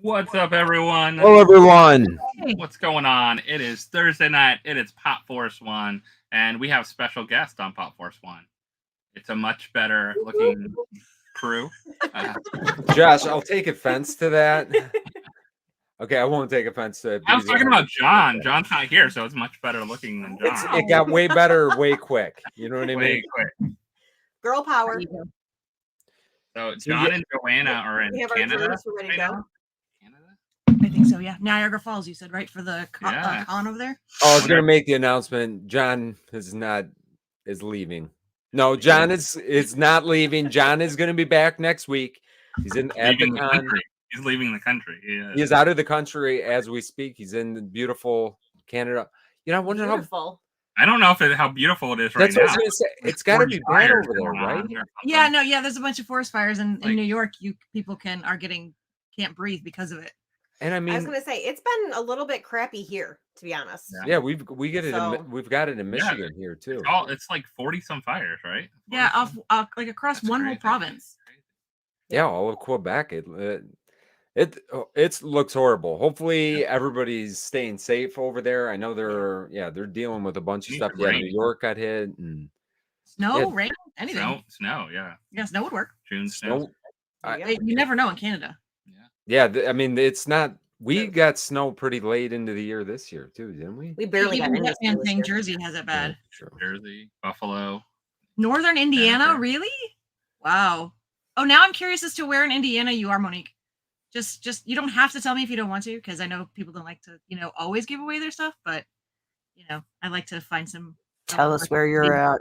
What's up, everyone? Hello, everyone. What's going on? It is Thursday night. It is Pop Force 1, and we have special guest on Pop Force 1. It's a much better looking crew. Josh, I'll take offense to that. Okay, I won't take offense to it. I was talking about John. John's not here, so it's much better looking than John. It got way better way quick. You know what I mean? Way quick. Girl power. So John and Joanna are in Canada right now. I think so, yeah. Niagara Falls, you said, right? For the con over there? Oh, I was going to make the announcement. John is leaving. No, John is not leaving. John is going to be back next week. He's at the con. He's leaving the country. He is out of the country as we speak. He's in beautiful Canada. You know, I wonder how. I don't know how beautiful it is right now. That's what I was going to say. It's got to be bad over there, right? Yeah, no, yeah. There's a bunch of forest fires in New York. People can't breathe because of it. And I mean, I was going to say it's been a little bit crappy here, to be honest. Yeah, we've got it in Michigan here too. It's like 40 some fires, right? Yeah, like across one whole province. Yeah, all of Quebec. It looks horrible. Hopefully everybody's staying safe over there. I know they're dealing with a bunch of stuff. Yeah, New York got hit and snow, rain, anything. Snow, yeah. Yeah, snow would work. June snow. You never know in Canada. Yeah, I mean it's not. We got snow pretty late into the year this year too, didn't we? We barely got any snow. Saying Jersey has it bad. Yeah, Jersey, Buffalo, Northern Indiana, really? Wow. Oh, now I'm curious as to where in Indiana you are, Monique. Just you don't have to tell me if you don't want to, because I know people don't like to, always give away their stuff, but I like to find some. Tell us where you're at.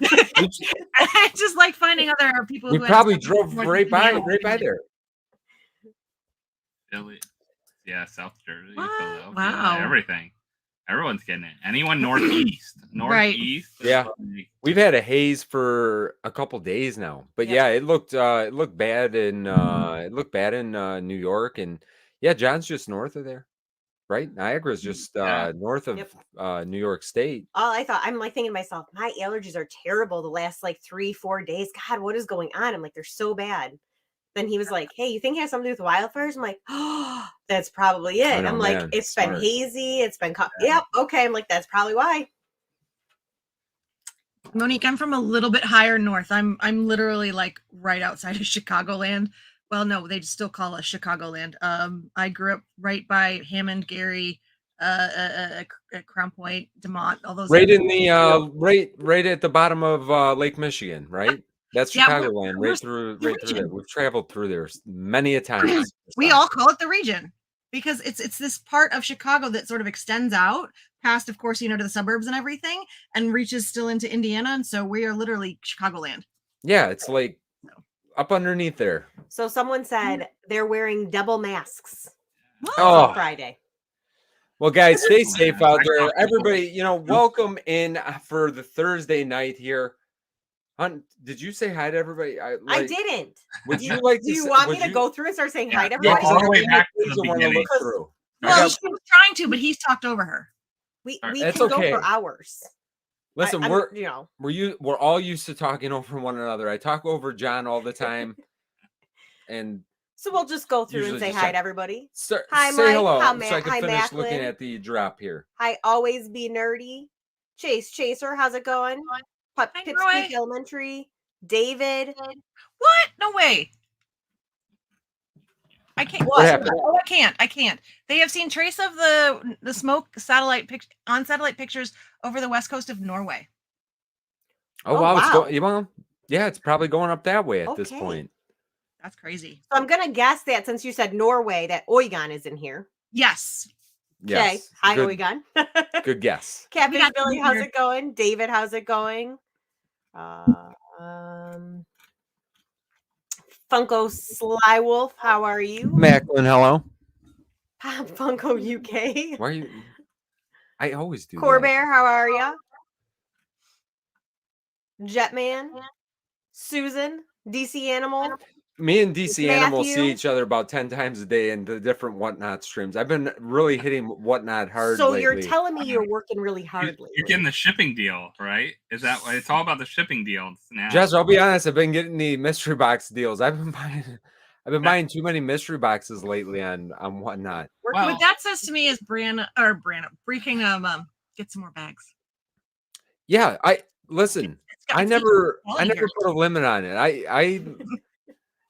I just like finding other people. We probably drove right by there. Philly, yeah, South Jersey, Philadelphia, wow, everything. Everyone's getting it. Anyone northeast, Right. Yeah, we've had a haze for a couple days now, but yeah, it looked bad in New York, and yeah, John's just north of there, right? Niagara's just north of New York State. I'm like thinking to myself, my allergies are terrible the last like 3-4 days. God, what is going on? I'm like, they're so bad. Then he was like, hey, you think it has something to do with wildfires? I'm like, oh, that's probably it. I'm like, it's been hazy. It's been, yep. Okay. I'm like, that's probably why. Monique, I'm from a little bit higher north. I'm literally like right outside of Chicagoland. Well, no, they still call us Chicagoland. I grew up right by Hammond, Gary, Crown Point, Demont, all those. Right in the right at the bottom of Lake Michigan, right? That's Chicagoland, right through there. We've traveled through there many a times. We all call it the region because it's this part of Chicago that sort of extends out past, of course, to the suburbs and everything, and reaches still into Indiana. And so we are literally Chicagoland. Yeah, it's like up underneath there. So someone said they're wearing double masks. Oh, Friday. Well, guys, stay safe out there. Everybody, welcome in for the Thursday night here. Hunt, did you say hi to everybody? I didn't. Would you like to? Do you want me to go through and start saying hi to everybody? All the way back to the beginning. Well, she was trying to, but he's talked over her. We can go for hours. Listen, we're all used to talking over one another. I talk over John all the time, and so we'll just go through and say hi to everybody. Hi, Mike. Hello, so I can finish Macklin. Looking at the drop here. Hi, always be nerdy. Chaser, how's it going? Pips Creek Elementary. David. What? No way. I can't. What happened? Oh, I can't. They have seen trace of the smoke satellite pictures over the west coast of Norway. Oh wow. It's going, it's probably going up that way at this point. That's crazy. So I'm gonna guess that since you said Norway, that Oregon is in here. Yes. Okay. Hi, Oregon. Good guess. Captain Billy, how's it going? David, how's it going? Funko Sly Wolf, how are you? Macklin, hello. Funko UK. Why are you? I always do. Corbear, how are you? Jetman, Susan, DC Animal. Me and DC Animal see each other about 10 times a day in the different Whatnot streams. I've been really hitting Whatnot hard So lately. You're telling me you're working really hard lately. You're getting the shipping deal, right? Is that why it's all about the shipping deals now? Jess, I'll be honest, I've been getting the mystery box deals. I've been buying I've been buying too many mystery boxes lately on whatnot. Well, What that says to me is Brianna, get some more bags. Yeah, listen. I it's never quality here. put a limit on it. I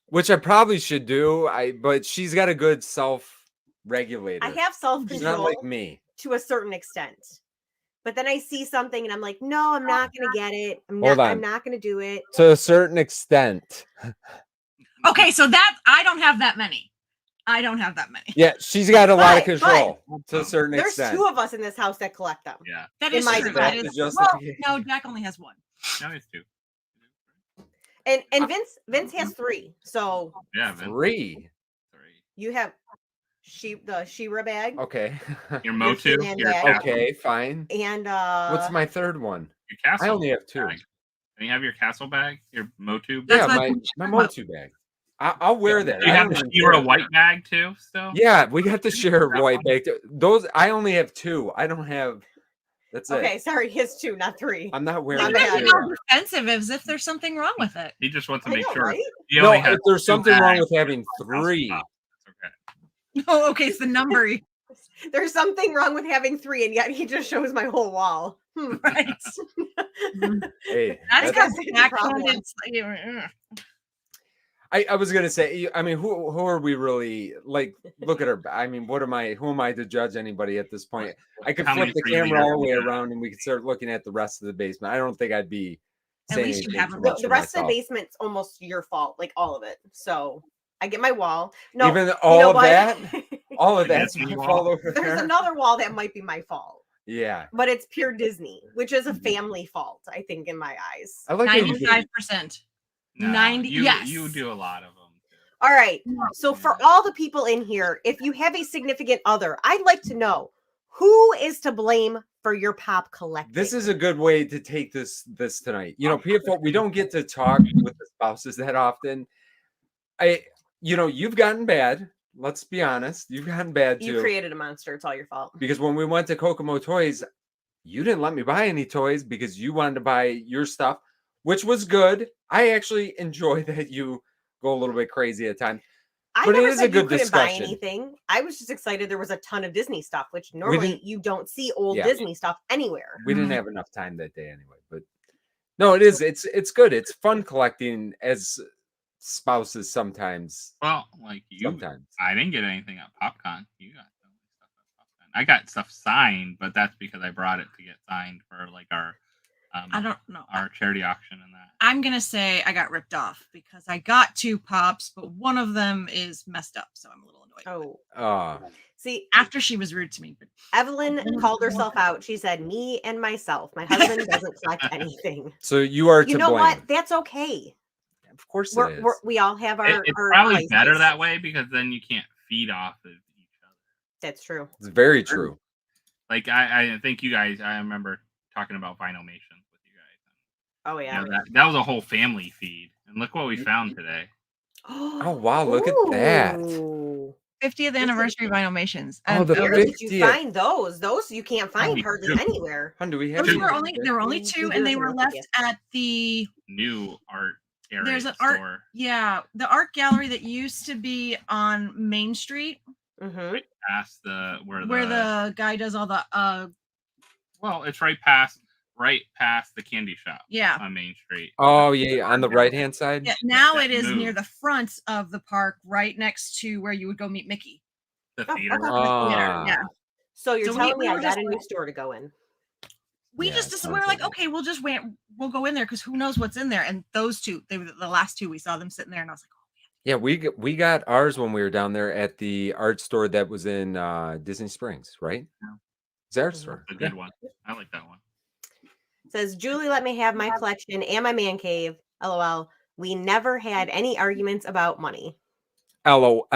which I probably should do. But she's got a good self-regulator. I have She's self-control not like me. to a certain extent. But then I see something and I'm like, no, I'm not going to get it. I'm not going to do it. To a certain extent. Okay, so that I don't have that many. Yeah, she's got a lot of But- control to a certain There's extent. 2 of us in this house that collect them. Yeah. That In is my true. defense. That is, That's the well, justification. no, Jack only has 1. No, it's 2. And Vince has 3. So Yeah, Vince. 3. you have the She-Ra bag. Okay. Your Motu. He-Man Your bag. castle, Okay, fine. And What's my third one? Your castle. I only have 2. bag. And you have your castle bag, your Motu bag. That's Yeah, what my I'm Motu bag. I'll wear that. You I have don't the even She-Ra care. white bag too, still? Yeah, we got the share white bag. Those I only have 2. I don't have. That's okay, it. sorry, his 2, not 3. I'm not My wearing bad. it. You're all defensive as if there's something wrong with it. He just wants to I make know, sure. right? He No, only has if there's 2 something wrong bags with having for house 3. stuff. It's okay. Oh, okay, it's the number. There's something wrong with having 3, and yet he just shows my whole wall. Right. Hey, That's got got the backhanded. I was gonna say. I mean, who are we really? Like, look at her. I mean, what am I? Who am I to judge anybody at this point? I could How flip many the 3 camera all the liters way we got? around, and we could start looking at the rest of the basement. I don't think I'd be At saying least you anything have too a- much The for rest of the myself. basement's almost your fault, like all of it. So I get my wall. No, Even you all know of what? that, all of The that's Disney my wall? fault over There's there. another wall that might be my fault, Yeah, but it's pure Disney, which is a family fault, I think, in my eyes. I like how you do. 95%. No, 90 yes. You do a lot of them. All right. So for all the people in here, if you have a significant other, I'd like to know who is to blame for your pop collecting. This is a good way to take this tonight. You know, people, we don't get to talk with the spouses that often. You've gotten bad. Let's be honest. You've gotten bad too. You created a monster. It's all your fault. Because when we went to Kokomo Toys, you didn't let me buy any toys because you wanted to buy your stuff, which was good. I actually enjoy that you go a little bit crazy at times. I But it never is a said you good couldn't discussion. buy anything. I was just excited there was a ton of Disney stuff, which normally didn't- you don't see old Yeah. Disney stuff anywhere. We didn't have enough time that day anyway. But no, it is. It's good. It's fun collecting as spouses sometimes. Well, like you, Sometimes. I didn't get anything at PopCon. You got some stuff at PopCon. I got stuff signed, but that's because I brought it to get signed for like our I don't know. our charity auction and that. I'm going to say I got ripped off because I got 2 pops, but one of them is messed up. So I'm a little annoyed. Oh, see, After she was rude to me. But Evelyn called herself out. She said, "Me and myself. My husband doesn't collect anything." So you are You to know blame. what? That's okay. Of course it is. We all have our. It's our probably vices. better that way because then you can't feed off of each other. That's true. It's very true. Like I think you guys. I remember talking about Vinylmation with you guys. Oh yeah. You know, that was a whole family feed, and look what we found today. Oh wow, look at that. Ooh. 50th anniversary Vinylmations. Oh, the Where big- did you find those? Those you can't find Oh, hardly yeah. anywhere. Hun, do we have Those any- were only there were only 2, and they were left at the New art area. There's an store. the art gallery that used to be on Main Street Mm-hmm. Past the where the guy does all the well, it's right past the candy shop yeah. on Main Street. Oh yeah, on the right hand side. Yeah, now that it is near move. the front of the park, right next to where you would go meet Mickey. The Oh, theater. okay. Ah. Yeah. So you're So we- telling we me I were got just a new like- store to go in? We Yeah, just sounds we were like, like it. okay, we'll go in there because who knows what's in there. And those 2, they were the last 2 we saw them sitting there, and I was like, Yeah, we got ours when we were down there at the art store that was in Disney Springs, right? Yeah. It's our store. A good one. I like that one. Says Julie, let me have my collection and my man cave. LOL. We never had any arguments about money. LOL.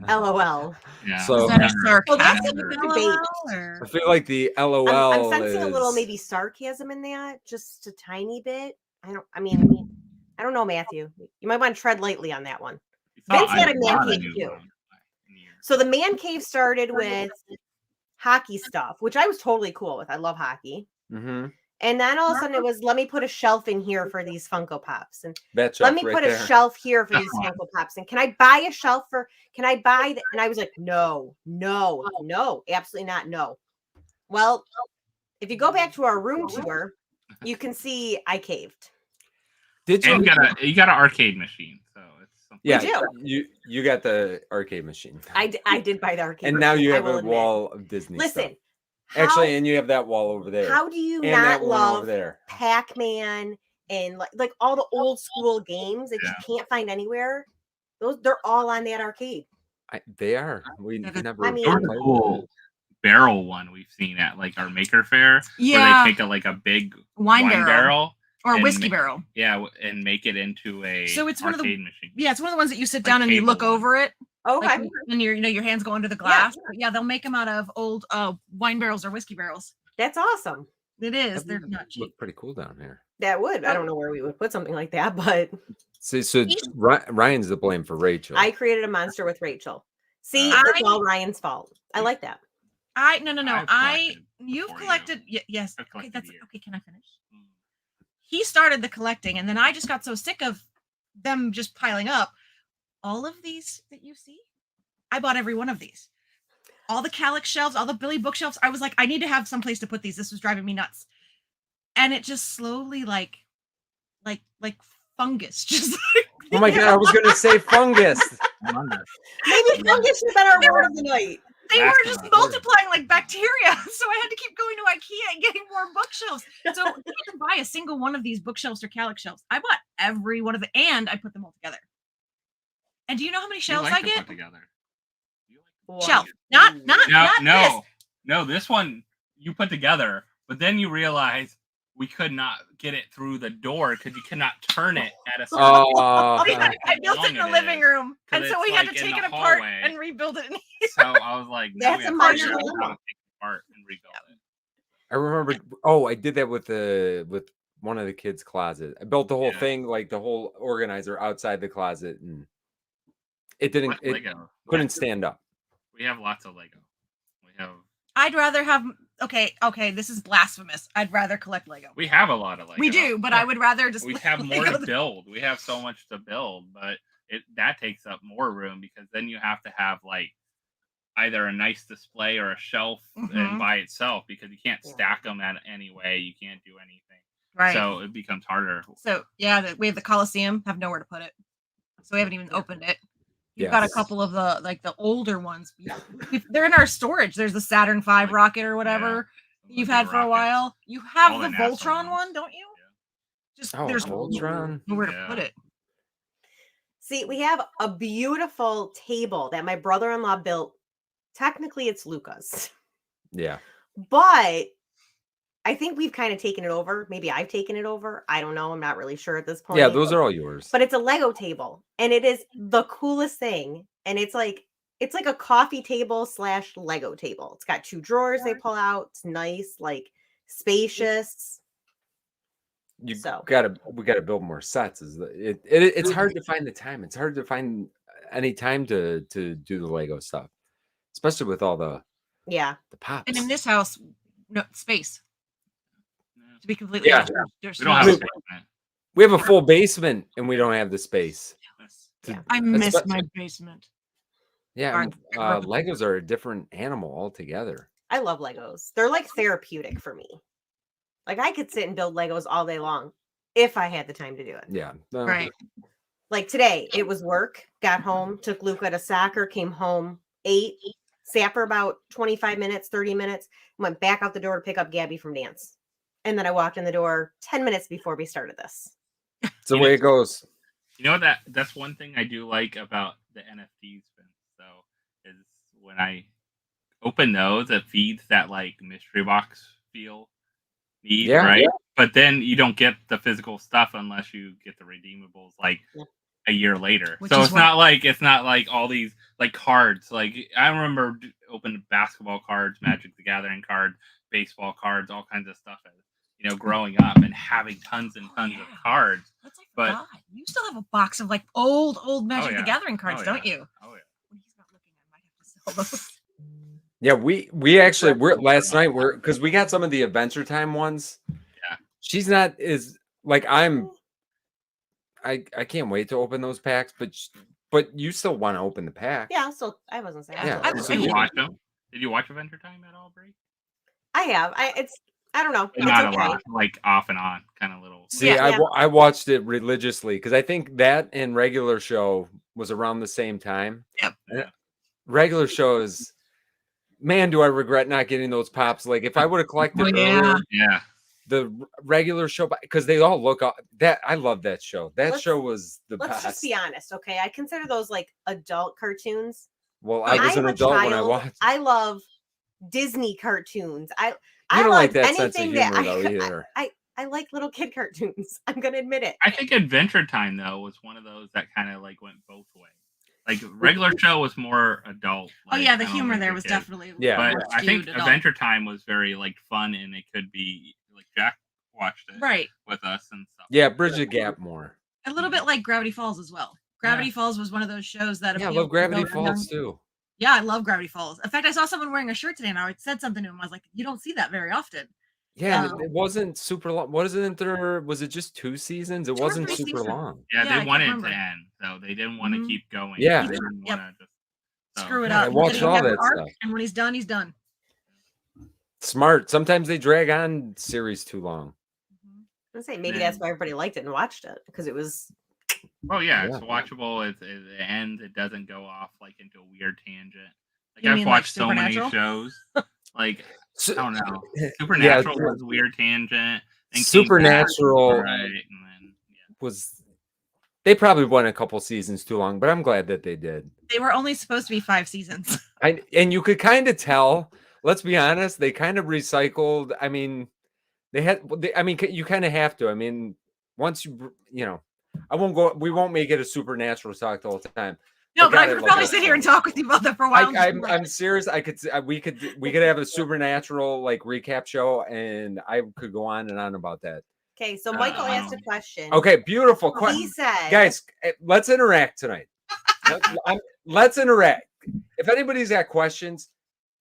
LOL. Yeah. So- is that a Well, that's sarcastic a good debate. LOL, or- I feel like the LOL I'm sensing a little is- maybe sarcasm in that, just a tiny bit. I don't know, Matthew. You might want to tread lightly on that one. We saw Vince had a man lot of cave, new too. ones in the year. So the man cave started with hockey stuff, which I was totally cool with. I love hockey. Mm-hmm. And then all of a sudden it was, let me put a shelf in here for these Funko Pops. And That let shelf me right put there. a shelf here for these Funko Pops. And can I buy a shelf for, can I buy that? And I was like, no, absolutely not. No. Well, if you go back to our room tour, you can see I caved. And you got an arcade machine, so it's something. Yeah, you got the arcade machine. I did buy the arcade and machine. now you have I will a admit. wall of Disney Listen, stuff. Actually, and you have that wall over there. How do you and not that one love over there. Pac-Man and like all the old school games that you can't find anywhere? They're all on that arcade. They are. We never. I mean, there was a cool barrel one we've seen at like our Maker Fair, where they take a big wine barrel or a whiskey barrel. Yeah, and make it into a it's one of the machine. Yeah, it's one of the ones that you sit down and you look over it. Okay. Like, and your hands go under the glass. Yeah, they'll make them out of old wine barrels or whiskey barrels. That's awesome. It is. They're not cheap. Look pretty cool down here. That would. I don't know where we would put something like that, but see, so Ryan's the blame for Rachel. I created a monster with Rachel. See, it's all Ryan's fault. I like that. You've collected. Yes. Okay, that's okay. Can I finish? He started the collecting, and then I just got so sick of them just piling up. All of these that you see, I bought every one of these. All the Calyx shelves, all the Billy bookshelves. I was like, I need to have some place to put these. This was driving me nuts. And it just slowly like fungus. Just oh my god, I was gonna say fungus. Maybe fungus should have been our word of the night. They were just multiplying like bacteria. So I had to keep going to IKEA and getting more bookshelves. So I didn't buy a single one of these bookshelves or Calyx shelves. I bought every one of them and I put them all together. And do you know how many shelves I get? Shelf. No, this one you put together, but then you realize we could not get it through the door because you cannot turn it at a certain I built it in the living room, and so we had to take it apart and rebuild it in here. So I was like, that's a minor take it apart and rebuild it. I remember. I did that with one of the kids' closet. I built the whole thing, like the whole organizer outside the closet, and it didn't. It couldn't stand up. We have lots of Lego. I'd rather have. Okay, this is blasphemous. I'd rather collect Lego. We have a lot of Lego. We do, but I would rather just. We have more to build. We have so much to build, but that takes up more room because then you have to have like either a nice display or a shelf and by itself because you can't stack them at any way. You can't do anything. Right. So it becomes harder. So we have the Coliseum. Have nowhere to put it, so we haven't even opened it. You've got a couple of the older ones. They're in our storage. There's the Saturn V rocket or whatever you've had for a while. You have the Voltron one, don't you? Yeah. Just there's Voltron. Nowhere to put it. See, we have a beautiful table that my brother-in-law built. Technically, it's Luca's. Yeah. But I think we've kind of taken it over. Maybe I've taken it over. I don't know. I'm not really sure at this point. Yeah, those are all yours. But it's a Lego table, and it is the coolest thing. And it's like a coffee table / Lego table. It's got 2 drawers they pull out. It's nice, like spacious. We gotta build more sets. It's hard to find the time. It's hard to find any time to do the Lego stuff, especially with all the pops. And in this house, no space. To be completely honest, we have a full basement and we don't have the space. I miss my basement. Yeah, Legos are a different animal altogether. I love Legos. They're like therapeutic for me. Like I could sit and build Legos all day long if I had the time to do it. Yeah. Right. Like today, it was work, got home, took Luca to soccer, came home, ate, sat for about 25 minutes, 30 minutes, went back out the door to pick up Gabby from dance. And then I walked in the door 10 minutes before we started this. It's the way it goes. You know that's one thing I do like about the NFTs. So is when I open those, it feeds that like mystery box feel need, right? Yeah. But then you don't get the physical stuff unless you get the redeemables like a year later. So it's not like all these like cards. Like I remember opening basketball cards, Magic the Gathering cards, baseball cards, all kinds of stuff. Growing up and having tons and tons of cards. But you still have a box of like old Magic the Gathering cards, don't you? Oh yeah. When he's not looking, I might have to sell those. Yeah, we actually last night because we got some of the Adventure Time ones. She's not as like I can't wait to open those packs, but you still want to open the pack. Yeah, I wasn't saying. Yeah, I Did you watch them? Did you watch Adventure Time at all, Brie? I have. I don't know. It's Not okay. a lot, like off and on, kind of little. See, Yeah. I watched it religiously because I think that and regular show was around the same time. Yep. Yeah. Regular shows, man, do I regret not getting those pops. Like if I would have collected earlier, Yeah. the regular show, because they all look that I love that show. That show was the Let's best. just be honest, okay? I consider those like adult cartoons. Well, I was an adult when I watched. I love Disney cartoons. I don't love like that sense of anything humor though either. I like little kid cartoons. I'm gonna admit it. I think Adventure Time though was one of those that kind of like went both ways. Like regular show was more adult. Oh like, yeah, the I don't humor think there it was did. definitely But I think skewed adult. Adventure Time was very like fun, and it could be like Jack watched it right with us and stuff. Yeah, bridge the gap more. A little bit like Gravity Falls as well. Gravity Falls was one of those shows that I love Gravity Falls too. Yeah, I love Gravity Falls. In fact, I saw someone wearing a shirt today, and I said something to him. I was like, "You don't see that very often." Yeah, it wasn't super long. Wasn't there? Was it just 2 seasons? It wasn't super long. Yeah, they wanted to end, so they didn't want to keep going. Yeah, they didn't want to just screw it I up. watched all that stuff. And when he's done, he's done. Smart. Sometimes they drag on series too long. I was gonna say maybe that's why everybody liked it and watched it because it was. Oh yeah, it's watchable. It ends. It doesn't go off like into a weird tangent. Like I've watched so many shows. Like I don't know. Supernatural was a weird tangent. Supernatural right, and then, was. They probably went a couple seasons too long, but I'm glad that they did. They were only supposed to be 5 seasons. And you could kind of tell. Let's be honest. They kind of recycled. I mean, you kind of have to. I mean, once I won't go. We won't make it a supernatural talk the whole time. No, but I could probably sit here and talk with you about that for a while. I'm serious. We could have a supernatural like recap show, and I could go on and on about that. Okay, so Michael asked a question. Okay, beautiful question. He said, "Guys, let's interact tonight. Let's interact. If anybody's got questions,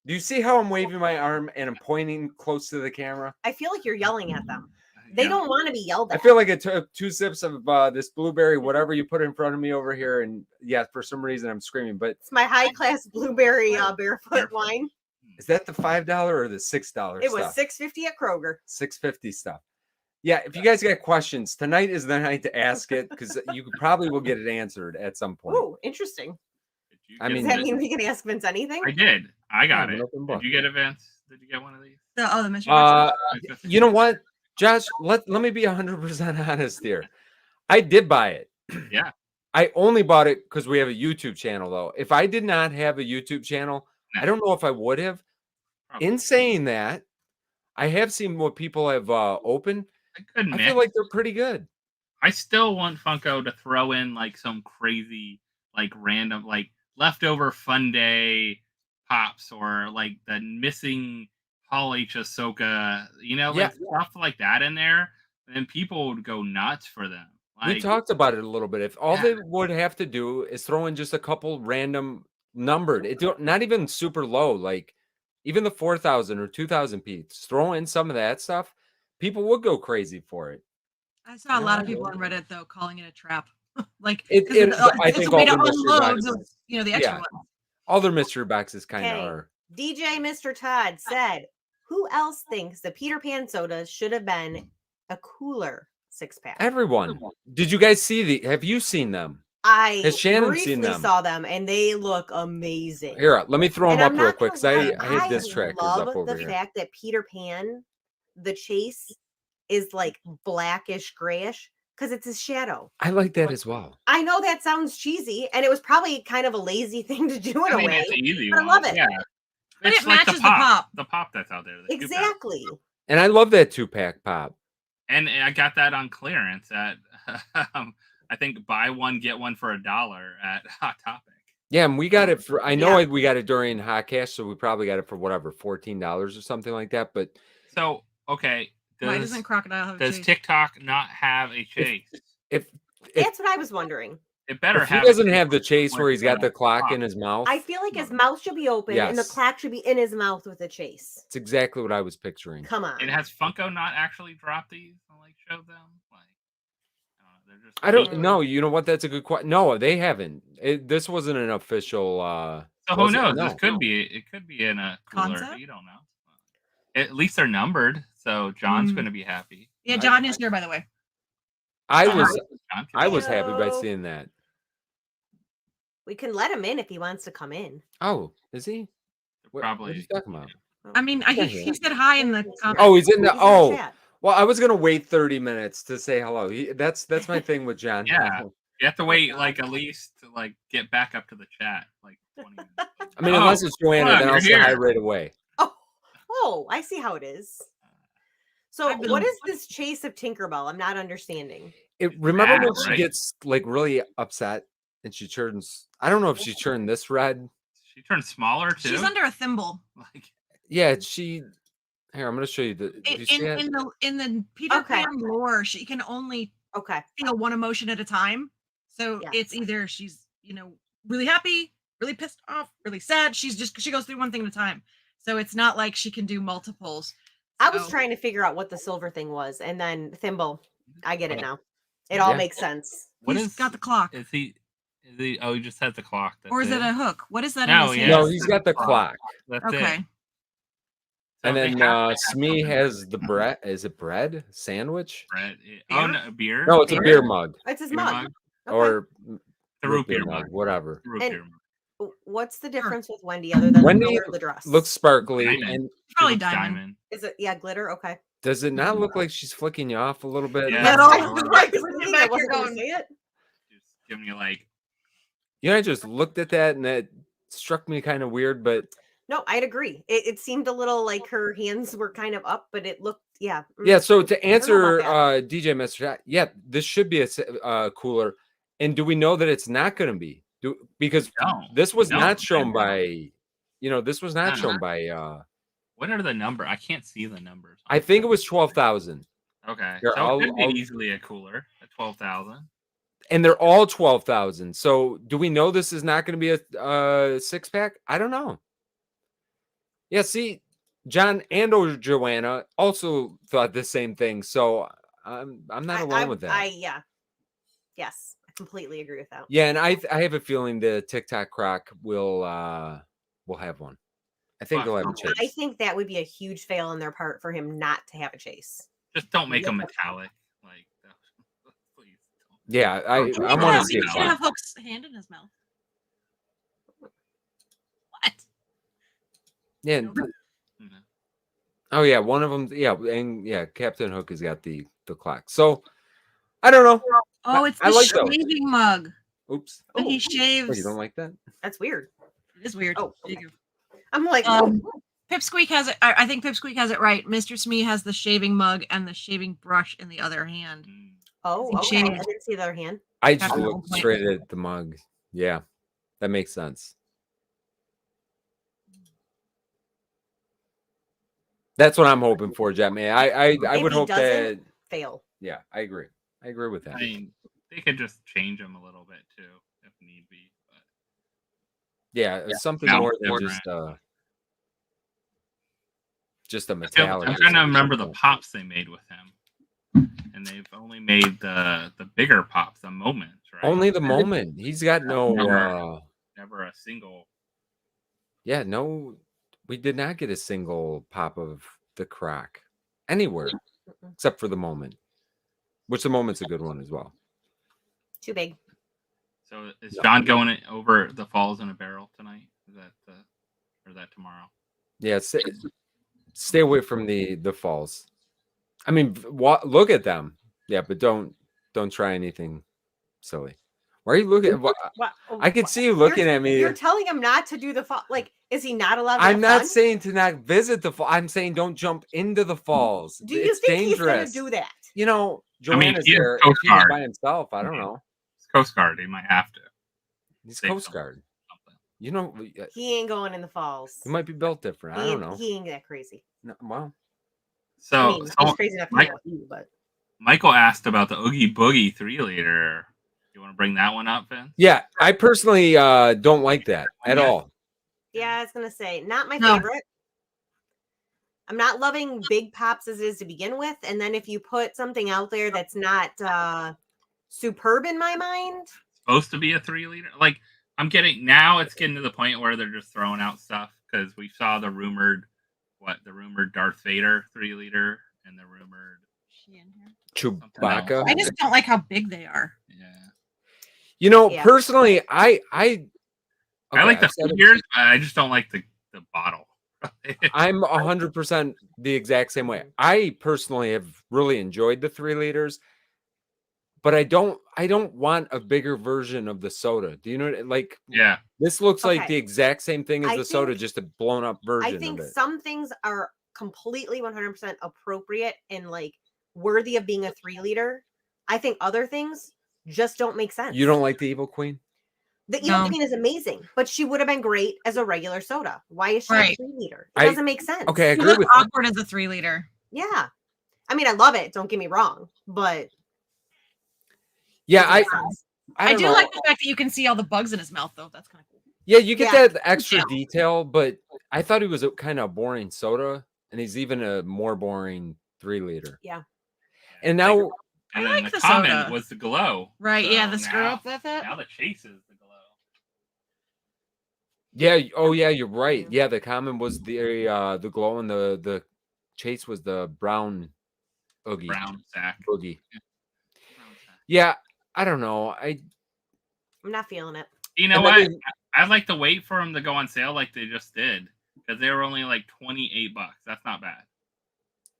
do you see how I'm waving my arm and I'm pointing close to the camera? I feel like you're yelling at them. They don't want to be yelled at. I feel like I took 2 sips of this blueberry, whatever you put in front of me over here, and yeah, for some reason I'm screaming. But it's my high class blueberry barefoot wine. Is that the $5 or the $6? It was $6.50 at Kroger. $6.50 stuff. Yeah, if you guys got questions, tonight is the night to ask it because you probably will get it answered at some point. Oh, interesting. Does that mean we can ask Vince anything? I did. I got it. Did you get it, Vince? Did you get one of these? The mystery box. You know what, Josh? Let me be 100% honest here. I did buy it. Yeah. I only bought it because we have a YouTube channel, though. If I did not have a YouTube channel, I don't know if I would have. Probably. In saying that, I have seen what people have opened. I feel like they're pretty good. I still want Funko to throw in like some crazy, like random, like leftover Fun Day pops or like the missing Hall H Ahsoka, like stuff like that in there. And people would go nuts for them. We talked about it a little bit. If all they would have to do is throw in just a couple random numbered, not even super low, like even the 4,000 or 2,000 piece, throw in some of that stuff. People would go crazy for it. I saw a lot of people on Reddit though calling it a trap. Like I think all the mystery boxes, the extra ones. All their mystery boxes kind of are. DJ Mr. Todd said, "Who else thinks the Peter Pan sodas should have been a cooler 6-pack?" Everyone. Did you guys see have you seen them? Has Shannon briefly seen them? Saw them and they look amazing. Here, let me throw them up real quick because I hate this track. I love the fact that Peter Pan, the chase, is like blackish grayish because it's his shadow. I like that as well. I know that sounds cheesy, and it was probably kind of a lazy thing to do in a way. It's an easy but I love it. Yeah. But it matches the pop. The pop that's out there. Exactly. And I love that 2-pack pop. And I got that on clearance at I think buy one get one for $1 at Hot Topic. Yeah, and we got it for. I know we got it during Hot Cash, so we probably got it for whatever $14 or something like that. But so okay, why doesn't Crocodile have a chase? TikTok not have a chase? If that's what I was wondering. It better If he have. doesn't have the chase with where he's got the clock clock. in his mouth, I feel like his mouth should be open and the Yes. clock should be in his mouth with a chase. it's exactly what I was picturing. Come on. And has Funko not actually dropped these and like showed them? Like, they're just. I don't know. You know what? That's a good question. No, they haven't. This wasn't an official. So who was it? knows? No. This could be. It could be in a cooler. Concept? You don't know. At least they're numbered, so John's going to be happy. Yeah, John is here, by the way. I John was happy by Hello. seeing that. We can let him in if he wants to come in. Oh, is he? What are Probably. you talking about? I mean, he said hi in the comments. Oh, he's in the. He's in Oh, chat. well, I was gonna wait 30 minutes to say hello. That's my thing with John. Yeah. You have to wait like at least to like get back up to the chat like 20 minutes. I mean, unless it's Joanna, look, then I'll you're say hi here. right away. Oh, I see how it is. So I've been- what is this chase of Tinkerbell? I'm not understanding. Remember when bad, she right? gets like really upset and she turns? I don't know if she turned this red. She turned smaller too. She's under a thimble. Like, Yeah, she. Here, I'm gonna show you the. do you see that? In the Peter Okay. Pan lore, she can only Okay. feel one emotion at a time. So Yeah. it's either she's really happy, really pissed off, really sad. She goes through one thing at a time. So it's not like she can do multiples. I was So- trying to figure out what the silver thing was, and then thimble. I get it now. It all Yeah. makes sense. what He's is got the clock. Is he? Oh, he just has the clock. That's Or is it a hook? What is that? No, in his yeah. hand? No, he's got the clock. That's Okay. it. And So then they have to have Smee something has the bread. Is it bread sandwich? bread. Oh no, beer. No, it's a beer mug It's his Beer mug. mug? Okay. or The root beer mug. whatever. Root And- beer mug. What's the difference with Wendy other than Wendy the color of the dress? Looks sparkly, Diamond. and Probably Looks diamond. Is it glitter? Okay. does it not look like she's flicking you off a little bit? Yeah. That's At all. I was like, Back I wasn't here gonna going. say it. Just giving you like. You know, I just looked at that and that struck me kind of weird, but No, I'd agree. It seemed a little like her hands were kind of up, but it looked, yeah. yeah. So to know about answer that. DJ Mr. Chat, yeah, this should be a cooler. And do we know that it's not going to be? Because No, this was no, not shown I by, this was not Uh-huh. shown by. What are the number? I can't see the numbers. I think it was 12,000, Okay. Here, So it could be I'll- easily a cooler at 12,000. and they're all 12,000. So do we know this is not going to be a 6-pack? I don't know. Yeah, see, John and or Joanna also thought the same thing. So I'm not alone with that. Yes, I completely agree with that. Yeah, and I have a feeling the TikTok croc will have one. I think he'll have a chase. I think that would be a huge fail on their part for him not to have a chase. Just don't make them metallic. Like, please. Don't. Yeah, I He want to see He it. it. should have Hook's hand in his mouth. What? Yeah. Mhm. Oh yeah, one of them. Yeah, and yeah, Captain Hook has got the clock. So I don't know. Oh, it's I the like those. shaving mug. Oops. That he Oh, shaves. Oh, you don't like that? that's weird. It is weird. Oh, There you go. I'm like, Pipsqueak has it. I think Pipsqueak has it right. Mr. Smee has the shaving mug and the shaving brush in the other hand. Mm. oh, he okay. I shaved. didn't see the other hand. I just Captain looked Hook. straight at the mug. Yeah, that makes sense. That's what I'm hoping for, Jet Man. I If would he hope that. doesn't, fail. Yeah, I agree. I agree with that. I mean, they could just change them a little bit too, if need be. But Yeah, something Sounds more than different. just a I'm metallic. or trying to something remember like the that. pops they made with him, and they've only made the bigger pops, the moments, right? Only the moment. He's got no. Never a single. Yeah, no. We did not get a single pop of the croc anywhere except for the moment, which the moment's a good one as well. Too big. So is John going over the falls in a barrel tonight? Is that or is that tomorrow? Yeah, stay away from the falls. I mean, look at them. Yeah, but don't try anything silly. Why are you looking? I could see you looking at me. You're telling him not to do the fall. Like, is he not allowed to I'm have not fun? saying to not visit the fall. I'm saying don't jump into the falls. Do you It's think dangerous. he's going to do that? You know, I mean, Joanna's he is there. If Coast he was Guard. by himself, I don't know. It's Coast Guard. He might have to. He's Say Coast something. Guard. You know, He ain't going in the falls. he might be built different. I don't know. He ain't that crazy. No, well, So, I mean, he's crazy enough to Mike- know you, but Michael asked about the Oogie Boogie 3-liter. You want to bring that one up, Vince? Yeah, I personally don't like that at all. Yeah, I was gonna say not my No. favorite. I'm not loving big pops as it is to begin with, and then if you put something out there that's not superb in my mind, Supposed to be a 3-liter. Like I'm getting now, it's getting to the point where they're just throwing out stuff because we saw the rumored Darth Vader 3-liter and the rumored Chewbacca. I just don't like how big they are. Yeah. You know, Yeah. personally, I like the figures. I just don't like the bottle. I'm 100% the exact same way. I personally have really enjoyed the 3 liters, but I don't want a bigger version of the soda. Do you know like? Yeah. This looks like Okay. the exact same thing as I the soda, think- just a blown up version I think of it. some things are completely 100% appropriate and like worthy of being a 3-liter. I think other things just don't make sense. You don't like the Evil Queen? The Evil No. Queen is amazing, but she would have been great as a regular soda. Why is she a Right. 3-liter? It I- doesn't make sense. Okay, I She agree looks with that. awkward as a 3-liter. Yeah. I mean, I love it. Don't get me wrong, but Yeah, doesn't make sense. I don't do know. like the fact that you can see all the bugs in his mouth, though. That's kind of cool. Yeah, you get Yeah. that extra detail, but I thought he was a kind of boring soda, and he's even a more boring 3-liter. Yeah. And now, And I then like the the comment soda. was the glow. Right, yeah, the So screw now- up with it. Now the chase is the glow. yeah, oh yeah, you're right. Yeah, the common was the glow, and the chase was the brown oogie. Brown sack. Boogie. Brown sack. Yeah, I don't know. I'm not feeling it. You know And what? then I'd like to wait for them to go on sale like they just did because they were only like $28. That's not bad.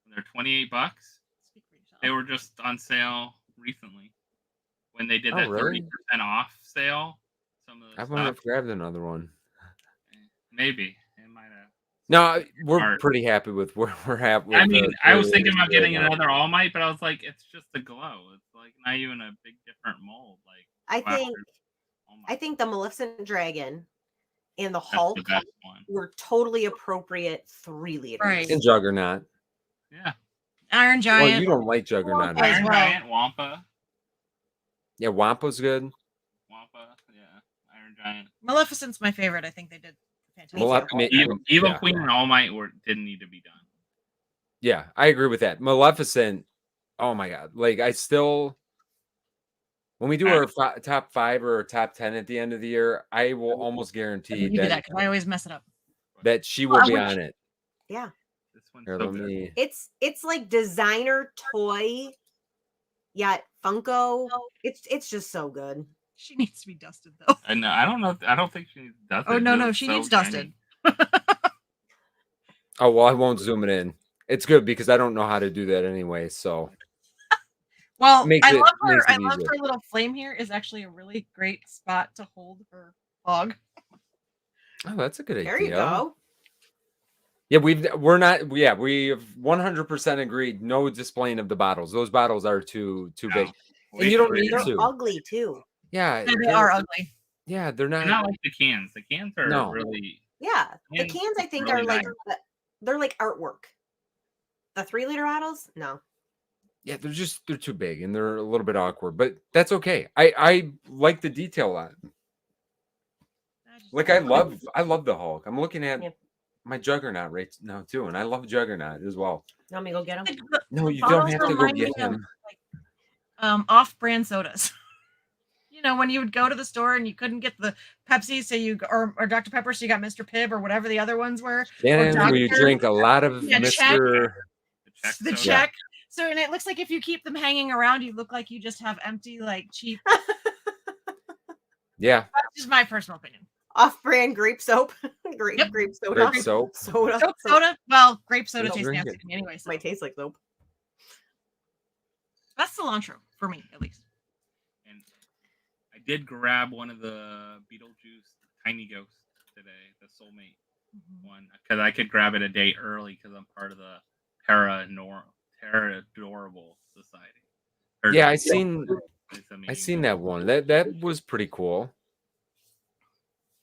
They're $28. Speak for yourself. They were just on sale recently when they did Oh, that really? 30% off sale. Some of the I might have stuff. grabbed another one. Maybe it might have. No, we're Smart. pretty happy with where we're at. With I mean, the I was 3 thinking liters about getting right now. another All Might, but I was like, it's just a glow. It's like not even a big different mold. Like I wow, think there's All Might. I think the Maleficent Dragon and the That's Hulk the best one. were totally appropriate 3-liters. Right. And Juggernaut. Yeah. Iron Well, Giant. you don't like Juggernaut. As Iron well. Giant, Wampa. Yeah, Wampa's good. Wampa, yeah. Iron Giant. Maleficent's my favorite. I think they did fantastic. Evil yeah. Queen and All Might didn't need to be done. Yeah, I agree with that. Maleficent. Oh my god! Like I still, when we do our top 5 or top 10 at the end of the year, I will almost guarantee You do that that because I always mess it up. she will I be wish- on it. Yeah. This one's Here, so let good. me. It's like designer toy, yet Funko. It's just so good. She needs to be dusted though. I know. I don't know. I don't think she needs dusted. Oh no, It's no, she so needs tiny. dusted. Oh well, I won't zoom it in. It's good because I don't know how to do that anyway. So Well, Makes I it- love her. makes it I love easier. her little flame here. Is actually a really great spot to hold her hog. oh, that's a good idea. There you go. Yeah, we've 100% agreed. No displaying of the bottles. Those bottles are too big. Way you don't too need big. They're to. ugly too. Yeah, Yeah, they are ugly. Yeah, they're They're not. not like the cans. The cans are No. really. Yeah. The Cans cans I think really are like nice. they're like artwork. The 3-liter bottles? No. Yeah, they're too big and they're a little bit awkward, but that's okay. I like the detail on it. Like I love the Hulk. I'm looking at Yeah. my Juggernaut right now too, and I love Juggernaut as well. You want me to go get them? No, you bottles don't have to go remind me get of, him. Off-brand sodas. You know, when you would go to the store and you couldn't get the Pepsi, so or Dr. Pepper, so you got Mr. Pibb or whatever the other ones were. Shannon, where you Dr. drink a lot of Yeah, Mr. The soda. check. So, and it looks like if you keep them hanging around, you look like you just have empty, like cheap. Yeah, That's just my personal opinion. Off-brand grape soap. grape Yep. grape soda. grape soap. Soda. Soap soda. Well, grape soda Don't tastes drink nasty it. to me anyway. So Might taste like soap. that's cilantro for me, at least. And I did grab one of the Beetlejuice Tiny Ghosts today, the Soulmate one, because I could grab it a day early because I'm part of the Terra Adorable Society. Yeah, It's I amazing. seen that one. That was pretty cool.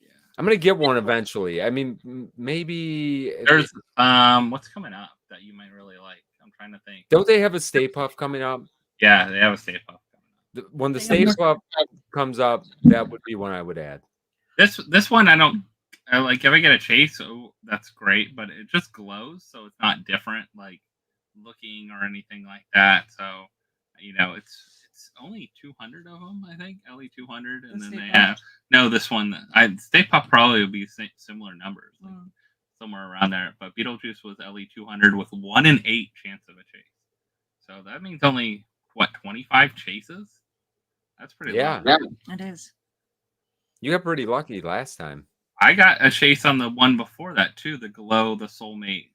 Yeah. I'm gonna get one eventually. I mean, maybe There's what's coming up that you might really like? I'm trying to think. don't they have a Stay Puft coming up? Yeah, they have a Stay Puft coming up. When the They Stay have Puft comes up, that would be one I would add. This one I like. If I get a chase, that's great, but it just glows, so it's not different, like looking or anything like that. So it's only 200 of them, I think, LE 200, and then they have this one. Stay Puft probably would be similar numbers, like somewhere around there. But Beetlejuice was LE 200 with 1 in 8 chance of a chase. So that means only 25 chases. That's pretty low. Yeah, it is. You got pretty lucky last time. I got a chase on the one before that too, the Glow, the Soulmate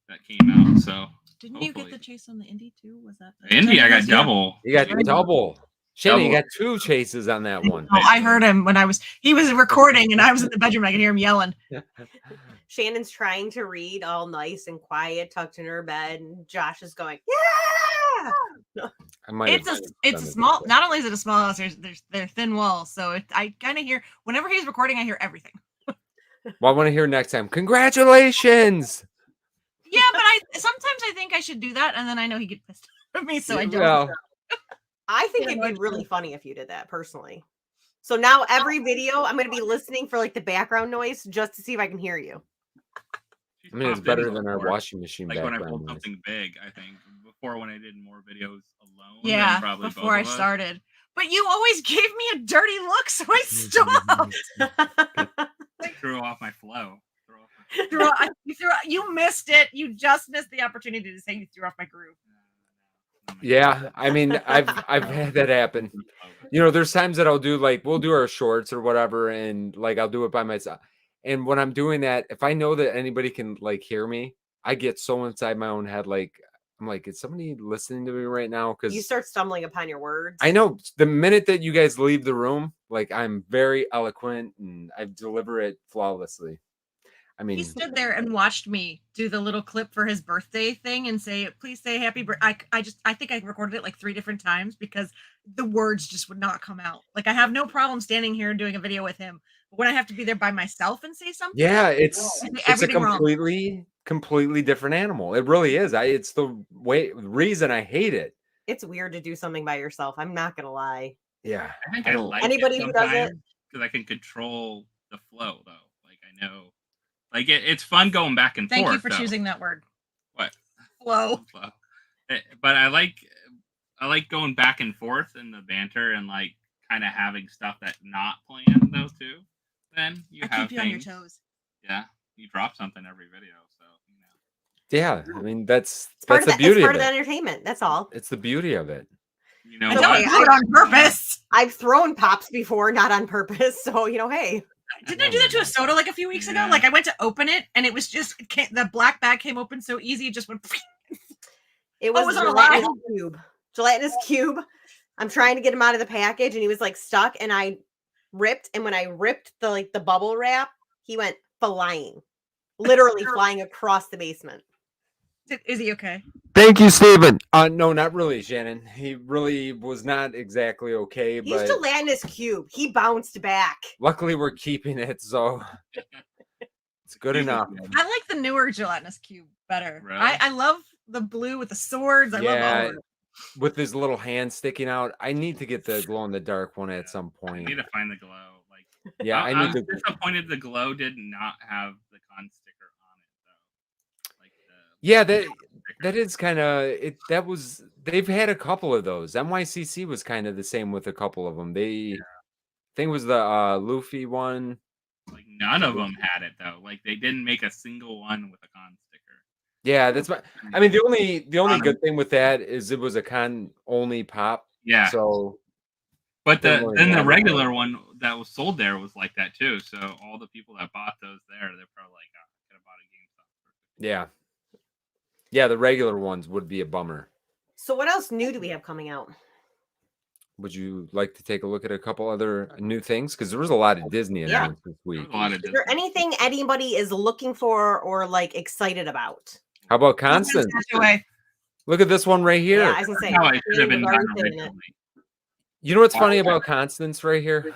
that came out. So didn't you get the chase on the Indie too? Was that the Indie? I got double. You got double. Shannon, you got 2 chases on that one. Oh, I heard him when he was recording and I was in the bedroom. I could hear him yelling. Shannon's trying to read all nice and quiet, tucked in her bed, and Josh is going, yeah. It's a small. Not only is it a small house, they're thin walls, so I kind of hear whenever he's recording, I hear everything. Well, I want to hear next time. Congratulations. Yeah, but sometimes I think I should do that, and then I know he gets pissed at me, so I don't. I think it'd be really funny if you did that personally. So now every video, I'm going to be listening for like the background noise just to see if I can hear you. I mean, it's better than our washing machine. Like when I pulled something big, I think before when I did more videos alone. Yeah, before I started. But you always gave me a dirty look, so I stopped. I threw off my flow. You missed it. You just missed the opportunity to say you threw off my groove. Yeah, I mean, I've had that happen. There's times that I'll do we'll do our shorts or whatever, and I'll do it by myself. And when I'm doing that, if I know that anybody can hear me, I get so inside my own head. I'm like, is somebody listening to me right now? Because you start stumbling upon your words. I know the minute that you guys leave the room, I'm very eloquent and I deliver it flawlessly. I mean, he stood there and watched me do the little clip for his birthday thing and say, please say happy birthday. I think I recorded it 3 different times because the words just would not come out. I have no problem standing here and doing a video with him. But when I have to be there by myself and say something. Yeah, it's a completely different animal. It really is. It's the reason I hate it. It's weird to do something by yourself. I'm not going to lie. Yeah. I think I like anybody who does it. Because I can control the flow though. I know. It's fun going back and forth. Thank you for choosing that word. What? Flow. But I like going back and forth in the banter and kind of having stuff that's not planned though too. Then keep you on your toes. Yeah, you drop something every video, so Yeah, I mean that's the beauty. It's part of the entertainment. That's all. It's the beauty of it. I don't do it on purpose. I've thrown pops before, not on purpose. So hey. Didn't I do that to a soda a few weeks ago? I went to open it and it was just the black bag came open so easy, it just went. It was a gelatinous cube. Gelatinous cube. I'm trying to get him out of the package and he was stuck and I ripped, and when I ripped the bubble wrap, he went flying. Literally flying across the basement. Is he okay? Thank you, Steven. No, not really, Shannon. He really was not exactly okay. He's gelatinous cube. He bounced back. Luckily, we're keeping it, so it's good enough. I like the newer gelatinous cube better. Really? I love the blue with the swords. I love all of it. With his little hand sticking out. I need to get the glow in the dark one at some point. I need to find the glow. Yeah, I need to. Disappointed the glow did not have the con sticker on it though. That is kind of it. They've had a couple of those. NYCC was kind of the same with a couple of them. I think it was the Luffy one. None of them had it though. They didn't make a single one with a con sticker. Yeah, that's my. I mean, the only good thing with that is it was a con only pop. Yeah. So. But the regular one that was sold there was like that too. So all the people that bought those there, they're probably could have bought a GameStop. Yeah. Yeah, the regular ones would be a bummer. So what else new do we have coming out? Would you like to take a look at a couple other new things? Because there was a lot of Disney announcements this week. Is there anything anybody is looking for or excited about? How about Constance? Look at this one right here. Yeah, I was gonna say. I should have been originally. You know what's funny about Constance right here?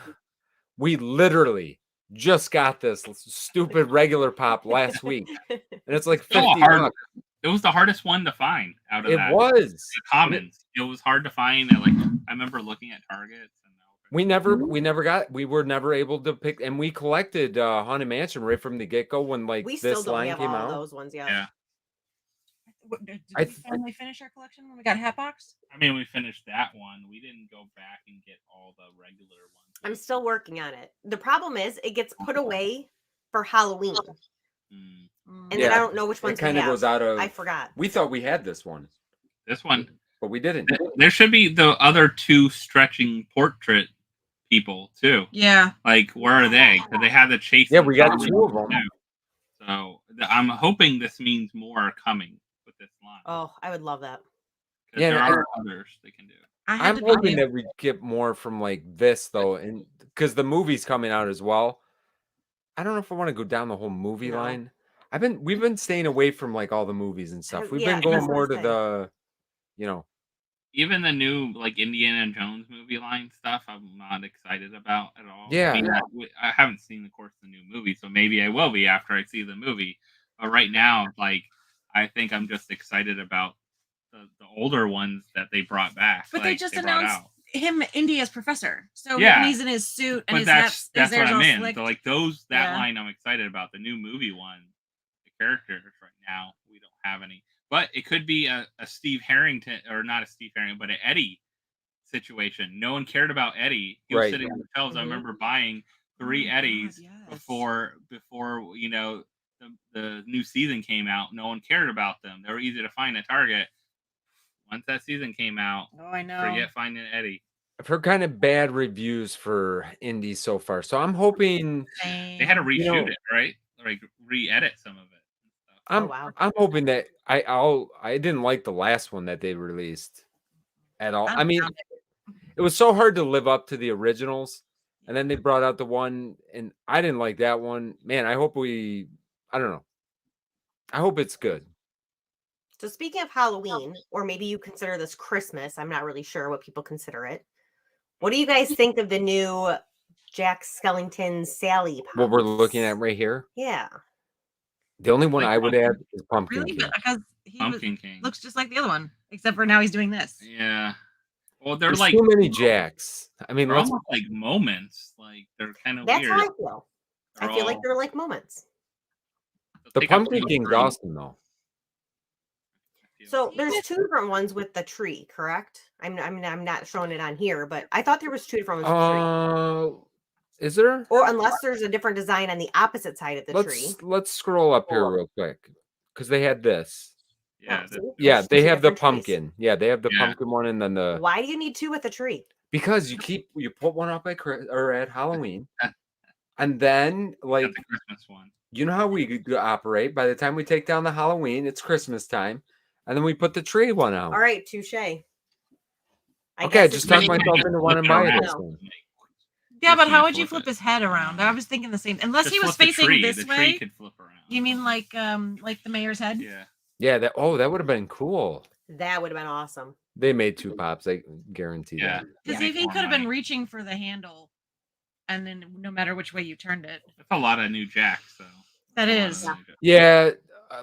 We literally just got this stupid regular pop last week, and it's $50. It was the hardest one to find out of that. It was the commons. It was hard to find. I remember looking at Targets. We were never able to pick, and we collected Haunted Mansion right from the get-go when like We still this don't line have came all out. those ones yet. Yeah. Did I we finally finish our collection when we got Hatbox? I mean, we finished that one. We didn't go back and get all the regular ones. I'm still working on it. The problem is it gets put away for Halloween. Mm. And then I don't know which ones it kind of goes out of. I forgot. We thought we had this one, but we didn't. There should be the other two stretching portrait people too. Yeah. Like, where are they? Because they had the chase. Yeah, we got two of them. So I'm hoping this means more are coming with this line. Oh, I would love that. Yeah, there are others they can do. I'm hoping that we get more from like this though, and because the movie's coming out as well. I don't know if I want to go down the whole movie line. We've been staying away from like all the movies and stuff. We've been going more to the, even the new like Indiana Jones movie line stuff. I'm not excited about at all. Yeah, I haven't seen, of course, the new movie, so maybe I will be after I see the movie. But right now, like, I think I'm just excited about the older ones that they brought back. But they just announced him, Indy, as professor. So he's in his suit and but his that's what I meant. Slicked. So, like that line I'm excited about. The new movie one, the characters right now, we don't have any. But it could be a Steve Harrington, or not a Steve Harrington, but an Eddie situation. No one cared about Eddie. He was sitting on the shelves. I remember buying 3 Eddies before the new season came out. No one cared about them. They were easy to find at Target. Once that season came out, I know. forget finding Eddie. I've heard kind of bad reviews for Indy so far, so I'm hoping they had to reshoot it, right? Like re-edit some of it. I'm hoping that I didn't like the last one that they released at all. I mean, it was so hard to live up to the originals, and then they brought out the one, and I didn't like that one. Man, I hope I don't know. I hope it's good. So speaking of Halloween, or maybe you consider this Christmas, I'm not really sure what people consider it. What do you guys think of the new Jack Skellington Sally Pops? What we're looking at right here? Yeah. The only one I would add is Pumpkin King. Because Pumpkin King looks just like the other one, except for now he's doing this. Yeah. Well, they're There's like too many Jacks. I mean, they're almost like moments. Like they're kind of That's weird. how I feel. I feel like they're like moments. The Pumpkin King's awesome though. So there's 2 different ones with the tree, correct? I'm not showing it on here, but I thought there was 2 different ones with the tree. Is there? Or unless there's a different design on the opposite side of the tree. Let's scroll up here real quick, because they had this. Yeah, they have the pumpkin. Trees. Yeah, they have the pumpkin one, and then the. Why do you need 2 with the tree? Because you put one up at Halloween, and then like the Christmas one. You know how we operate. By the time we take down the Halloween, it's Christmas time, and then we put the tree one out. All right, touche. Okay, I just talked myself into wanting to buy this one. Yeah, but how would you flip his head around? I was thinking the same. Unless he was facing this way. The tree could flip around. You mean like the mayor's head? Yeah. Yeah. That would have been cool. That would have been awesome. They made 2 pops. I guarantee that. Because he could have been reaching for the handle, and then no matter which way you turned it. That's a lot of new Jacks, though. That is. Yeah,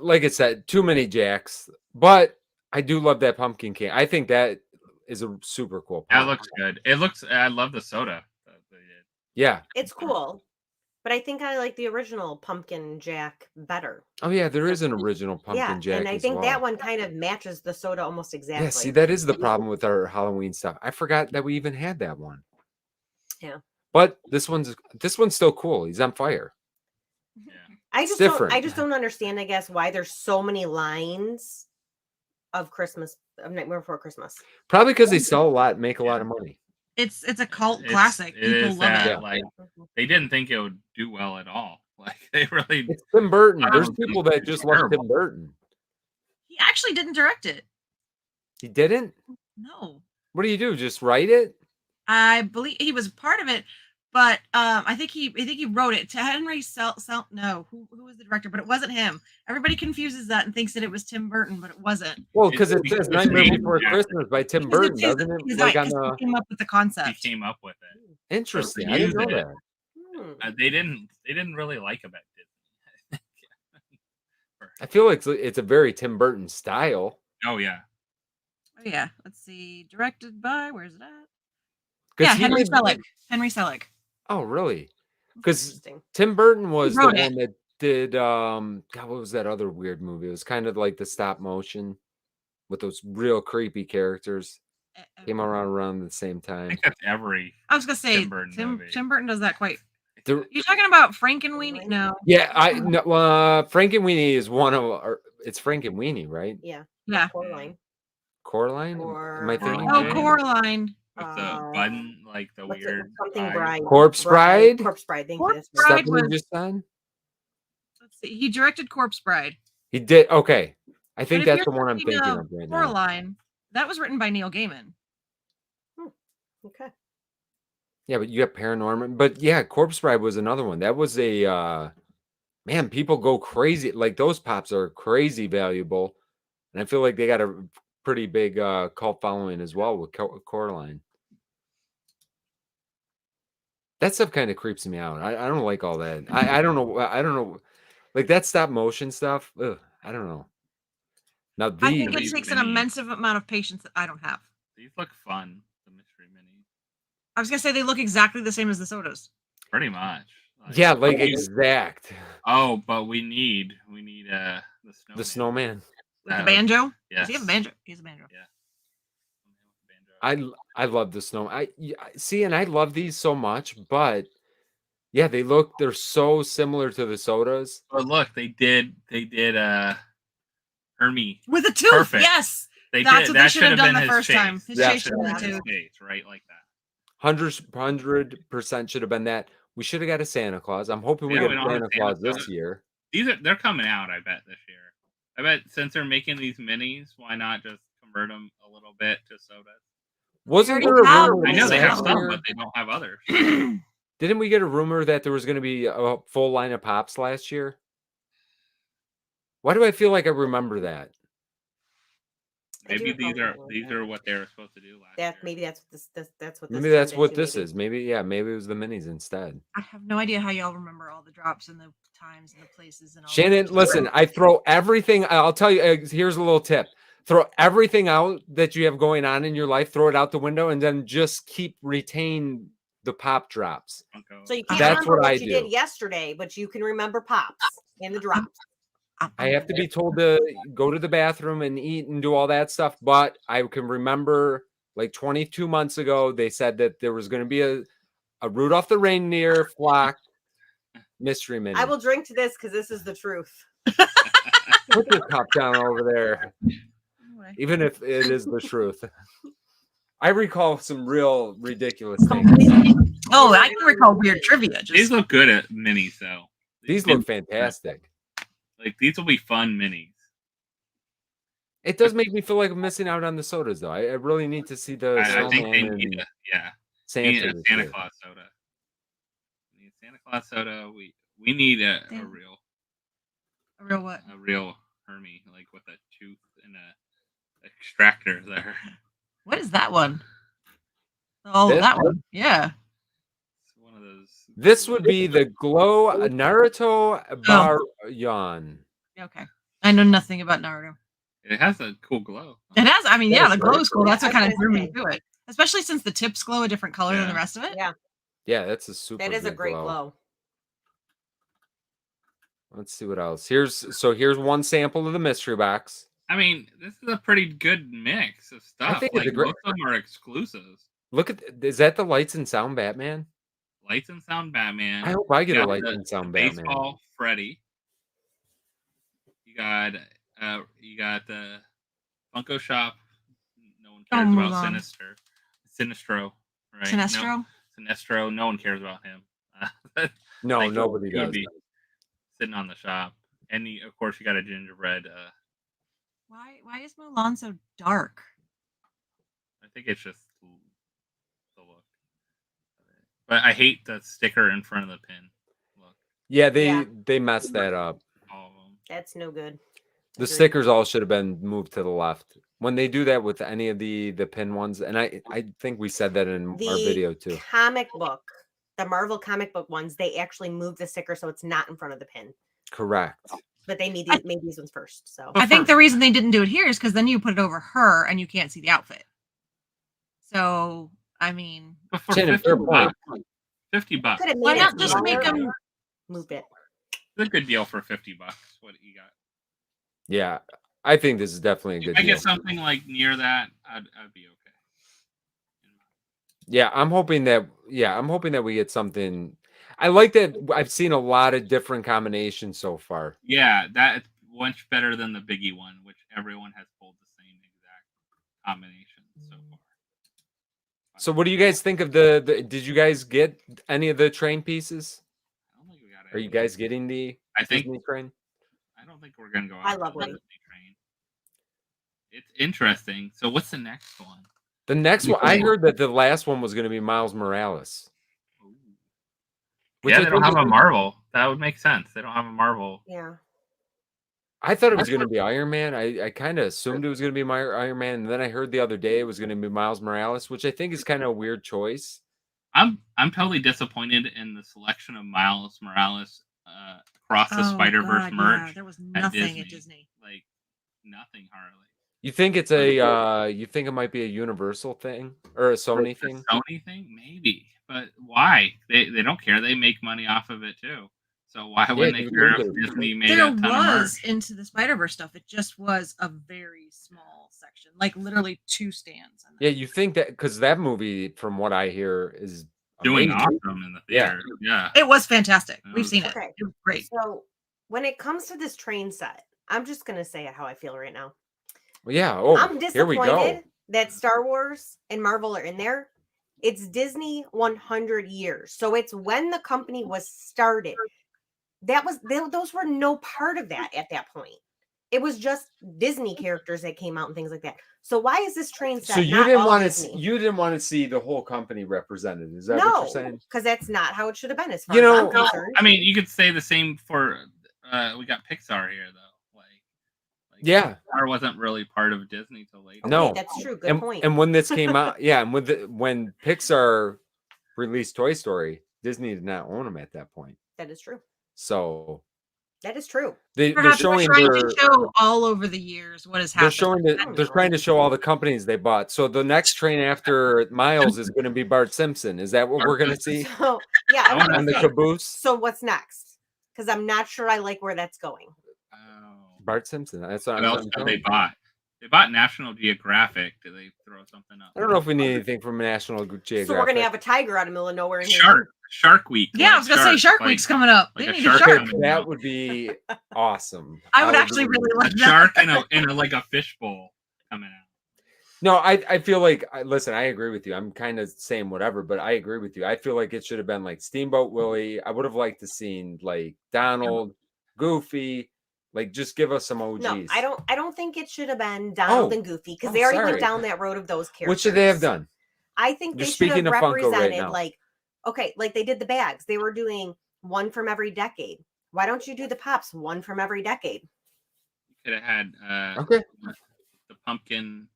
like I said, too many Jacks. But I do love that Pumpkin King. I think that is a super cool pop. That looks good. I love the soda. Yeah. It's cool. But I think I like the original Pumpkin Jack better. Oh, yeah, there is an original Pumpkin Jack. And I think that one kind of matches the soda almost exactly. Yeah, see, that is the problem with our Halloween stuff. I forgot that we even had that one. Yeah. But this one's still cool. He's on fire. Yeah. I just don't understand, I guess, why there's so many lines of Nightmare Before Christmas. Probably because they sell a lot and make a lot of money. It's a cult classic. People love it. Like, they didn't think it would do well at all. Like they really. It's Tim Burton. There's people that just love Tim Burton. He actually didn't direct it. He didn't? No. What do you do? Just write it? I believe he was part of it, but I think he wrote it. To Henry no, who was the director? But it wasn't him. Everybody confuses that and thinks that it was Tim Burton, but it wasn't. Well, because it says Nightmare Before Christmas by Tim Burton, doesn't it? Like he came up with the concept. He came up with it. Interesting. I didn't know that. They didn't really like about Disney. I feel like it's a very Tim Burton style. Oh yeah. Oh yeah. Let's see. Directed by, where's it at? Yeah, he Henry did. Selick. Henry Selick. Oh, really? Because Interesting. Tim Burton was the wrote one it. that did. God, what was that other weird movie? It was kind of like the stop motion with those real creepy characters. Came around the same I time. think that's every I was gonna say Tim Burton Tim movie. Burton does that quite. There- You talking about Frankenweenie? No. yeah, Frankenweenie is one of our. It's Frankenweenie, right? Yeah. Yeah. Coraline. Coraline? Am I thinking? Coraline. Oh, Coraline. With the button, like the What's it? weird Something eye. bride. Corpse Bride? Corpse Bride. Thank Corpse you. That's Bride right. Stephanie was- just said? Let's see. He directed Corpse Bride. He did. Okay. I think if that's you're the one I'm thinking thinking of of right now. Coraline, that was written by Neil Gaiman. Okay. Yeah, but you got Paranorman. But yeah, Corpse Bride was another one. That was a man, people go crazy. Like those pops are crazy valuable. And I feel like they got a pretty big cult following as well with Coraline. That stuff kind of creeps me out. I don't like all that. I don't know. I don't know. Like that stop motion stuff. Ugh, I don't know. Now I think these, it takes an immense amount of patience that I don't have. These look fun. The mystery minis. I was gonna say they look exactly the same as the sodas. Pretty much. yeah, like exact. Oh, but we need the snowman. The snowman. With the banjo? Yes. Does he have a banjo? He has a banjo. Yeah. I love the snow. I see, and I love these so much, but yeah, they're so similar to the sodas. Oh, look, they did Hermie. With a tooth, Perfect. yes. They That's did. what That they should have should done been the his first face. time. His That face should should have have been been his the face, right? Like that. 100% should have been that. We should have got a Santa Claus. I'm hoping we Yeah, get we a don't have Santa Santa Claus this Claus. year. They're coming out, I bet, this year. I bet since they're making these minis, why not just convert them a little bit to sodas? Wasn't already there a have rumor I know they have last some, year? but they don't have others. Didn't we get a rumor that there was going to be a full line of pops last year? Why do I feel like I remember that? Maybe these are what they were supposed to do last year. Maybe that's what that's what this Maybe that's turned what into, this maybe. is. Maybe it was the minis instead. I have no idea how y'all remember all the drops and the times and the places and all. Shannon, listen, I throw everything. I'll tell you. Here's a little tip: throw everything out that you have going on in your life. Throw it out the window, and then just retain the pop drops. Funko. So you can't That's remember what I what you did do. yesterday, but you can remember pops and the drops. I have to be told to go to the bathroom and eat and do all that stuff, but I can remember like 22 months ago, they said that there was going to be a Rudolph the Reindeer flock mystery mini. I will drink to this because this is the truth. Put your cup down over there, even if it is the truth. I recall some real ridiculous things. Oh, I can recall weird trivia. These look good at minis, though. These look fantastic. Like these will be fun minis. It does make me feel like I'm missing out on the sodas, though. I really need to see the I think they snowman need and Santa. Santa. A Santa Claus soda. We need Santa Claus soda. We need a real. A real what? A real Hermie, like with a tooth and a extractor there. What is that one? Oh, This that one. Yeah. It's one of those. This would be the Glow Naruto Baryon. Okay. I know nothing about Naruto. It has a cool glow. It has. I mean, yeah, the glow very is cool. That's what I was kind of gonna drew me say. to it. Especially since the tips glow a different color than the Yeah. rest of it. Yeah, Yeah, that's a super. that is a good great glow. Let's see what else. Here's one sample of the mystery box. I mean, this is a pretty good mix of stuff. think it's Like a great- most of them are exclusives. Look at is that the lights and sound Batman? Lights and Sound Batman. I hope I get You a got lights the and sound Batman. Baseball Freddy. You got the Funko Shop. No one cares about Mulan. Sinestro, right? Sinestro. No, Sinestro. No one cares about him. No, Like, nobody he would does. be sitting on the shop, and of course you got a gingerbread. Why is Mulan so dark? I think it's just the look. But I hate the sticker in front of the pin. Look, Yeah, Yeah. they messed that up. all of them. That's no good. The Agreed. stickers all should have been moved to the left. When they do that with any of the pin ones, and I think we said that in our video too. Comic book, the Marvel comic book ones, they actually moved the sticker so it's not in front of the pin. Correct. But they made these ones first. So I think the reason they didn't do it here is because then you put it over her and you can't see the outfit. So I mean, But for Shannon, 50 fair point. bucks, 50 bucks. Could have why made not it just make smaller. them? Moved it. It's a good deal for 50 bucks. What you got? Yeah, I think this is definitely a If good I deal. get something like near that, I'd be okay. Yeah, I'm hoping that. Yeah, I'm hoping that we get something. I like that. I've seen a lot of different combinations so far. Yeah, that's much better than the Biggie one, which everyone has pulled the same exact combination so far. So, what do you guys think of the? Did you guys get any of the train pieces? I don't think we got Are you any. guys getting the I think Disney train? I don't think we're gonna go out I on love the it. Disney train. It's interesting. So what's the next one? The next one, I heard that the last one was going to be Miles Morales. Ooh. Which Yeah, I they don't think have a Marvel. That would make sense. They don't have a Marvel. Yeah. I thought it was going to be Iron Man. I kind of assumed it was going to be my Iron Man, and then I heard the other day it was going to be Miles Morales, which I think is kind of a weird choice. I'm totally disappointed in the selection of Miles Morales across the Spider-Verse merch. Yeah, there was nothing at Disney. Like nothing, Harley. You think it's a you think it might be a Universal thing or a Sony thing? A Sony thing, maybe, but why? They don't care. They make money off of it too. So why wouldn't they care if Disney made There a ton of was merch? Into the Spider-Verse stuff. It just was a very small section, like literally 2 stands. Yeah, you think that because that movie, from what I hear, is Doing amazing. awesome in the theater. Yeah. It was fantastic. We've seen it. Okay. It was great. So when it comes to this train set, I'm just gonna say it how I feel right now. Well, yeah. Oh, I'm here we go. disappointed that Star Wars and Marvel are in there. It's Disney 100 years. So it's when the company was started. Those were no part of that at that point. It was just Disney characters that came out and things like that. So why is this train set? So you not didn't all want Disney? to you didn't want to see the whole company represented. Is that what you're saying? Because that's not how it should have been as far You as know, I'm concerned. I mean, you could say the same for we got Pixar here though. Like Yeah. Pixar wasn't really part of Disney till later. Okay, No. that's true. Good point. And when this came out, yeah, and when Pixar released Toy Story, Disney did not own them at that point. That is true. So That is true. they're Perhaps showing trying to show all over the years what has happened. they're trying to show all the companies they bought. So the next train after Miles is going to be Bart Simpson. Is that what we're going to see? So yeah, I was On gonna the say, caboose? so what's next? Because I'm not sure I like where that's going. Bart Simpson. That's what What else have they bought? They bought National Geographic. Did they throw something up? I don't know if we need anything from National Geographic. So we're gonna have a tiger out of the middle of nowhere in here. Shark Week. Yeah, I was gonna say Shark Week's coming up. They need a shark. That would be awesome. I would actually really like a that. shark in a like a fishbowl coming out. No, I feel like listen, I agree with you. I'm kind of saying whatever, but I agree with you. I feel like it should have been like Steamboat Willie. I would have liked to seen like Donald, Goofy, like just give us some OGs. No, I don't think it should have been Donald and Goofy because they already went down that road of those characters. What should they have done? I think they You're should have speaking of Funko right represented now. like they did the bags. They were doing one from every decade. Why don't you do the pops one from every decade? You could have had the pumpkin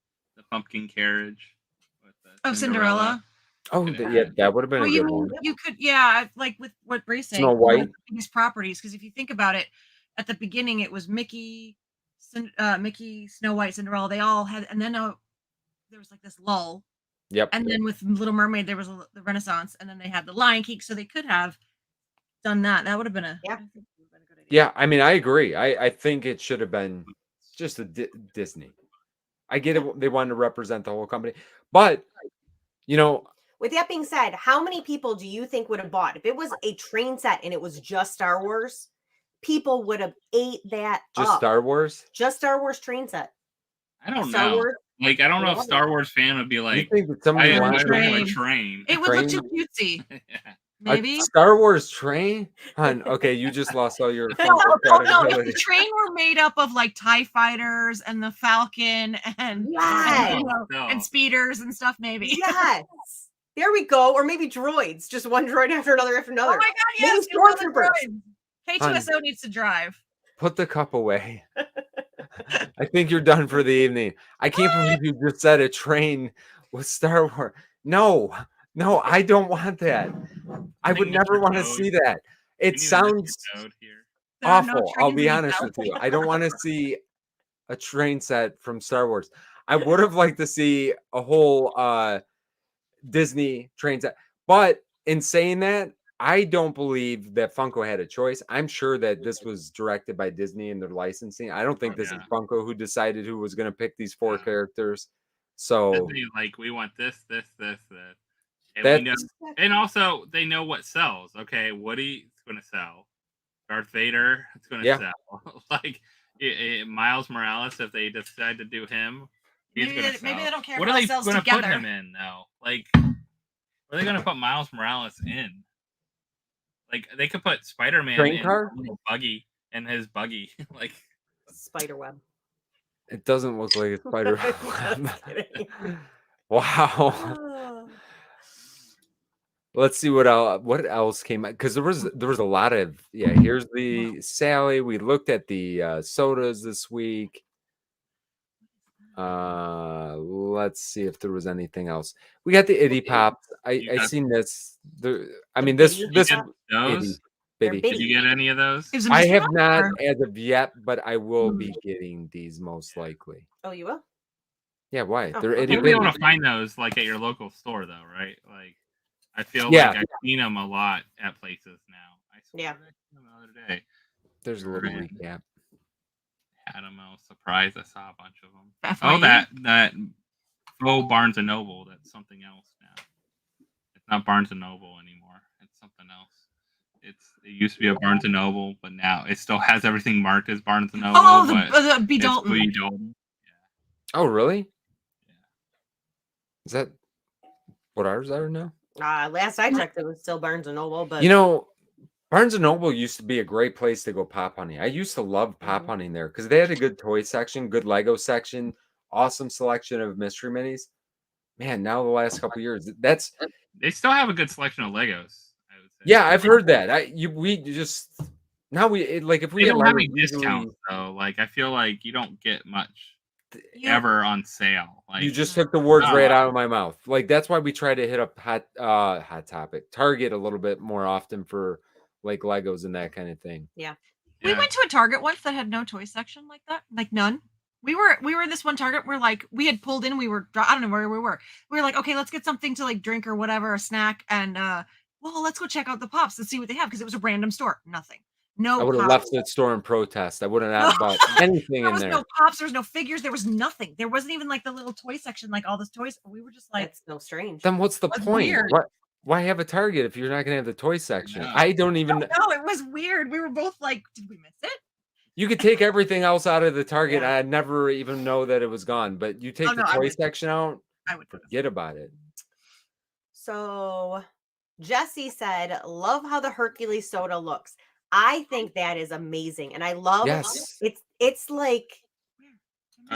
carriage. With, Cinderella. Oh, yeah, that would have been a good one. You could, yeah, like with what Ray's saying. Snow White. These properties, because if you think about it, at the beginning it was Mickey, Snow White, Cinderella. They all had, and then there was like this lull. Yep. And then with Little Mermaid, there was the Renaissance, and then they had the Lion King. So they could have done that. That would have been a yeah. I think it would have been a good idea. Yeah, I mean, I agree. I think it should have been just a Disney. I get it. They wanted to represent the whole company, but you know. With that being said, how many people do you think would have bought if it was a train set and it was just Star Wars? People would have ate that just up. Star Wars? Just Star Wars train set. I don't know. Like, I don't know if Star Wars fan would be like, you think that somebody wants a train. It would look too cutesy. Maybe. A Star Wars train? Okay, you just lost all your No, if the train were made up of like TIE fighters and the Falcon and, and speeders and stuff, maybe. Yes. There we go. Or maybe droids. Just one droid after another after another. Oh my god, yes. K2SO needs to drive. Put the cup away. I think you're done for the evening. I can't believe you just said a train with Star Wars. No, I don't want that. I would never want to see that. It sounds awful. I'll be honest with you. I don't want to see a train set from Star Wars. I would have liked to see a whole Disney trains that. But in saying that, I don't believe that Funko had a choice. I'm sure that this was directed by Disney and their licensing. I don't think this is Funko who decided who was going to pick these 4 characters. So Disney, like, we want this. And that's we know, and also they know what sells. Okay, Woody's going to sell. Darth Vader, it's going to sell. Like Miles Morales, if they decide to do him, he's going to sell. Maybe they don't care. What if are they sells going to together. put him in though? Like, what are they going to put Miles Morales in? Like, they could put Spider-Man in a little buggy in his buggy, like Spiderweb. It doesn't look like a spider web. Wow. Let's see what else came out, because there was a lot of here's the Sally. We looked at the sodas this week. Let's see if there was anything else. We got the Itty Pops. I seen this. I mean this those. Bitty. Did you get any of those? I have not as of yet, but I will be getting these most likely. Oh, you will? Yeah, why? Oh, They're You'll be able to find those like at your local store though, right? Like, I feel like I've seen them a lot at places now. I saw them the other day. There's a little recap. I don't know. Surprised I saw a bunch of them. Oh, that Barnes and Noble. That's something else now. It's not Barnes and Noble anymore. It's something else. It used to be a Barnes and Noble, but now it still has everything marked as Barnes and Noble. Oh, the B. Dalton. B. Dalton. Yeah. Oh, really? Yeah. Is that what ours are now? Last I checked, it was still Barnes and Noble, but Barnes and Noble used to be a great place to go pop hunting. I used to love pop hunting there because they had a good toy section, good Lego section, awesome selection of mystery minis. Man, now the last couple of years, they still have a good selection of Legos. I would say. Yeah, I've heard that. If we they don't have any discounts though. Like, I feel like you don't get much ever on sale. Like, you just took the words right out of my mouth. Like, that's why we try to hit up Hot Topic, Target a little bit more often for like Legos and that kind of thing. Yeah. We went to a Target once that had no toy section like that, like none. We were in this one Target where like we had pulled in, I don't know where we were. We were like, okay, let's get something to like drink or whatever, a snack, and well, let's go check out the Pops and see what they have because it was a random store. Nothing. No. I would have left the store in protest. I wouldn't have bought anything in there. There was no Pops, there was no figures, there was nothing. There wasn't even like the little toy section, like all those toys. We were just like, that's so strange. Then what's the point? Weird. Why have a Target if you're not gonna have the toy section? No. I don't even know. No, it was weird. We were both like, did we miss it? You could take everything else out of the Target. I'd never even know that it was gone. But you take the toy section out, I would forget about it. So Jesse said, love how the Hercules soda looks. I think that is amazing. And I love it's like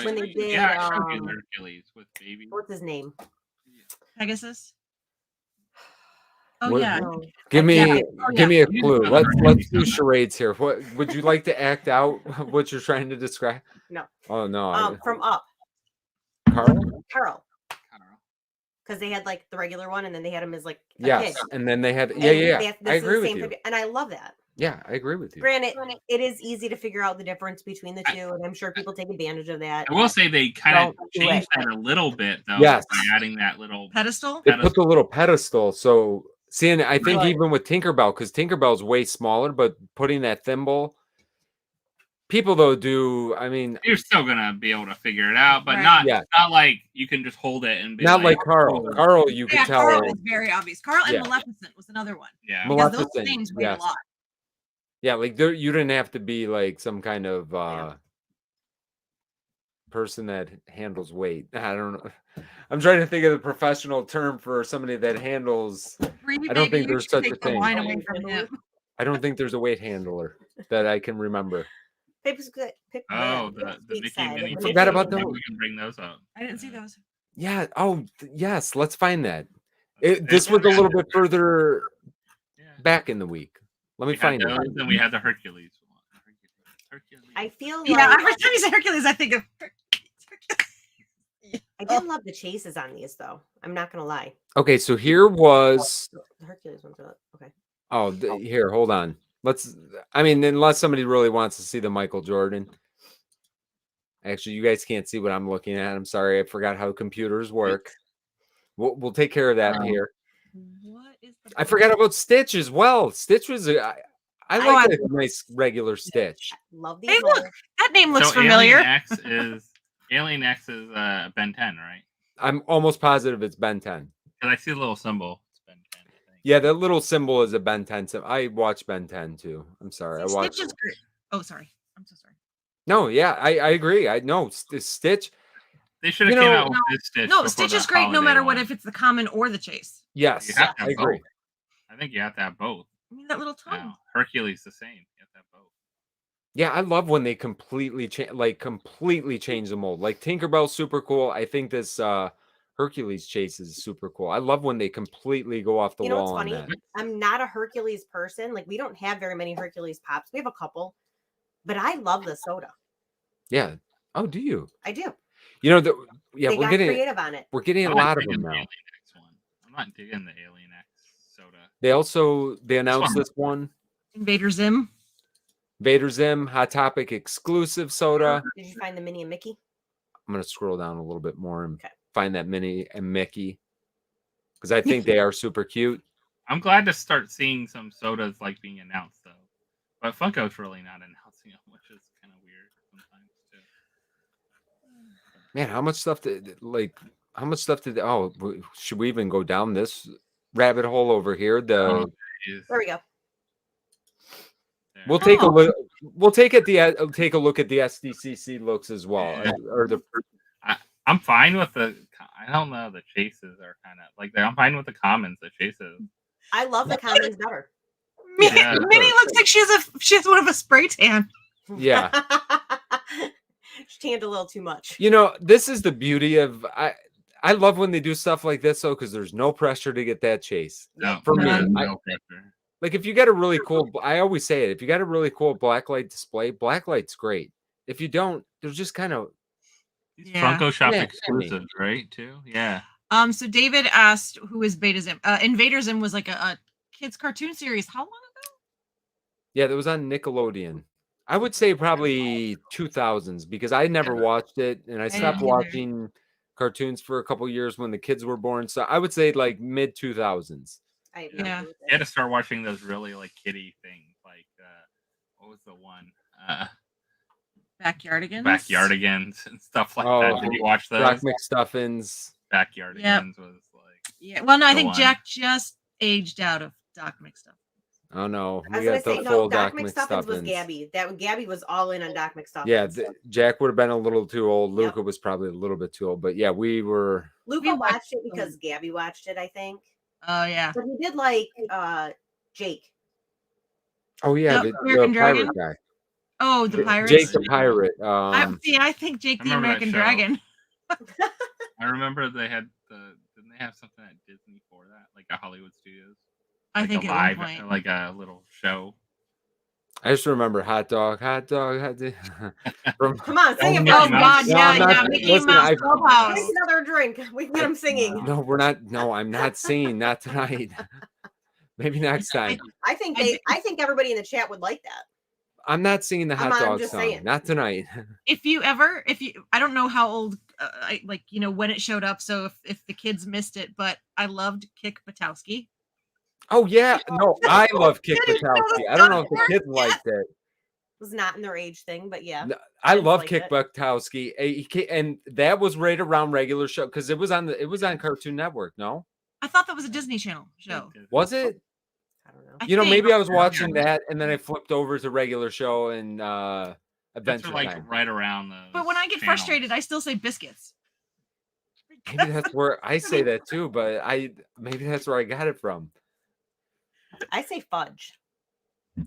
when they did Hercules with baby. What's his name? Pegasus. Oh yeah. Give me a clue. Let's do charades here. What would you like to act out what you're trying to describe? No. Oh no. From Up. Carl. Because they had like the regular one and then they had him as like a kid. And then they had I agree with you. And I love that. Yeah, I agree with you. Granted, it is easy to figure out the difference between the two, and I'm sure people take advantage of that. I will say they kind of changed that a little bit, though, by adding that little pedestal. They put the little pedestal. So, seeing, I think even with Tinkerbell, because Tinkerbell's way smaller, but putting that thimble, people though do. I mean, you're still gonna be able to figure it out, but not like you can just hold it and be not like Carl. Carl, you can tell. Carl was very obvious. Carl and Maleficent was another one. Yeah, Maleficent. Those things weighed a lot. Yeah, like you didn't have to be like some kind of person that handles weight. I don't know. I'm trying to think of the professional term for somebody that handles. I don't think there's such a thing. I don't think there's a weight handler that I can remember. The Mickey Mini. Forgot about those. We can bring those up. I didn't see those. Yeah. Oh, yes. Let's find that. This was a little bit further back in the week. Let me find it. And we had the Hercules one. Hercules. I feel like every time you say Hercules, I think of I did love the chases on these though. I'm not gonna lie. Okay, so here was the Hercules ones. Okay. Oh, here, hold on. Unless somebody really wants to see the Michael Jordan. Actually, you guys can't see what I'm looking at. I'm sorry, I forgot how computers work. We'll take care of that here. What is the? I forgot about Stitch as well. Stitch was I like a nice regular Stitch. Love Hey, these. look, that name looks So familiar. Alien X is Ben 10, right? I'm almost positive it's Ben 10. Because I see the little symbol. It's Ben 10, I think. Yeah, that little symbol is a Ben 10. I watch Ben 10 too. I'm sorry. I watched. Stitch is great. Oh, sorry. I'm so sorry. No, yeah, I agree. I know Stitch. They should have came out with this Stitch. No, Stitch is great no matter what, if it's the common or the chase. Yes, I agree. Both. I think you have to have both. I mean, that little tongue. Hercules the same. You have to have both. Yeah, I love when they completely change the mold. Like Tinkerbell's super cool. I think this Hercules chase is super cool. I love when they completely go off the wall. You know what's funny? On that. I'm not a Hercules person. Like, we don't have very many Hercules pops. We have a couple, but I love the soda. Yeah. Oh, do you? I do. You know, they got creative on it. We're getting a lot of them now. I'm not digging the Alien X soda. They announced this one. Invader Zim. Vader Zim, Hot Topic exclusive soda. Did you find the Minnie and Mickey? I'm going to scroll down a little bit more and find that Minnie and Mickey because I think they are super cute. I'm glad to start seeing some sodas like being announced though, but Funko's really not announcing them, which is kind of weird sometimes too. Man, how much stuff did oh, should we even go down this rabbit hole over here? There we go. We'll take a look. We'll take a look at the SDCC looks as well. I'm fine with the. I don't know. The chases are kind of like I'm fine with the commons. The chases. I love the commons better. Minnie looks like she has one of a spray tan. Yeah. She tanned a little too much. You know, this is the beauty of I love when they do stuff like this though, because there's no pressure to get that chase. No, for me, no pressure. Like if you got a really cool, I always say it, if you got a really cool blacklight display, blacklight's great. If you don't, they're just kind of Funko Shop exclusives, right? Too, yeah. So David asked, "Who is Beta Zim?" Invader Zim was like a kids cartoon series. How long ago? Yeah, that was on Nickelodeon. I would say probably 2000s because I never watched it, and I stopped watching cartoons for a couple years when the kids were born. So I would say like mid 2000s. You had to start watching those really like kiddie things, like what was the one? Backyardigans and stuff like that. Did you watch those? Rock McStuffins. Backyardigans was like. Yeah. Well, no, I think Jack just aged out of Doc McStuffins. Oh no, I was gonna say no. Doc McStuffins was Gabby. Gabby was all in on Doc McStuffins. Yeah, Jack would have been a little too old. Luca was probably a little bit too old, but yeah, we were. Luca watched it because Gabby watched it, I think. Oh yeah. But he did like Jake. Oh yeah, the pirate guy. Oh, the pirate. Jake the pirate. I think Jake the American Dragon. I remember they had didn't they have something at Disney for that, like a Hollywood Studios? I think a live, like a little show. I just remember hot dog. Come on, sing it. Oh God, yeah, Mickey Mouse Clubhouse. Drink another drink. We can get him singing. No, we're not. No, I'm not singing. Not tonight. Maybe next time. I think everybody in the chat would like that. I'm not singing the hot dog song. Saying. Not tonight. If you, I don't know how old, when it showed up. So if the kids missed it, but I loved Kick Buttowski. Oh yeah, no, I love Kick Buttowski. I don't know if the kids liked it. It was not in their age thing, but yeah. No, I love Kick Buttowski, and that was right around regular show because it was on Cartoon Network. No, I thought that was a Disney Channel show. Was it? I don't know. Maybe I was watching that, and then I flipped over to regular show and Adventure Time. Right around the. But when I get frustrated, I still say biscuits. Maybe that's where I say that too, but maybe that's where I got it from. I say fudge.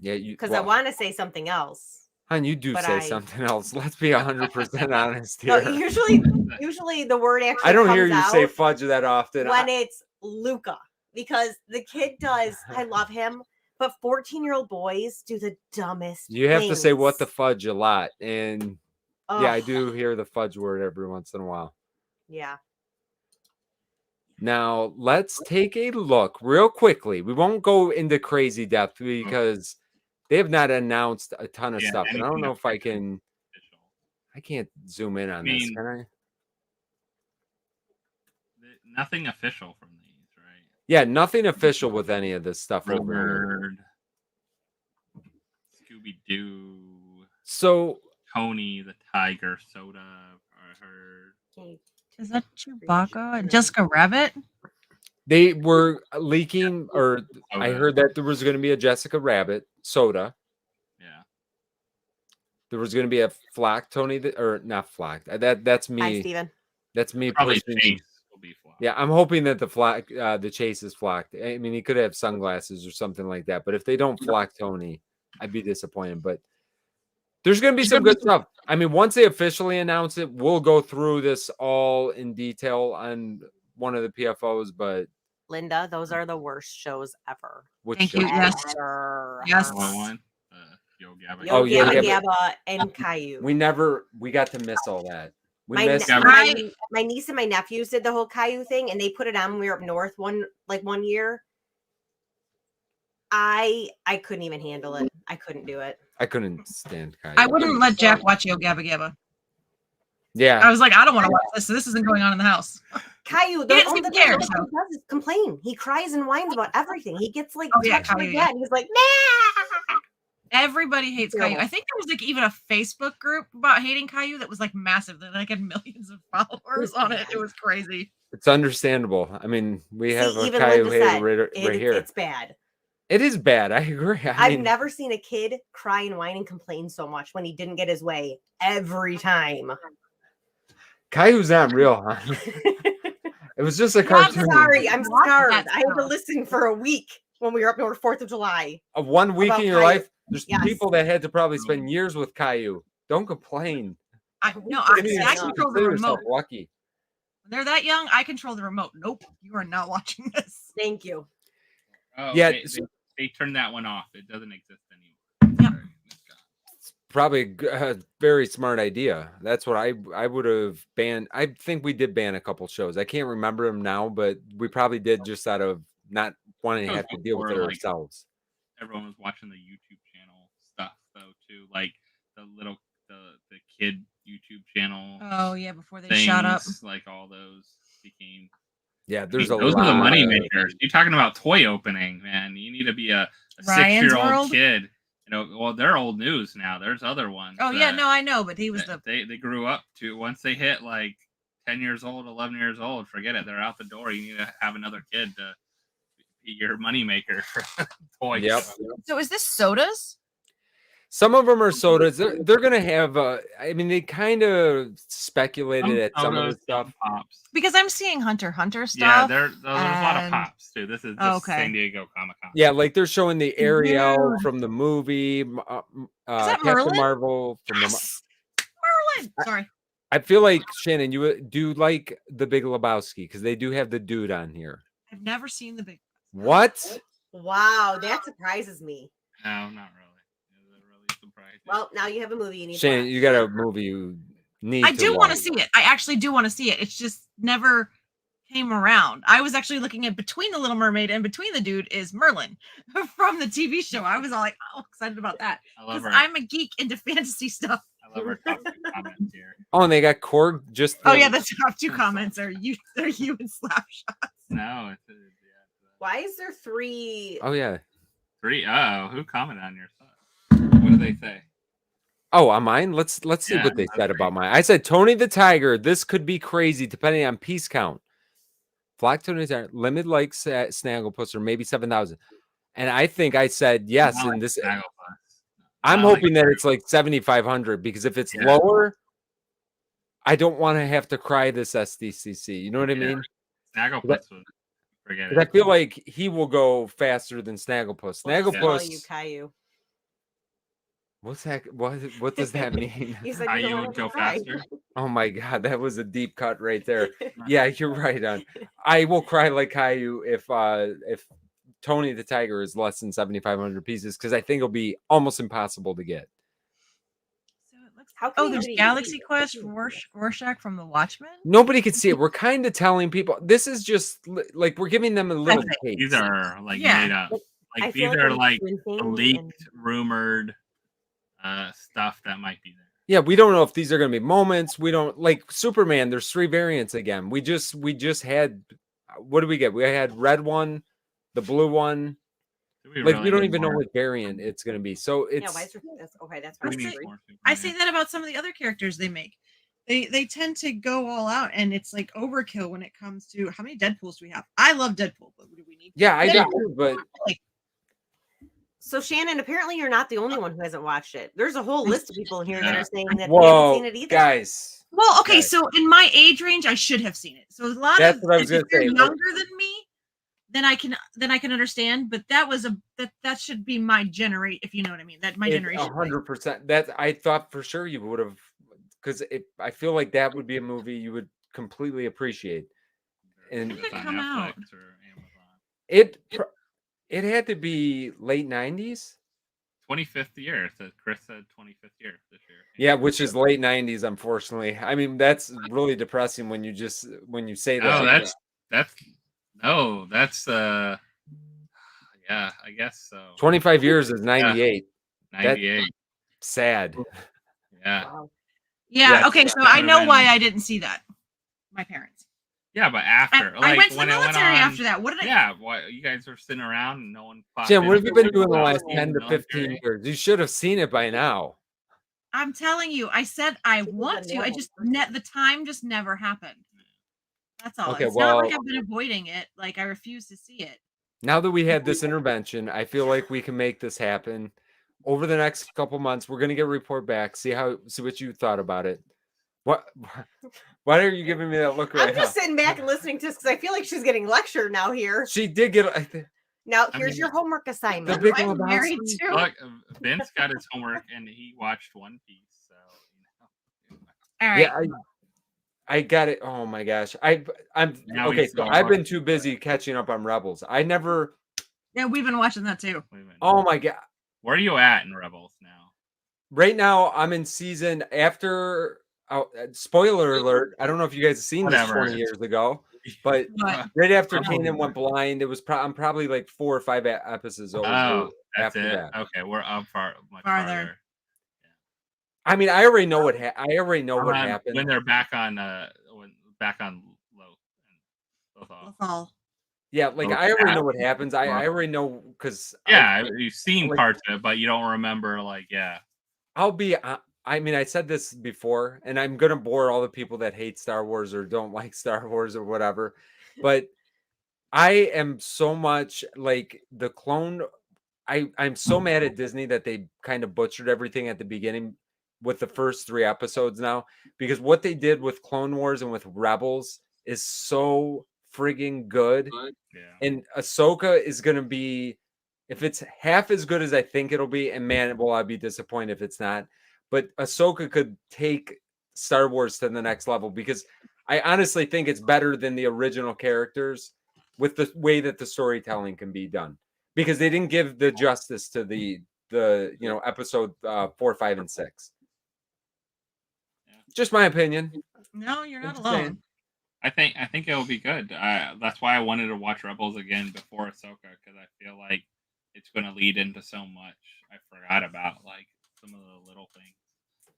Yeah, because I want to say something else. Hon, you do say something else. Let's be 100% honest here. No, usually the word actually. I don't hear you say fudge that often. When it's Luca, because the kid does. I love him, but 14-year-old boys do the dumbest. You have to say what the fudge a lot, and yeah, I do hear the fudge word every once in a while. Yeah. Now, let's take a look real quickly. We won't go into crazy depth because they have not announced a ton of stuff. And I don't know if I can. I can't zoom in on this, can I? nothing official from these, right? Yeah, nothing official with any of this stuff over here. Rumored. Scooby Doo. So Tony the Tiger Soda. I heard. Is that Chewbacca? Jessica Rabbit? they were leaking, or I Soda. heard that there was going to be a Jessica Rabbit soda. Yeah. There was going to be a Flack Tony, or not Flack. That's me. Hi, Steven. That's me. Probably pushing- Chase will be Flack. Yeah, I'm hoping that the Chase is Flack. I mean, he could have sunglasses or something like that. But if they don't Flack Tony, I'd be disappointed. But there's going to be some good stuff. I mean, once they officially announce it, we'll go through this all in detail on one of the PFOs. But Linda, those are the worst shows ever. which Thank you. show? Yes. Ever. Yes. What one? Yo Gabba. Yo Oh, yeah, Gabba yeah, Gabba and Caillou. We got to miss all that. We My, missed. Yeah, my niece and my nephews did the whole Caillou thing, and they put it on when we were up north one year. I couldn't even handle it. I couldn't do it. I couldn't stand Caillou. I wouldn't let Jack watch Yo Gabba Gabba. Yeah. I was like, I don't want to watch this. This isn't going on in the house. Caillou, He the doesn't only even thing care, he so. does is complain. He cries and whines about everything. He gets like Oh, yeah, touched like Caillou, that, and he's like, nah. Everybody hates Caillou. Terrible. I think there was like even a Facebook group about hating Caillou that was like massive. That like had millions of followers on it. It was crazy. It's understandable. I mean, we have a even Caillou Linda hater said, right here. It's bad. It is bad. I agree. I've never seen a kid cry and whine and complain so much when he didn't get his way every time. Caillou's not real, huh? It was just a I'm cartoon. sorry. I'm Watch scarred. that I had to stuff. listen for a week when we were up north 4th of July. Of 1 week About in your Caillou. life, there's Yes. people that had to probably spend years with Caillou. Don't complain. I Consider control the yourself remote. lucky. When they're that young, I control the remote. Nope, you are not watching this. Thank you. Oh, Yeah, they turned that one off. It doesn't exist anymore. Yep. Right. Probably a very smart idea. That's what I would have banned. I think we did ban a couple shows. I can't remember them now, but we probably did just out of not wanting to have to deal with it Before, like, ourselves. Everyone was watching the YouTube channel stuff though too, like the kid YouTube channel. Oh yeah, before they shot up. Like all those became. Yeah, I mean, there's those a are the lot. money makers. You're talking about toy opening, man. You need to be a Ryan's 6-year-old World? kid. You know, well, they're old news now. There's other ones. Oh yeah, that- no, I know, but he was that the they grew up to. Once they hit like 10 years old, 11 years old, forget it. They're out the door. You need to have another kid to be your money maker for toys. Yep. So is this sodas? Some of them are sodas. They're gonna have. I mean, they kind of speculated at some of the sodas, stuff. Pops. Because I'm seeing Hunter Yeah, stuff. there's a lot of and- pops too. This is just Oh, okay. San Diego Comic-Con. Yeah, like they're showing the Ariel Dude. from the movie, that Captain Merlin? Marvel from Yes! Merlin. Sorry. I feel like Shannon, you do like the Big Lebowski because they do have the dude on here. I've never seen the big. What? Wow, that surprises me. No, not really. Is it really surprising? Well, now you have a movie you need Shannon, to you got a movie you need. I do want to watch. see it. I actually do want to see it. It's just never came around. I was actually looking at between the Little Mermaid and between the dude is Merlin from the TV show. I was all like, oh, excited about that I love because her. I'm a geek into fantasy stuff. I love her top two comments here. Oh, and they got Korg. Just Oh yeah, the top two comments are you and Slapshot. No, it's Why is there 3? Oh yeah. 3. Oh, who commented on your stuff? What did they say? Oh, on mine. Let's see Yeah, what they that's said great. about mine. I said Tony the Tiger. This could be crazy depending on piece count. Black Tony's are limited like Snagglepuss or maybe 7,000. And I think I said yes. I And like this, Snagglepuss. I'm I like hoping that it's like 7,500 because if it's Yeah. lower, I don't want to have to cry this SDCC. You know what I Yeah. mean? Snagglepuss was forget 'Cause I it. feel like he will go faster than Snagglepuss. We'll just call you Snagglepuss. Caillou. What's that? What does that mean? You said How you you don't would want go to cry. faster? Oh my god, that was a deep cut right there. Yeah, you're right on. I will cry like Caillou if Tony the Tiger is less than 7,500 pieces because I think it'll be almost impossible to get. So it looks How can oh, you there's be- Galaxy Quest Rorschach from the Watchmen. Nobody can see it. We're kind of telling people this is just like we're giving them a little That's taste. These are like Yeah. made up. I Like feel these are we're like squinting leaked, and- rumored stuff that might be there. Yeah, we don't know if these are going to be moments. We don't like Superman. There's 3 variants again. We just had what did we get? We had red one, the blue one. We don't even know what variant it's going to be. So it's that's okay. That's I say that about some of the other characters they make. They tend to go all out, and it's like overkill when it comes to how many Deadpools do we have. I love Deadpool, but do we need? Yeah, I do too. But so Shannon, apparently you're not the only one who hasn't watched it. There's a whole list of people here that are saying that they haven't seen it either. Guys. Well, okay, so in my age range, I should have seen it. So a lot That's of what I was going to say. Younger than me, then I can understand. But that was that should be my generation, if you know what I mean. That my generation. 100%. That I thought for sure you would have, because I feel like that would be a movie you would completely appreciate. And when did it come out? It had to be late 90s. 25th year. So Chris said 25th year this year. Yeah, which is late 90s, unfortunately. I mean, that's really depressing when you say that. Oh, that's yeah, I guess so. 25 years is 98. 98. That's sad. Yeah. Wow. Yeah, okay, so I know why I didn't see that. My parents. Yeah, but after, I went to the military after that. What did I? Yeah, why you guys were sitting around and no one. Jim, what have you been doing the last 10 to 15 years? You should have seen it by now. I'm telling you, I said I want to. I just the time just never happened. That's all. Okay, it's not like I've been avoiding it. Like I refuse to see it. Now that we had this intervention, I feel like we can make this happen. Over the next couple months, we're gonna get a report back. See what you thought about it. What? Why are you giving me that look right now? I'm just sitting back and listening to this because I feel like she's getting lectured now here. She did get. Now here's your homework assignment. I'm married too. Look, Vince got his homework and he watched One Piece. So All right. Yeah, I got it. Oh my gosh, I'm okay. So I've been too busy catching up on Rebels. I never. Yeah, we've been watching that too. Oh my god, where are you at in Rebels now? Right now, I'm in season after. Spoiler alert! I don't know if you guys have seen this 20 years ago, but right after Kanan went blind, it was. I'm probably like 4 or 5 episodes over. Oh, that's after it. That. Okay, we're up much farther. farther. I mean, I already know what happened when they're back on Lothal. Yeah, like I already know what happens. I already know because you've seen parts of it, but you don't remember. Like, I mean, I said this before, and I'm gonna bore all the people that hate Star Wars or don't like Star Wars or whatever, but I am so much like the clone. I'm so mad at Disney that they kind of butchered everything at the beginning with the first 3 episodes now, because what they did with Clone Wars and with Rebels is so frigging good. Yeah. And Ahsoka is gonna be, if it's half as good as I think it'll be, and man, will I be disappointed if it's not. But Ahsoka could take Star Wars to the next level, because I honestly think it's better than the original characters with the way that the storytelling can be done, because they didn't give the justice to the episode 4, 5, and 6. Just my opinion. No, you're not alone. I think it'll be good. That's why I wanted to watch Rebels again before Ahsoka, because I feel like it's going to lead into so much I forgot about, like some of the little things.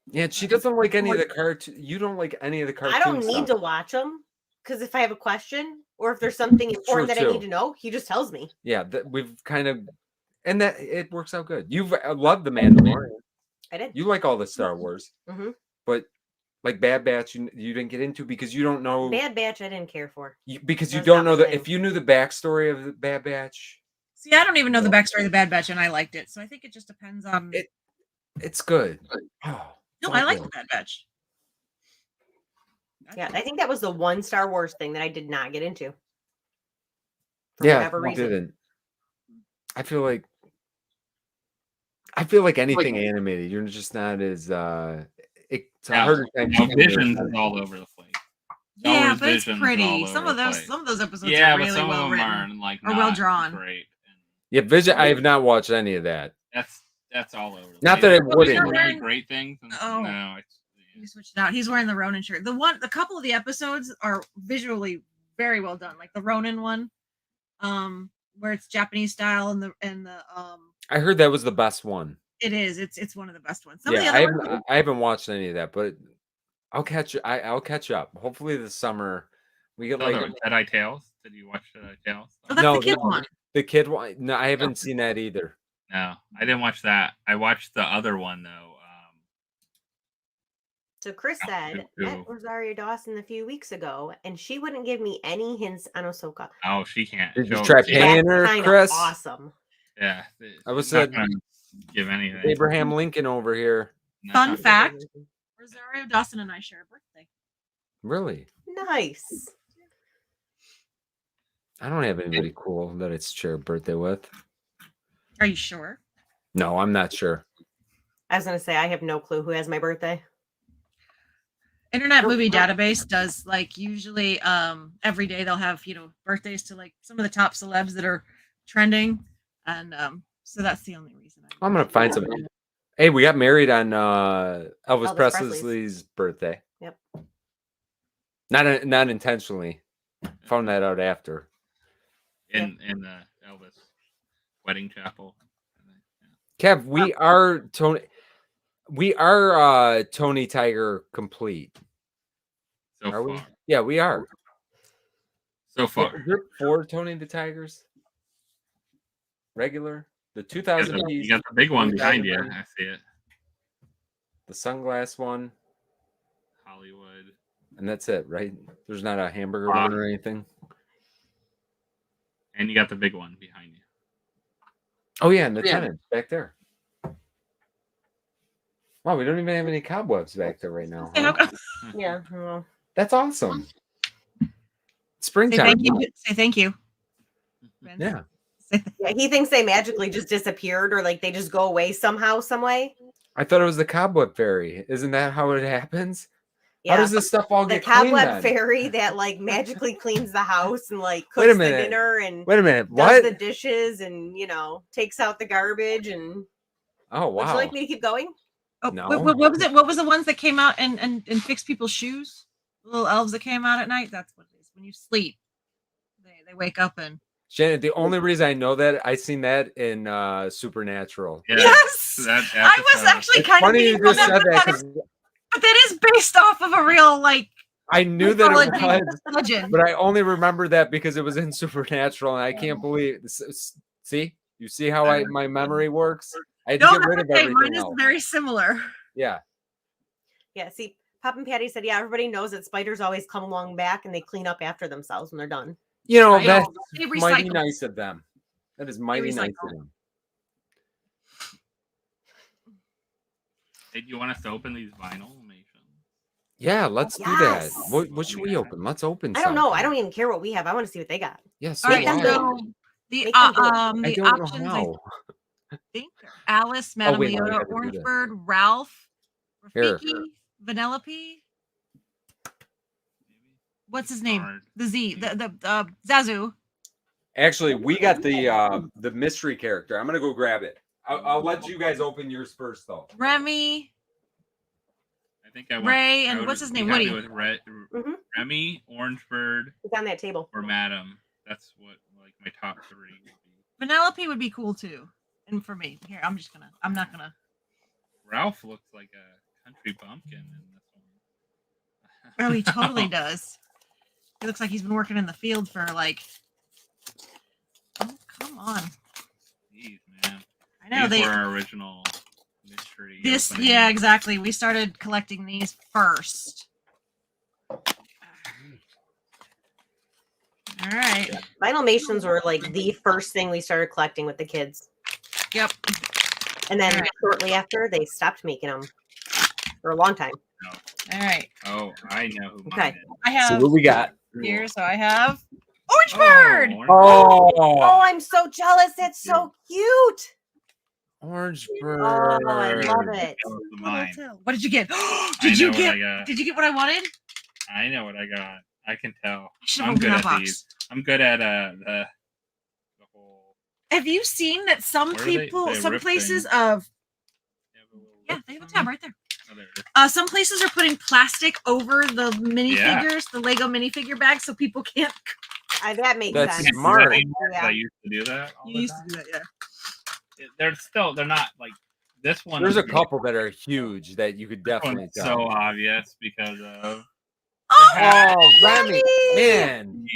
Yeah, she doesn't like any of the cartoons. You don't like any of the cartoons. I don't need to watch them, because if I have a question or if there's something important that I need to know, he just tells me. Yeah, we've kind of, and that it works out good. You've loved The Mandalorian. I did. You like all the Star Wars, but like Bad Batch, you didn't get into because you don't know. Bad Batch, I didn't care for. Because you don't know if you knew the backstory of the Bad Batch. See, I don't even know the backstory of the Bad Batch, and I liked it. So I think it just depends on it. It's good. Oh, no, I like the Bad Batch. Yeah, I think that was the one Star Wars thing that I did not get into. For whatever reason. Didn't. I feel like anything animated, you're just not as it's a harder time. Visions is all over the place. Yeah, but it's pretty. Some of those episodes are really well written, or well drawn. Great. Yeah, Vision. I have not watched any of that. That's all over. Not that I wouldn't. Really great things. No, you switched it out. He's wearing the Ronin shirt. The couple of the episodes are visually very well done. Like the Ronin one, where it's Japanese style, and the I heard that was the best one. It is. It's one of the best ones. I haven't watched any of that, but I'll catch up. Hopefully this summer we get like Jedi Tales. Did you watch the channel? Oh, that's No, the kid no. one. The kid one. No, I haven't seen that either. No, I didn't watch that. I watched the other one though. So Chris said, met Who? Rosario Dawson a few weeks ago, and she wouldn't give me any hints on Ahsoka. Oh, she can't. Did you she'll- try she- paying her, Kinda Chris? awesome. Yeah, I was she's not said- gonna give anything. Abraham Lincoln over here. No. Fun fact: Rosario Dawson and I share a birthday. Really? Nice. I don't have anybody cool that it's share a birthday with. Are you sure? No, I'm not sure. I was gonna say I have no clue who has my birthday. Internet Movie Database does like usually every day they'll have birthdays to like some of the top celebs that are trending, and so that's the only reason. I'm gonna find some. Hey, we got married on Elvis Presley's. Presley's birthday. Yep. Not intentionally. Found that out after. in the Elvis wedding chapel. Kev, we are Tony. We are Tony Tiger complete. So Are far, we? Yeah, we are. so far. Is there 4 Tony the Tigers? Regular? The 2000 You got the big one behind you. I see it. The sunglass one, Hollywood. and that's it, right? There's not a hamburger one or anything. And you got the big one behind you. Oh yeah, and the tenant back there. Wow, we don't even have any cobwebs back there right now. huh? Yeah. Well, That's awesome. Say Springtime. thank you. Say thank you. Vince. Yeah. yeah, he thinks they magically just disappeared or like they just go away somehow, some way. I thought it was the cobweb fairy. Isn't that how it happens? Yeah. How does this stuff all the get cleaned cobweb then? fairy that like magically cleans the house and like Wait a cooks the minute. dinner and Wait a minute. does What? the dishes and takes out the garbage and Oh would you wow. like me to keep going? Oh, No. what was it? What was the ones that came out and fixed people's shoes? The little elves that came out at night. That's what it is. When you sleep, they wake up and. Shannon, the only reason I know that I seen that in Supernatural. Yeah, Yes, that I was actually It's kind of funny you thinking just about said that that, 'cause but that is based off of a real like I knew that it mythology was, legend. but I only remember that because it was in Supernatural, and I can't believe. See, you see how my memory works. I had to No, get rid of okay, everything mine is else. very similar. Yeah, Yeah, see, Pop and Patty said, yeah, everybody knows that spiders always come along back and they clean up after themselves when they're done. you know Right. that's They mighty recycle. nice of them. That is mighty nice recycle. of them. Hey, do you want us to open these Vinylmation? Yeah, let's do that. Yes. What should we open? Let's open. I don't know. I something. don't even care what we have. I want to see what they got. Yeah, so All right, them do I. go. so the Make them go. I the don't know options I how. think are Alice, Madame wait, no, I Leota, gotta do Orange that. Bird, Ralph, Here. Rafiki, Vanellope. What's his name? Hard. The Z, the Zazu. Actually, we got the mystery character. I'm gonna go grab it. I'll let you guys open yours first, though. Remy, I think I went. Ray, I and would what's his be name? happy Woody. With Mhm. Remy, Orange Bird, It's on that table. or Madam. That's what like my top 3 would be. Vanellope would be cool too. And for me, here, I'm not gonna. Ralph looks like a country bumpkin in this one. Oh, he totally does. He looks like he's been working in the field for like. Oh, come on. Jeez, man. I know These they. were our original mystery. This, opening. yeah, exactly. We started collecting these first. All right. Vinylmations were like the first thing we started collecting with the kids. Yep. And then Alright. shortly after, they stopped making them for a long time. All right. Oh, I know who Okay. mine is. I So have what we got? here. So I have Orange Bird. Orange Oh, Oh, I'm so jealous. That's so cute. orange Oh, bird. I love Bird. it. That was Little mine. tail. What did you get? I Did you know what get? I got. Did you get what I wanted? I know what I got. I can tell. I should I'm have good opened that at box. these. I'm good at the whole. Have you seen that some Where do people, they some rip places things? of They have a little yeah, lip they have a on tab them. right there. Oh, there it is. Some places are putting plastic over the minifigures, the Lego minifigure bags, so people can't. That makes That's sense. smart. Right. Yeah. I used to do that. all You the used to time. do that, yeah. They're not like this one. There's a is- couple that are huge that you could this definitely one's tell. so obvious because of Oh, Oh, Remy, man.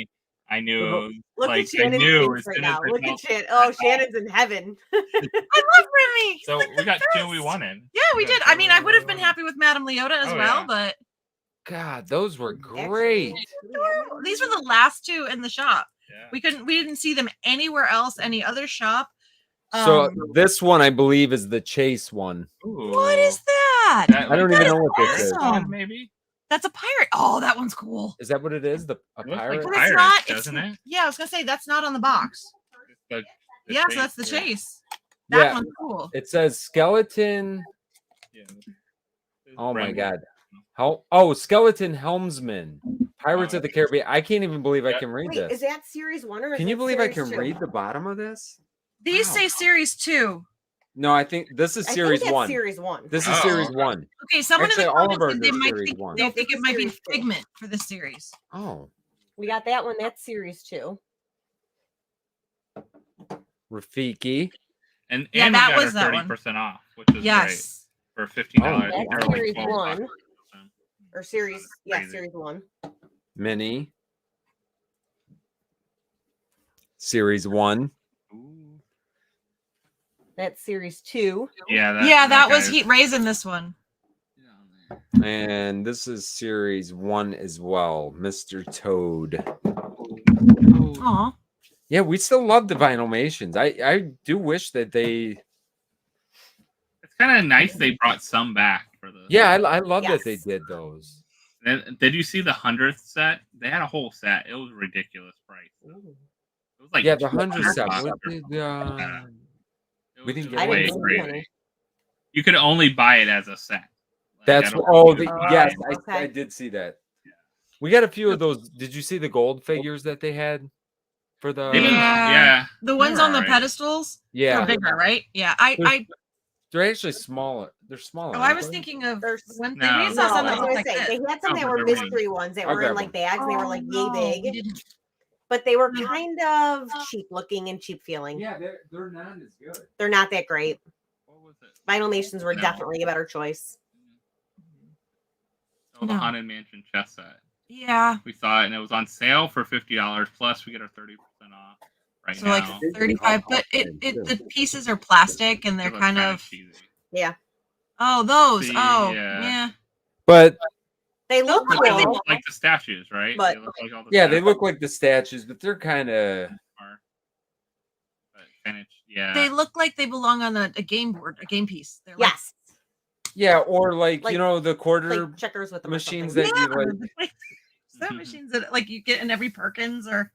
I knew. Look Like at Shannon's I knew face as right soon as now. I Look at felt Shannon. that Oh, Shannon's in heaven. I love Remy. He's So like we the got two best. we wanted. Yeah, we did. I mean, I would have been happy with Madame Leota as Oh, well, yeah. but God, those were Actually, great. these were the last two in the shop. Yeah. We didn't see them anywhere else, any other shop. So this one, I believe, is the chase one. Ooh. What is that? That, I don't like, even a know what this is. pirate one, maybe. That's a pirate. Oh, that one's cool. Is that what it is? A It looks like pirate? But Pirates, it's not. doesn't it? Yeah, I was gonna say that's not on the box. The Yeah, so chase, that's the yeah. chase. That Yeah. one's cool. It says skeleton. Yeah. Oh my Brand- God. Oh, skeleton helmsman. Pirates Oh, of the Caribbean. I can't even believe I Yeah. can read Wait, is this. that series 1 or is Can you that believe I series can 2? read the bottom of this? These Wow. say series 2. No, I think this is I series think that's 1. series 1. This is Oh, series okay. 1. Okay, someone Actually, in the all of comments ours said they are might series think 1. they No, think this it is might be series 2. Figment for this series. Oh, We got that one. That's series 2. Rafiki. And Yeah, we that got was our that one. 30% off, which is Yes. great for $15. Oh, That's They're like series $12. 1. Or series, yeah, Crazy. series 1. Mini. Series 1. Ooh. That's series 2. Yeah, That was guy's- Heat Raisin this one. And this is series 1 as well. Mr. Toad. Aw. Yeah, we still love the Vinylmations. I do wish that they. It's kind of nice they brought some back for the. Yeah, I love that they Yes. did those. And did you see the 100th set? They had a whole set. It was a ridiculous price. Though. It was like Yeah, the 100 set. $200 What or did, something like that. we didn't It get was I way didn't see crazy. any. You could only buy it as a set. Like, That's I don't oh think the, you could yes, buy it. Okay. I did see that. We got a few of those. Did you see the gold figures that they had for the? They didn't- Yeah. yeah. The ones They're on the alright. pedestals, Yeah, they're bigger, right? Yeah. they're actually smaller. They're smaller. Oh, I aren't was they? thinking of There's- when No, we No, saw I some was that going looked to like say, this. they had some Oh, that but were they're mini. mystery ones that I'll were in grab like them. bags and they were like yay we big. didn't. But they were No. kind of cheap looking and cheap feeling. Yeah, they're not as good. They're not that great. What was it? Vinylmations were No. definitely a better choice. Oh, the No. Haunted Mansion chess set. Yeah. We saw it and it was on sale for $50. Plus, we get our 30% off right So now. like 35, but the pieces are plastic and they're It looks kind kinda of cheesy. Yeah. oh those See, oh yeah. yeah. But They look Those But they cool. look like the statues, right? But- they look like all the yeah, they statues look like the statues, but they're kind of are. But finished, yeah. They look like they belong on a game board, a game piece. They're Yes. yeah, or like Like- you know the quarter Like checkers with them. machines Or that something. you like. like that machines that like you get in every Perkins or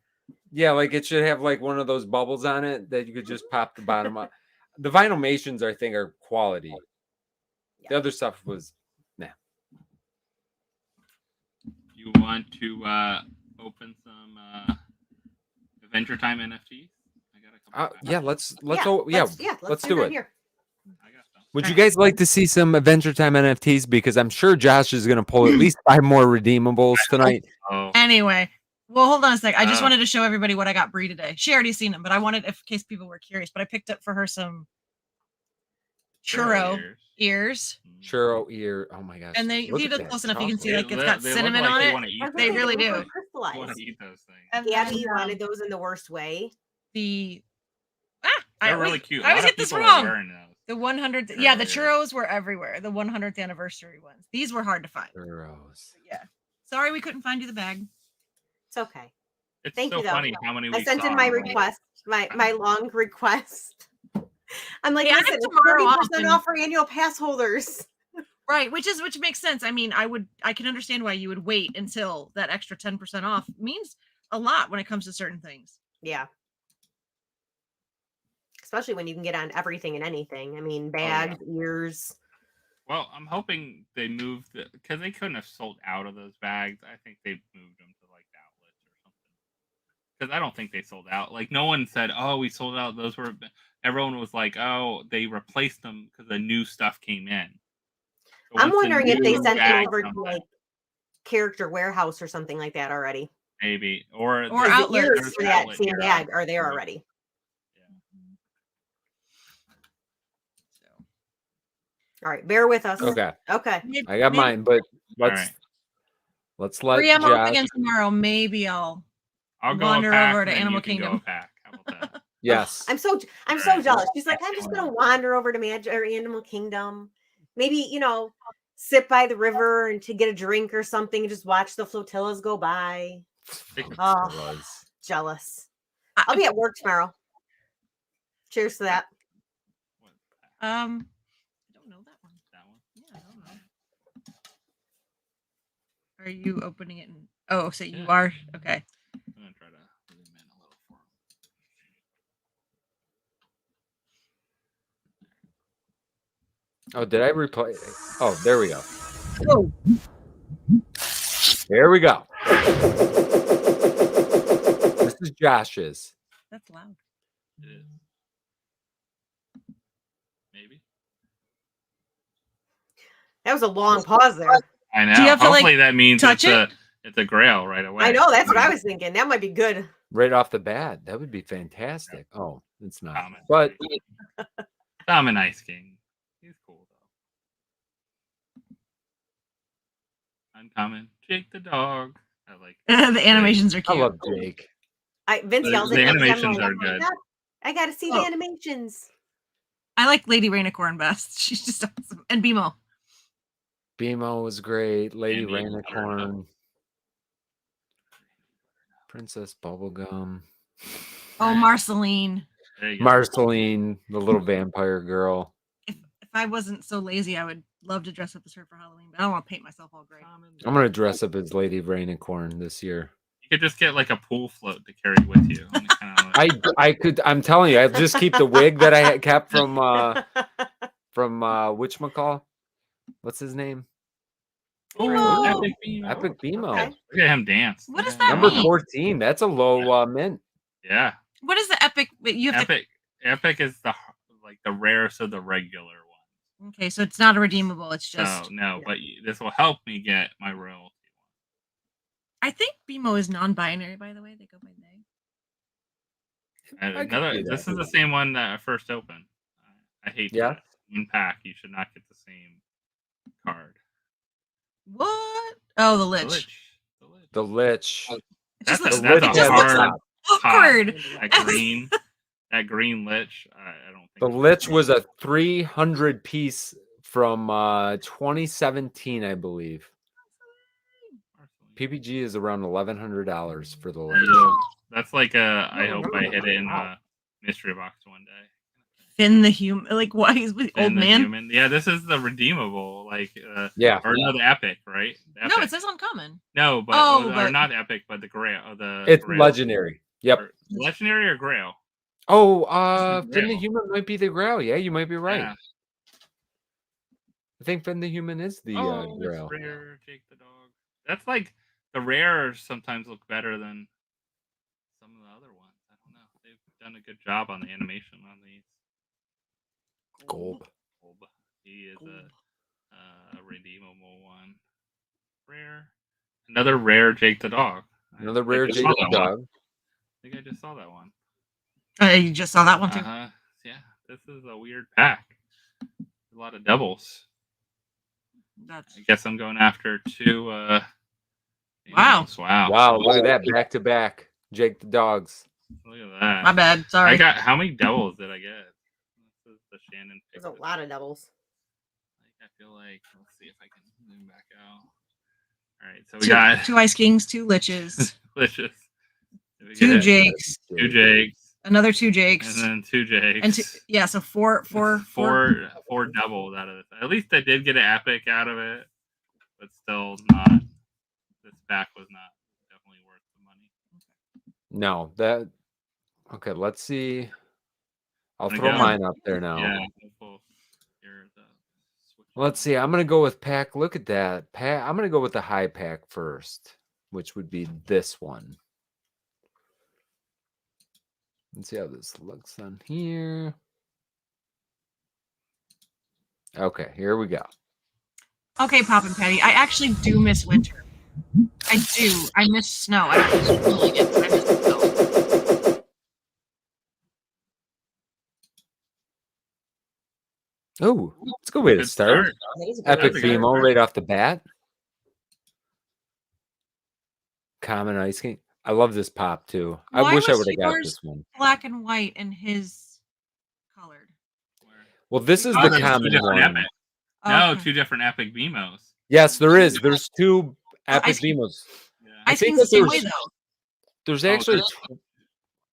Yeah, like it should have like one of those bubbles on it that you could just pop the bottom up. The Vinylmations, I think, are quality. The Yeah. other stuff was You want to open some Adventure Time NFTs? I got a couple. yeah. Let's let's let's do that it. here. I got some. Would you guys like to see some Adventure Time NFTs? Because I'm sure Josh is going to pull at least 5 more redeemables tonight. Oh, anyway. Well, hold on a sec. I just Oh. wanted to show everybody what I got Bree today. She already seen them, but I wanted, in case people were curious. But I picked up for her some churro ears, Churro ear. Oh my gosh! and they look if you at look that close enough, you can see chocolate. like it's got They look cinnamon like on they it. wanna eat I was those. gonna They say, really look do. like I want crystallized. to eat those things. And Gabby then, wanted those in the worst way. the They're really cute. I always A lot get of this people are wrong. wearing those. The 100th, They're yeah, the really good. churros were everywhere. The 100th anniversary ones. These were hard to find. Churros. Yeah. Sorry, we couldn't find you the bag. It's okay. It's Thank so you, though. funny how many we I sent saw in my on, like, request, my long request. I'm like, Hey, I have listen, it's tomorrow 30% off and- off for annual pass holders. Right, which makes sense. I mean, I can understand why you would wait until that extra 10% off means a lot when it comes to certain things. Yeah. Especially when you can get on everything and anything. I mean, bags, ears. Well, I'm hoping they moved because they couldn't have sold out of those bags. I think they moved them to like the outlets or something. Because I don't think they sold out. Like no one said, "Oh, we sold out." Those were. Everyone was like, "Oh, they replaced them because the new stuff came in." So I'm once the wondering if they new sent bag them over to comes in, like Character Warehouse or something like that already. maybe or Or Because the outlets. ears there's for that outlet same here. bag are there already. So All right, bear with us. Okay, Okay. I got mine, but All let's right. let's let Bree, I'm off Josh. again tomorrow. Maybe I'll I'll go a wander pack, over to then Animal you can go a Kingdom. pack. How about that? Yes. I'm so Alright. jealous. She's like, I'm just gonna wander over to or Animal Kingdom. Maybe, sit by the river and to get a drink or something and just watch the flotillas go by. Oh, jealous. I'll be at work tomorrow. Cheers to that. I don't know that one. That one. Yeah, I don't know. Are you opening it? Oh, so you Yeah. are? Okay. I'm gonna try to zoom in a little for him. Oh, did I replay? Oh, there we go. Oh. There we go. This is Josh's. That's loud. It is. Maybe. That was a long pause there. I know. Do you have to, Hopefully that means touch it's a grail right away. I know, that's what I was thinking. That might be good. Right off the bat. That would be fantastic. Oh, it's not. Common. But Common Ice King. He's cool though. Uncommon. Jake the dog. I like The animations are I cute. love Jake. Vince yells The at me. animations I'm are like, good. I gotta see the animations. I like Lady Rainicorn best. She's just awesome. And BMO. BMO was great. Lady Andy Rainicorn. Princess Bubblegum. Oh, Marceline. There you go. Marceline, the little vampire girl. If I wasn't so lazy, I would love to dress up as her for Halloween, but I don't want to paint myself all gray. I'm gonna dress up as Lady Rainicorn this year. You could just get like a pool float to carry with you. I could. I'm telling you, I'll just keep the wig that I had kept from whatchamacall? What's his name? Oh, Epic BMO. Okay. Look at him dance. What does that Number mean? 14. That's a low mint. Yeah. What is the epic? You have Epic is the rarest of the regular ones. Okay, so it's not a redeemable. It's just but this will help me get my royalty. I think BMO is non-binary, by the way. They go by they. This is the same one that I first opened. I hate that. One pack, you should not get the same card. What? Oh, the Lich. The Lich. That's just a looks hard awkward. That green Lich. I don't think the Lich was a 300 piece from 2017, I believe. PPG is around $1,100 for the Lich. That's like I hope I hit it in a mystery box one day. Finn the human, like why he's with Finn old the man? Human. Yeah, this is the redeemable, or no, the epic, right? The No, epic. it says uncommon. No, but or not epic, but the grail. It's grail. legendary. Yep. Legendary or grail? Oh, Finn the Human might be the grail. Yeah, you might be right. Yeah. I think Finn the Human is the grail. Rare Jake the dog. That's like the rares sometimes look better than some of the other ones. I don't know. They've done a good job on the animation on these. Gold. He is a redeemable one. Rare. Another rare Jake the dog. Another rare Jake the dog. I think I just saw that one. You just saw that one too. Yeah, this is a weird pack. A lot of doubles. I guess I'm going after two. Wow! Wow! Look at that, back to back, Jake the dogs. Look at that. My bad. Sorry. I got how many doubles did I get? This is the Shannon. There's a lot of doubles. I feel like let's see if I can zoom back out. All right, so we got 2 Ice Kings, 2 Liches, Liches. 2 Jakes, 2 Jakes, another 2 Jakes, and then 2 Jakes, and so four doubles out of this. At least I did get an epic out of it, but still not. This back was not definitely worth the money. No, that. Okay, let's see. I'll throw mine up there now. Yeah. Let's see. I'm gonna go with pack. Look at that pack. I'm gonna go with the high pack first, which would be this one. Let's see how this looks on here. Okay, here we go. Okay, Poppin' Patty. I actually do miss winter. I do. I miss snow. I don't miss cooling it, but I miss snow. Oh, it's a good way to start. Epic BMO right off the bat. Common Ice King. I love this pop too. I Why wish I was would have got yours this one. black and white and his colored? Well, this is Oh, the there's two common different one. epic. No, Okay. 2 different epic BMOs. Yes, there is. There's 2 epic Ice King. BMOs. Yeah. I Ice think King's the that same way though. there's Oh, actually, there's-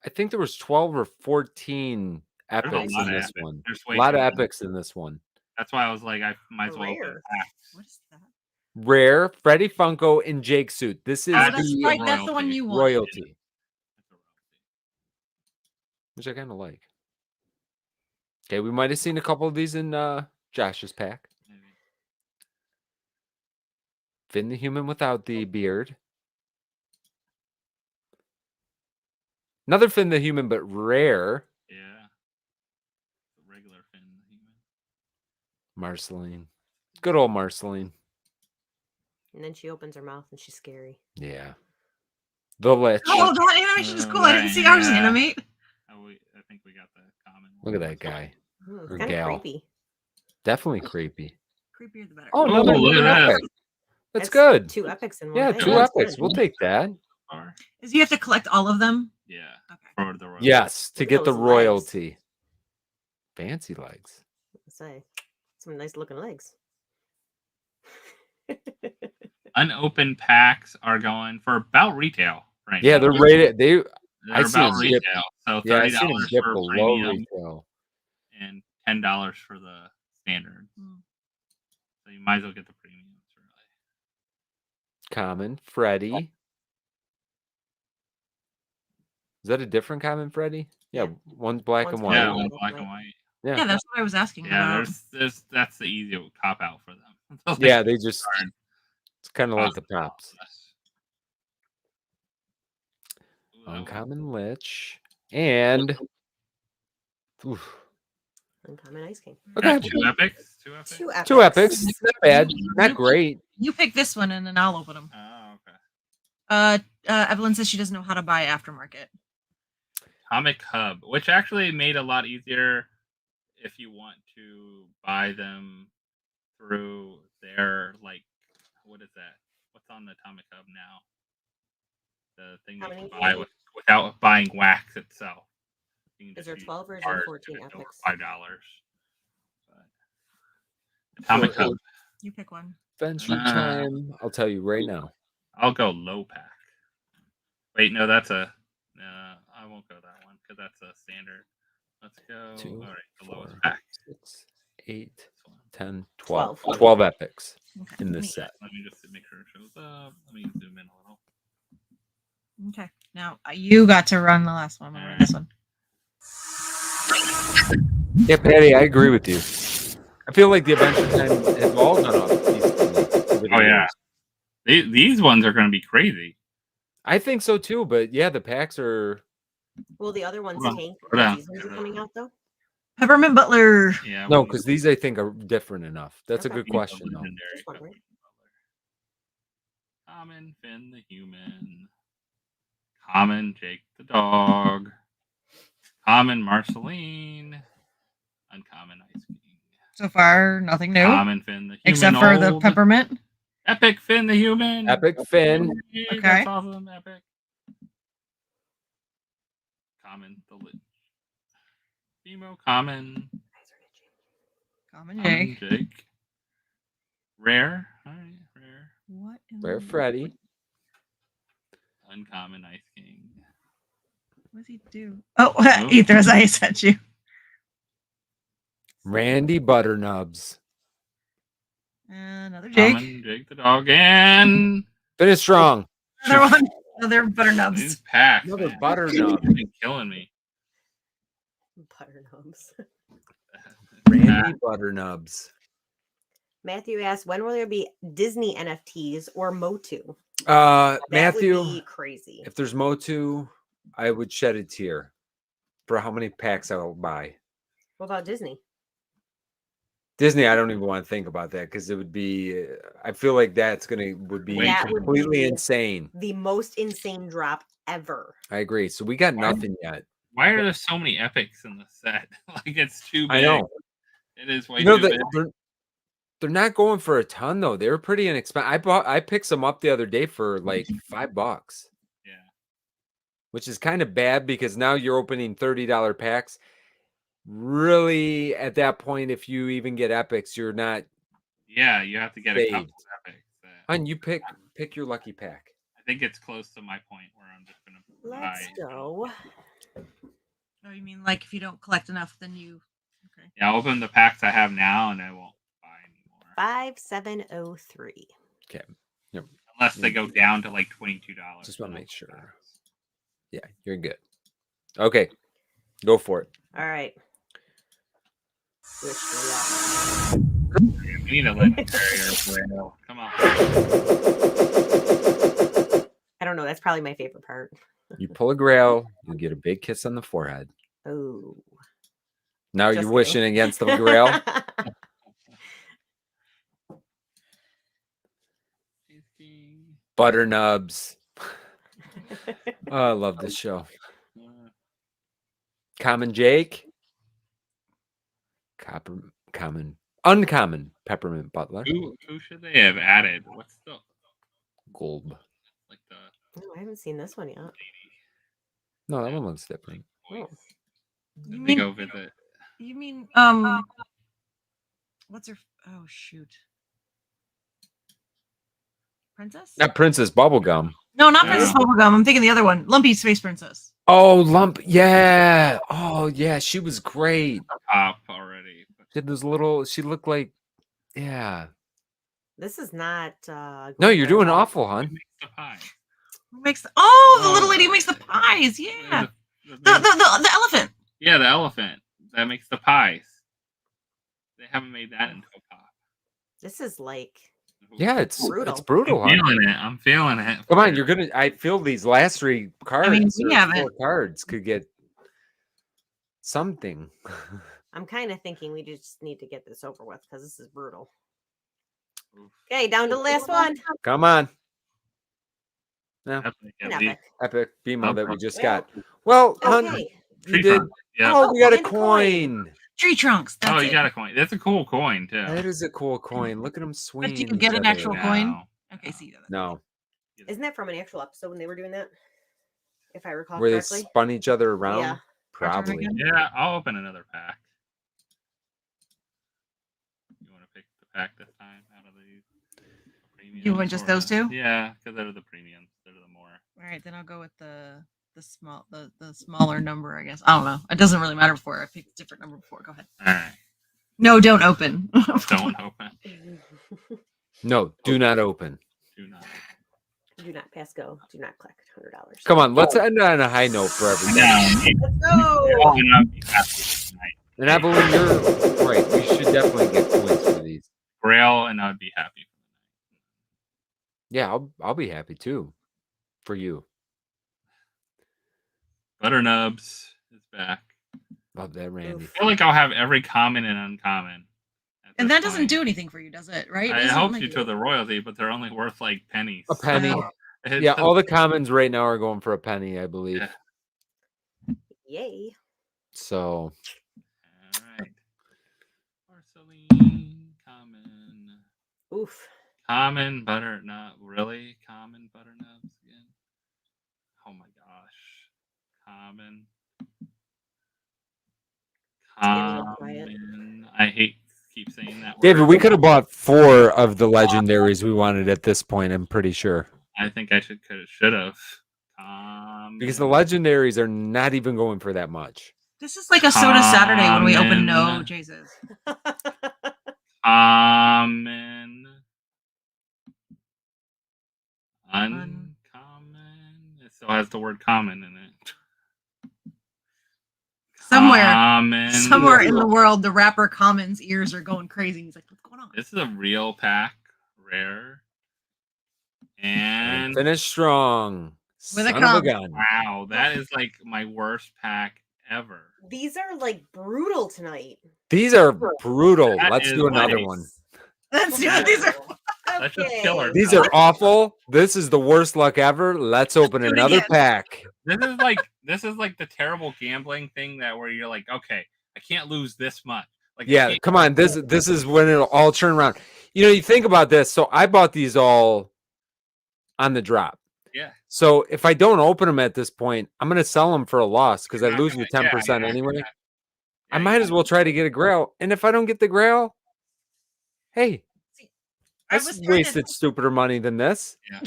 I think there was 12 or 14 There's a epics lot in of this epics. one. There's A way lot too of many. epics in this one. That's why I was like, I might as well open Rare. packs. What is that? Rare, Freddy Funko, and Jake Suit. This is Oh, That's that's the right. That's the one royalty. you want. royalty, That's a royalty. which I kind of like. Okay, we might have seen a couple of these in Josh's pack. Maybe. Finn the Human without the beard. Another Finn the Human, but rare. Yeah. The regular Finn the human. Marceline. Good old Marceline. And then she opens her mouth and she's scary. Yeah. The Lich. Oh, that animation is cool. I didn't see ours Yeah. animate. I think we got the common Look at one. that guy. Ooh, it's Or kind of gal. creepy. Definitely creepy. Creepier the better. Oh, Oh, another look at that. epic. That's good. 2 epics in one. Yeah, thing. 2 That's epics. good. We'll take that. Or- Is you have to collect all of them? Yeah. Okay. For the royalty. Yes, to Look at get the those legs. royalty. Fancy legs. Let's say some nice looking legs. Unopened packs are going for about retail right Yeah, now. they're rated. They're I see about them dip. retail. So Yeah, I $30 see them dip for below premium retail. and $10 for the standard. Mm. So you might as well get the premiums, really. Common Freddy. Is that a different common Freddy? Yeah, Yeah. one's black One's and black white. Yeah, and one white. black and white. Yeah. Yeah, that's what I was asking Yeah, about. that's the easy cop out for them. They'll Yeah, take they just, card, it's kind of like cost the a lot pops. less. Ooh, that one. Uncommon Lich. And, oof, Uncommon Ice King. okay, Got 2 epics. 2 epics. 2 epics. 2 epics. Not bad. Not great. You pick this one and then I'll open them. Oh, okay. Evelyn says she doesn't know how to buy aftermarket. Comic Hub, which actually made a lot easier if you want to buy them through their, like, what is that? What's on the Comic Hub now? The thing How you can many? buy without buying wax itself. You can Is just there use 12 or is card there 14 and it's over epics? $5. But Comic So, Hub. You pick one. Adventure Time. I'll tell you right now. I'll go low pack. Wait, no, that's a. I won't go that one because that's a standard. Let's go. 2, All right, the 4, lowest pack. 6, 8, This one. 10, 12. 12. 12 epics Okay. in this set. Let me just make sure it shows up. Let me zoom in a little. Okay. Now you got to run the last one. We'll run this one. Yeah, Patty, I agree with you. I feel like the Adventure Time has all gone up decently over the Oh, yeah. years. These ones are going to be crazy. I think so too, but yeah, the packs are. Will the other ones Hold on, tank hold on. because these ones are coming out though? Peppermint Butler. Yeah. No, we- because these I think are different enough. That's a Okay. good these are question, though. legendary Just wondering. Common Finn the human. Common Jake the dog. Common Marceline. Uncommon Ice King. So far, nothing new. Common Finn the human. Except for the old. peppermint. Epic Finn the human. Epic Finn. Yay, Okay. That's awesome. Epic. Common the lit. Emo common. Common Common Jake. Jake. Rare. All right, rare. What? in Rare the- Freddy. Uncommon Ice King. What does he do? Oh, he throws ice at you. Randy Butternubs. Another Jake. Common Jake the dog and Finish strong. Another one. Another butternubs. these packs. Another man. Butternub. You've been killing me. Butternubs. Randy Butternubs. Matthew asks, when will there be Disney NFTs or Motu? That Matthew, would be crazy. if there's Motu, I would shed a tear for how many packs I'll buy. What about Disney? Disney, I don't even want to think about that because it would be. I feel like would be That would completely be- insane. The most insane drop ever. I agree. So we got nothing yet. Why are there so many epics in the set? Like it's too big. I know. It is way You know too that big. they're not going for a ton though. They were pretty inexpensive. I picked some up the other day for like $5. Yeah. which is kind of bad because now you're opening $30 packs. Really, at that point, if you even get epics, you're not. Yeah, you have to get a couple saved. of epics. And you pick your lucky pack. I think it's close to my point where I'm just gonna Let's buy. go. Oh, you mean like if you don't collect enough, then you? Okay. Yeah, I'll open the packs I have now, and I won't buy anymore 5703. Okay. Yep. unless they go down to like $22. Just want to make sure. Yeah, you're good. Okay, go for it. All right. We need a legendary or come on. I don't know. That's probably my favorite part. You pull a grail, you get a big kiss on the forehead. Oh. Now Just you're wishing against the grail. Butter nubs. Oh, I love this show. Common Jake. Uncommon Peppermint Butler. Who should they have added? What's the Gold. like the Oh, I haven't seen this one yet. No, that one looks different. Oh. You they mean, go visit? you mean what's her? Oh shoot. Princess? Not Princess Bubblegum. No, not No. Princess Bubblegum. I'm thinking the other one. Lumpy Space Princess. Oh, Lump. Yeah. Oh, yeah. She was great. Pop already. She had those little. She looked like. Yeah. This is not. No, you're doing awful, Who hon. makes the pie? Who makes the the little lady who makes the pies? Yeah. The elephant. Yeah, the elephant that makes the pies. They haven't made that into a pop. This is like. Yeah, it's Brutal. brutal. I'm Huh? feeling it. I'm feeling it. Come on, you're gonna. I feel these last three cards. we or haven't. 4 cards could get something. I'm kind of thinking we just need to get this over with because this is brutal. Oof. Okay, down to the last one. Come on. No, Epic, at An least. epic. epic BMO that we just Well, got. Well, hon, Okay. you Tree did. trunk. Yeah. Oh, we got a and a coin. coin. Tree trunks. That's Oh, you it. got a coin. That's a cool coin too. That is a cool coin. Look at them swinging. you each get an other. actual coin? No. Okay, see that. No, Isn't that from an actual episode when they were doing that? If I recall where they correctly. spun each other around. Yeah. Probably. again? Yeah, I'll open another pack. You want to pick the pack this time out of these? You want just those two? Yeah, because they're the premiums. They're the more. All right, then I'll go with the smaller number, I guess. I don't know. It doesn't really matter before. I picked a different number before. Go ahead. All right. No, don't open. Don't open. No, do not open. Do not. Do not pass go. Do not collect $100. Come on, let's end on a high note for everybody. Let's go. Oh, and I'll be happy tonight. And Evelyn, you're right. We should definitely get points for these. Grail, and I'd be happy. Yeah, I'll be happy too. For you. Butternubs is back. Love that, Randy. I feel like I'll have every common and uncommon. at And this that doesn't point. do anything for you, does it? Right? It Isn't helps like- you to the royalty, but they're only worth like pennies. A penny. It's Yeah, just- all the commons right now are going for a penny, I believe. Yeah. Yay. So All right. Porcelain, common. Oof. Common butternut. Really? Common butternubs again? Oh my gosh. Common. getting a little quiet. Common. I hate keep saying that David, word. we could have bought 4 of the legendaries we wanted at this point, I'm pretty sure. I think I should have. Because the legendaries are not even going for that much. This is like a soda Saturday when we open no Common. Jesus. Common. Uncommon. It still has the word common in it. Somewhere in the world, the rapper Common's ears are going crazy. He's like, what's going on? This is a real pack, rare. And Finish strong. With a Son of a cum. gun. wow, that is like my worst pack ever. These are like brutal tonight. These are brutal. That Let's is do another nice. one. That's yeah, these are Let's just kill her. These are awful. This is the worst luck ever. Let's open do it another again. pack. This is like the terrible gambling thing that where you're like, okay, I can't lose this much. Like, I Yeah, can't- come on. This is when it'll all turn around. You know, you think about this. So I bought these all on the drop. Yeah. So if I don't open them at this point, I'm gonna sell them for a loss because I You're not lose gonna- you 10% anyway. Yeah, I you might as gotta- well try to get a grail. And if I don't get the grail, hey, I I was trying to, wasted stupider money than this. Yeah.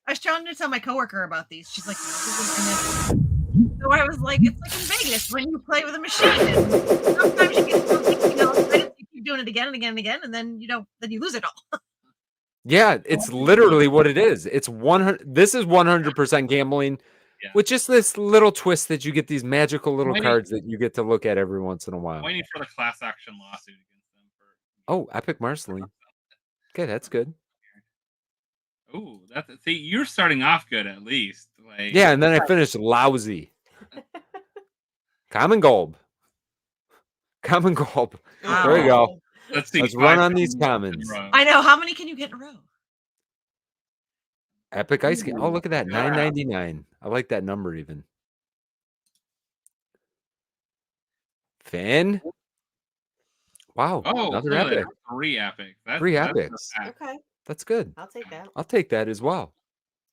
I was trying to tell my coworker about these. She's like, so I was like, it's like in Vegas when you play with a machine. And sometimes you get something, you keep doing it again and again and again, and then then you lose it all. Yeah, it's literally what it is. It's 100. This is 100% gambling, Yeah. with just this little twist that you get these magical little Waiting- cards that you get to look at every once in a while. Waiting for the class action lawsuit against them for. Oh, Epic Marceline. Okay, that's good. Ooh, see, you're starting off good at least. Like, Yeah, and then I finished lousy. Common Gold. Common Gold. There you go. let's see. Let's run 5 on these commons in a commons. row. I know. How many can you get in a row? Epic Ice Game. Oh, look at that. Yeah. $9.99. I like that number even. Finn. Wow. Oh, Another look at that. epic. 3 epics. That's, 3 that's epics. a fact. Okay, That's good. I'll take that. I'll take that as well.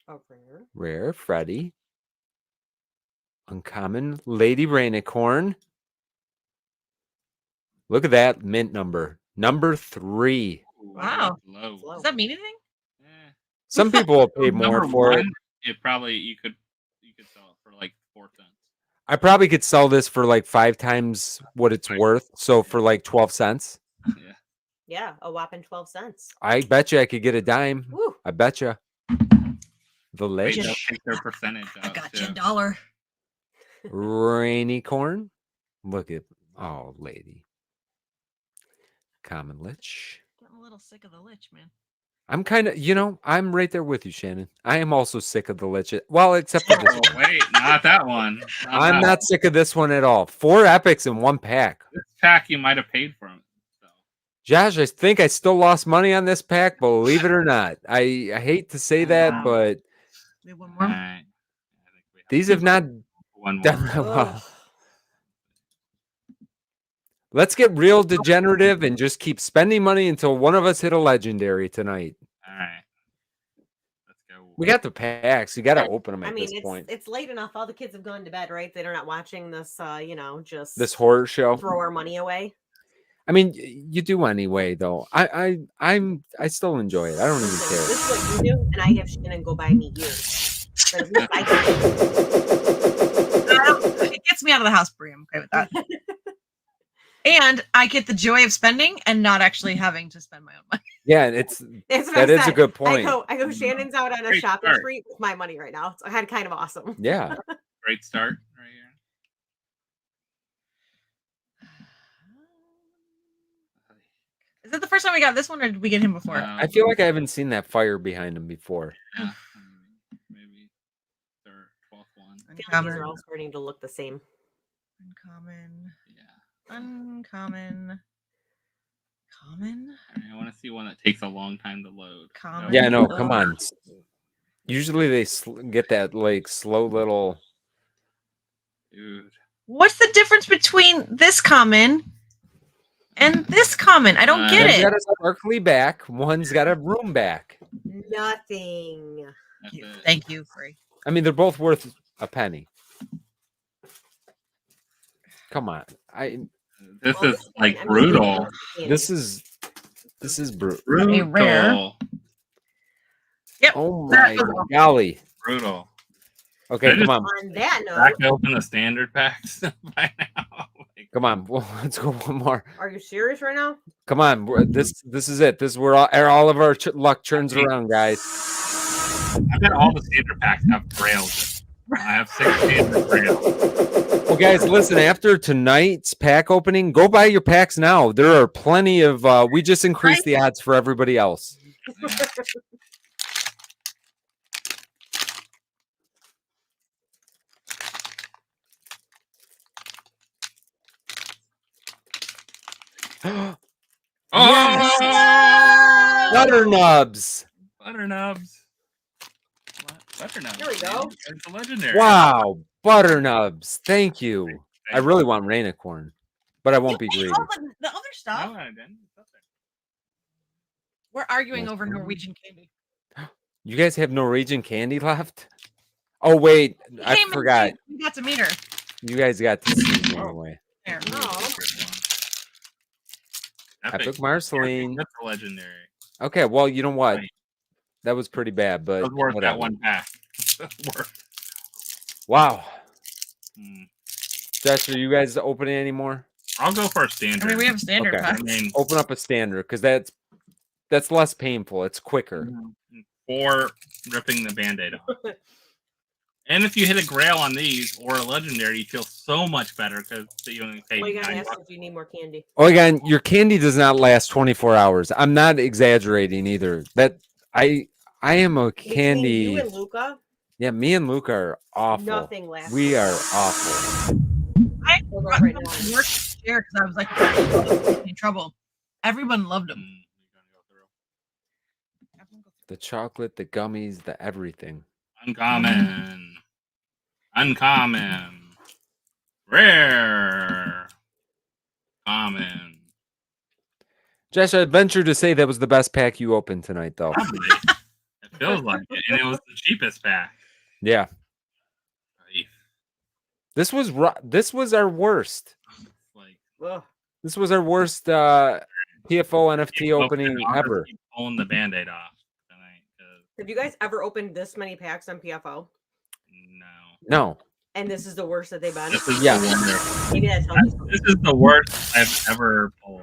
Oh, rare. Rare. Freddy. Uncommon. Lady Rainicorn. Look at that mint number. Number 3. Ooh, Wow. Low. Low. Does that mean anything? Eh. Some people will pay more Number for it. 1, it probably you could sell it for like 4 cents. I probably could sell this for like 5 times what it's worth. So for like 12 cents. Yeah. Yeah, a whopping 12 cents. I bet you I could get a dime. Woo. I bet you. The Wait, Lich. they'll take their percentage I out got too. you $1. Rainicorn. Look at, oh, lady. Common Lich. Getting a little sick of the Lich, man. I'm kind of, I'm right there with you, Shannon. I am also sick of the Lich. Well, except for this Oh, one. wait, not that one. I'm not sick of this one at all. 4 epics in 1 pack. This pack you might have paid for them. So. Josh, I think I still lost money on this pack, believe it or not. I hate to say that, but We have one All more. right. I think we these have not one more. done that well. Ugh. Let's get real degenerative and just keep spending money until one of us hit a legendary tonight. All right. Let's go. We got the packs. You got to open them I at mean, this point. it's late enough. All the kids have gone to bed, right? They're not watching this, just This horror show. throw our money away. I mean, you do anyway, though. I still enjoy it. I don't even Listen, care. this is what you do, and I have Shannon go buy me you. But at least I can- It gets me out of the house, Brie. I'm okay with that. And I get the joy of spending and not actually having to spend my own money. Yeah, and That's what that I is a said. good point. I go. Shannon's out on a Great shopping start. spree with my money right now. It's kind of awesome. Yeah. Great start right here. Is it the first time we got this one, or did we get him before? I feel like I haven't seen that fire behind him before. Yeah, maybe third, 12th one. I feel like these Uncommon. are all starting to look the same. Uncommon. Yeah. Uncommon. Common. I want to see one that takes a long time to load. Common. Yeah, no, come on. Usually they get that like slow little. Dude. What's the difference between this common and this common? I don't get One's it. got a sparkly back. One's got a room back. Nothing. That's it. Thank you, Free. I mean, they're both worth a penny. Come on, This Well, is like I'm brutal. this is brutal. A rare. Brutal. Yep. Oh That my was- golly. Brutal. Okay, I come on, On that note, Back to open the standard packs by now. Like, come on. Well, let's go one more. are you serious right now? Come on, this is it. This is where all of our luck turns around, guys. I bet all the standard packs have grails. I have 6 standard grails. Well, guys, listen. After tonight's pack opening, go buy your packs now. There are plenty of. We just increased the odds for everybody else. Oh! Butter nubs. Butternubs. Butternubs. There we go. It's a legendary. Wow, butter nubs. Thank you. I really want Rainicorn, but I won't be greedy. Oh, but the other No, stuff. I didn't. It's up there. We're arguing Yes, over ma'am. Norwegian candy. You guys have Norwegian candy left? Oh wait, I Hey, Mindy, forgot. we got to meet her. You guys got to see me anyway. There. Oh, Epic Marceline. That's a legendary. Okay, well, you know what? Right. That was pretty bad, but That was worth whatever. that one pack. Worth. Wow. Hmm. Josh, are you guys opening anymore? I'll go for a standard. I mean, we have standard Okay. packs. I mean, Open up a standard because that's less painful. It's quicker. or ripping the band-aid off. And if you hit a grail on these or a legendary, you feel so much better because you only pay well, you gotta $9. ask if you need more candy. Oh, again, your candy does not last 24 hours. I'm not exaggerating either. That I am a Between candy. you and Luca, Yeah, me and Luke are awful. nothing lasts. We are awful. I Hold on brought right them now. to work share because I was like in trouble. Everyone loved them. The chocolate, the gummies, the everything. Uncommon. Uncommon. Rare. Common. Josh, I venture to say that was the best pack you opened tonight, though. Probably. It feels like it. And it was the cheapest pack. Yeah. Like, This was our worst. Ugh. This was our worst PFO NFT opening I'll ever. keep pulling the band-aid off tonight. Have you guys ever opened this many packs on PFO? No. And this is the worst that they've been. This is Yeah. the worst. Maybe that tells you something. This is the worst I've ever pulled.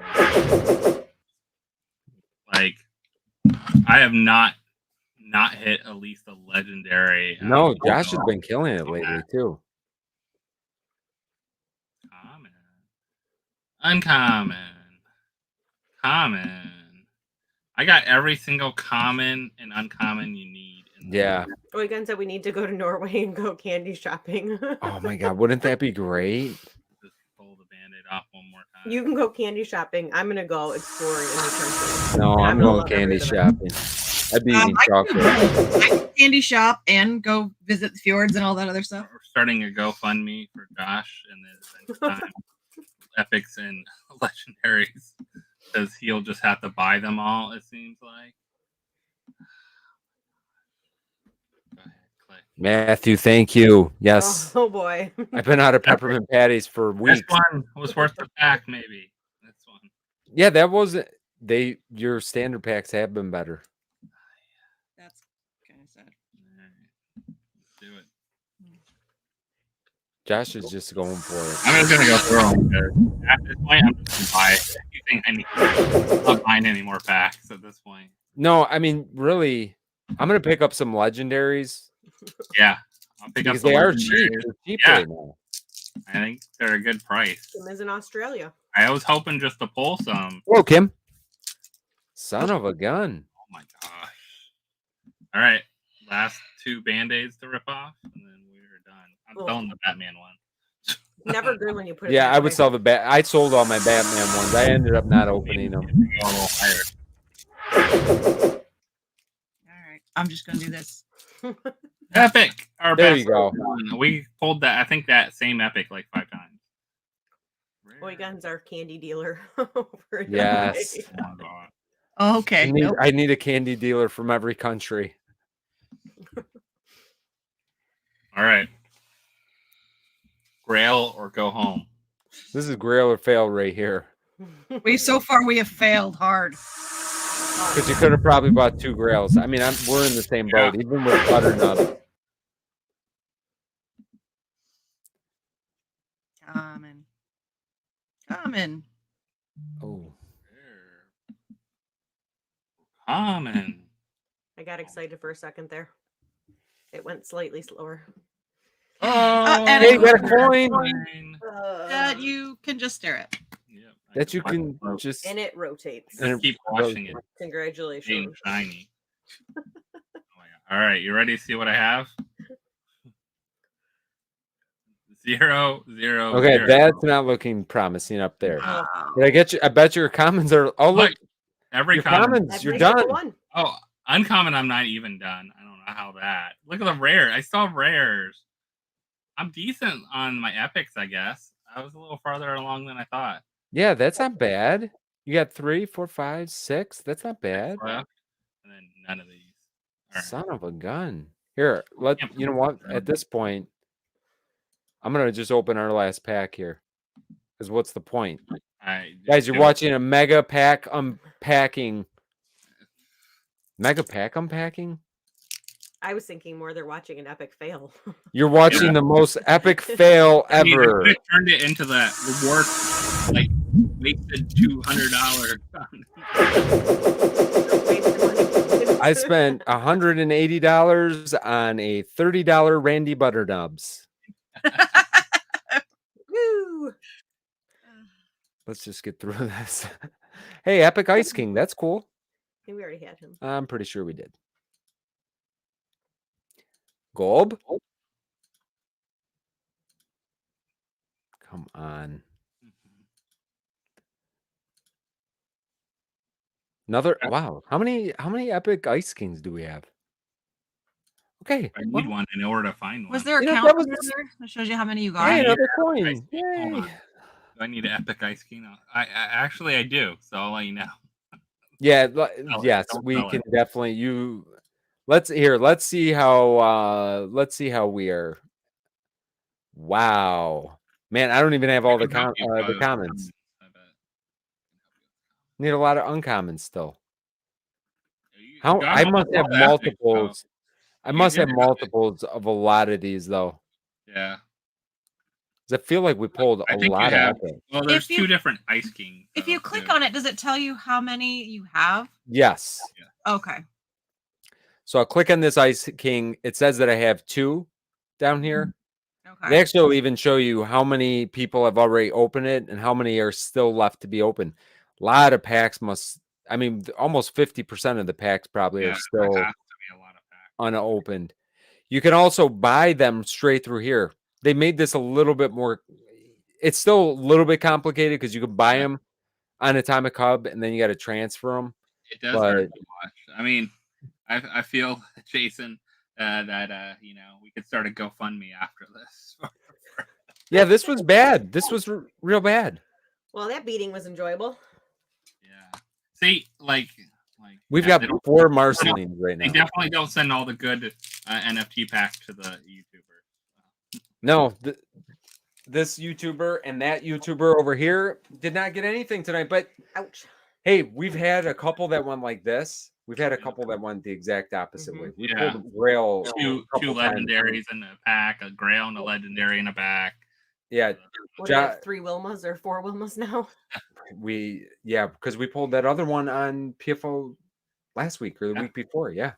Like, I have not hit at least a legendary. No, Josh has been killing it lately too. Common. Uncommon. Common. I got every single common and uncommon you need. Yeah. Oh, again said we need to go to Norway and go candy shopping. Oh my god, wouldn't that be great? Just pull the band-aid off one more time. You can go candy shopping. I'm gonna go exploring in the country. No, And I'm gonna going love every candy bit of it. shopping. I'd be eating I chocolate. can candy shop and go visit the fjords and all that other stuff. We're starting a GoFundMe for Josh and then time epics and legendaries because he'll just have to buy them all. It seems like. Go ahead, Clay. Matthew, thank you. Yes. Oh boy. I've been out of peppermint patties for This weeks. one was worth the pack, maybe. This one. Yeah, that was your standard packs have been better. That's kind of sad. All right. Let's do it. Josh is just going for it. I'm just gonna go through them. 'Cause at this point, I'm just gonna buy anything I need. I'm not buying any more packs at this point. No, I mean, really, I'm gonna pick up some legendaries Yeah, I'll pick because up. they the are cheap. legendaries. They're cheap Yeah. right now. I think they're a good price. Kim is in Australia. I was hoping just to pull some. Hello, Kim. Son of a gun. Oh my gosh! All right, last two band-aids to rip off, and then we're done. I'm Cool. selling the Batman one. Never good when you put it. Yeah, that I would way. sell the bat. I sold all my Batman ones. I ended up not opening them. Go a little higher. All right, I'm just gonna do this. Epic. Our There best you go. one. We pulled that. I think that same epic like 5 times. Oigan's our candy dealer. Over in Yes. Norway. Oh my God. Okay. I need a candy dealer from every country. All right. Grail or go home. This is grail or fail right here. So far we have failed hard. Because you could have probably bought 2 grails. I mean, we're in the same boat, even with butternut. Common. Oh, Common. I got excited for a second there. It went slightly slower. Oh, and hey, you got a coin That you can just stare at. Yep, that you can just. And it rotates. And keep watching it. Being Congratulations. shiny. Oh my God. All right, you ready to see what I have? 0, 0. Okay, 0. that's not looking promising up there. Wow. Did I get you? I bet your commons are. Oh, look. Every Your common. commons, you're Every done. single one. Oh, uncommon. I'm not even done. I don't know how that. Look at the rare. I still have rares. I'm decent on my epics, I guess. I was a little farther along than I thought. Yeah, that's not bad. You got 3, 4, 5, 6. That's not bad. Left, and then none of these. Son of a gun. Here, you know what? At this point, I'm gonna just open our last pack here. Because what's the point? Guys, you're watching a mega pack unpacking. Mega pack unpacking? I was thinking more they're watching an epic fail. You're watching the most epic fail ever. They turned it into the worst, like, wasted $200. I spent $180 on a $30 Randy Butternubs. Woo! Let's just get through this. Hey, Epic Ice King. That's cool. I think we already had him. I'm pretty sure we did. Golb? Come on. Another wow. How many Epic Ice Kings do we have? Okay. I need one in order to find one. Was there a count that shows you how many you got? Hey, another coin. Yay. Do I need an Epic Ice King? I actually do, so I'll let you know. Yeah, yes, we can definitely let's see how we are. Wow. Man, I don't even have all the comments. Need a lot of uncommons still. I must have multiples. I must have multiples of a lot of these though. Yeah. I feel like we pulled a lot of epic. Well, there's two different Ice Kings. If you click on it, does it tell you how many you have? Yes. Yeah. Okay. So I'll click on this Ice King. It says that I have 2 down here. Okay. They actually will even show you how many people have already opened it and how many are still left to be opened. A lot of packs almost 50% of the packs probably are still unopened. You can also buy them straight through here. They made this a little bit more. It's still a little bit complicated because you can buy them on Atomic Hub and then you got to transfer them. It does hurt so much. I mean, I feel, Jason, that we could start a GoFundMe after this. Yeah, this was bad. This was real bad. Well, that beating was enjoyable. Yeah. See, we've got 4 Marcelines right now. They definitely don't send all the good NFT packs to the YouTubers. No, this YouTuber and that YouTuber over here did not get anything tonight. But ouch. Hey, we've had a couple that went like this. We've had a couple that went the exact opposite way. We pulled a Grail. Two legendaries in a pack, a Grail and a legendary in a pack. Yeah. What do we have, 3 Wilmas or 4 Wilmas now? Because we pulled that other one on PFO last week or the week before. Yeah.